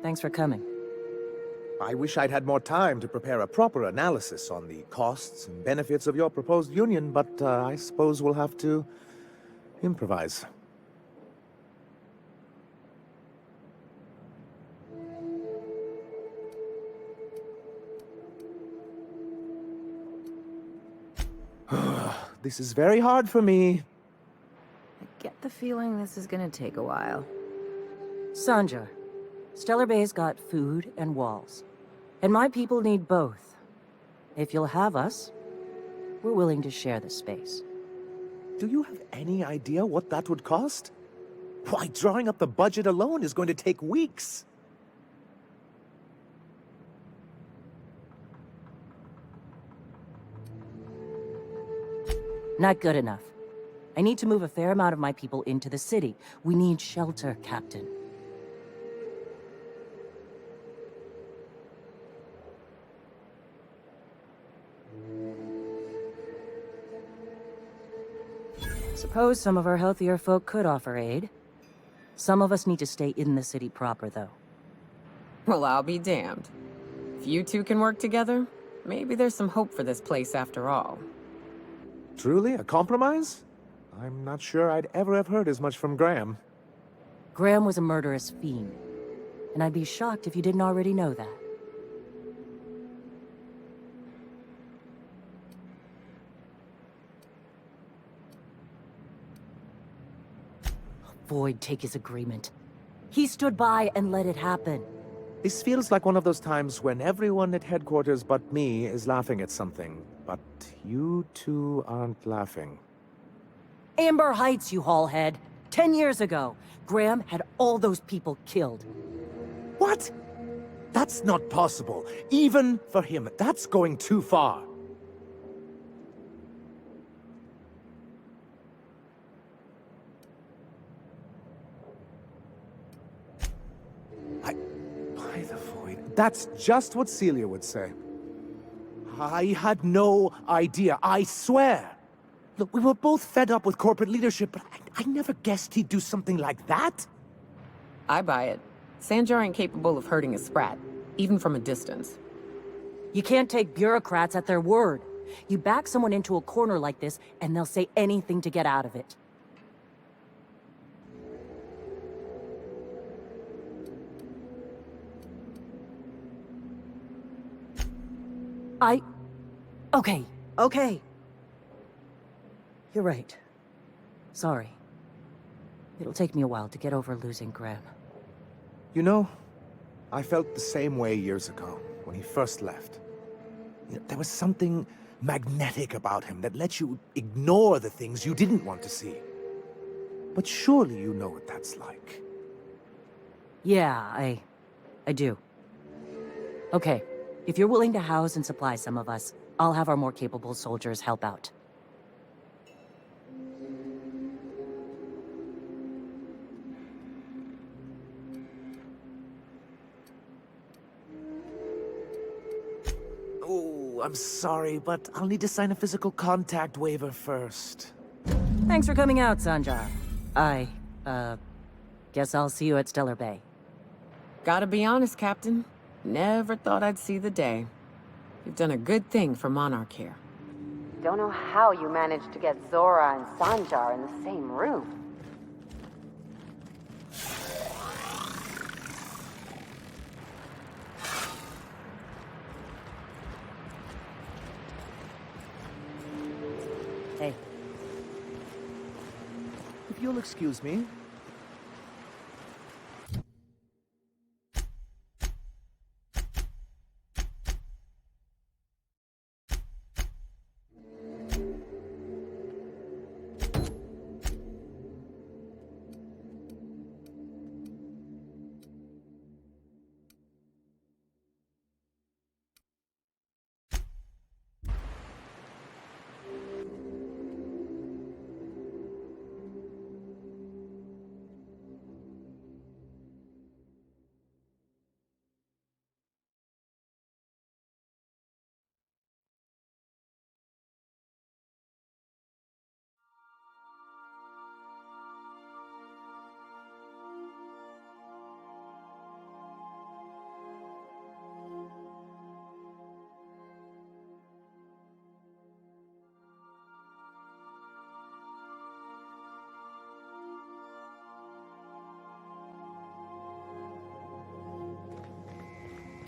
S: thanks for coming.
H: I wish I'd had more time to prepare a proper analysis on the costs and benefits of your proposed union, but I suppose we'll have to improvise. This is very hard for me.
B: I get the feeling this is gonna take a while.
S: Sanjar, Stellar Bay's got food and walls. And my people need both. If you'll have us, we're willing to share the space.
H: Do you have any idea what that would cost? Why, drawing up the budget alone is going to take weeks.
S: Not good enough. I need to move a fair amount of my people into the city. We need shelter, Captain. Suppose some of our healthier folk could offer aid. Some of us need to stay in the city proper, though.
I: Well, I'll be damned. If you two can work together, maybe there's some hope for this place after all.
H: Truly, a compromise? I'm not sure I'd ever have heard as much from Graham.
S: Graham was a murderous fiend, and I'd be shocked if you didn't already know that. Void take his agreement. He stood by and let it happen.
H: This feels like one of those times when everyone at headquarters but me is laughing at something, but you two aren't laughing.
S: Amber Heights, you haulhead. 10 years ago, Graham had all those people killed.
H: What? That's not possible. Even for him, that's going too far. By the Void. That's just what Celia would say. I had no idea, I swear. Look, we were both fed up with corporate leadership, but I never guessed he'd do something like that.
I: I buy it. Sanjar ain't capable of hurting a sprat, even from a distance.
S: You can't take bureaucrats at their word. You back someone into a corner like this, and they'll say anything to get out of it. Okay. You're right. Sorry. It'll take me a while to get over losing Graham.
H: You know, I felt the same way years ago, when he first left. You know, there was something magnetic about him that let you ignore the things you didn't want to see. But surely you know what that's like.
S: Yeah, I do. Okay, if you're willing to house and supply some of us, I'll have our more capable soldiers help out.
H: Oh, I'm sorry, but I'll need to sign a physical contact waiver first.
S: Thanks for coming out, Sanjar. Guess I'll see you at Stellar Bay.
I: Gotta be honest, Captain. Never thought I'd see the day. You've done a good thing for Monarch here.
B: Don't know how you managed to get Zora and Sanjar in the same room.
S: Hey.
H: If you'll excuse me.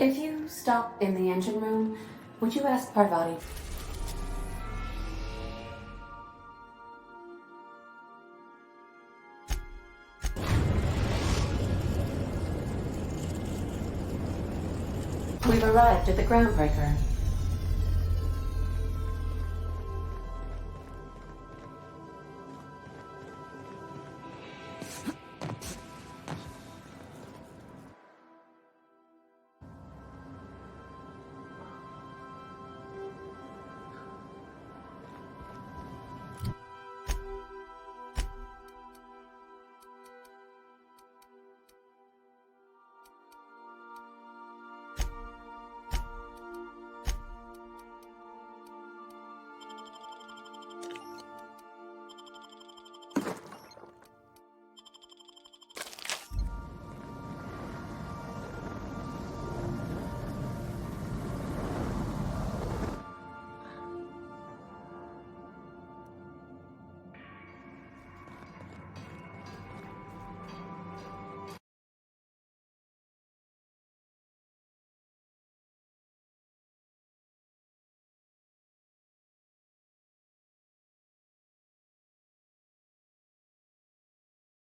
A: If you stop in the engine room, would you ask Parvati? We've arrived at the groundbreaker.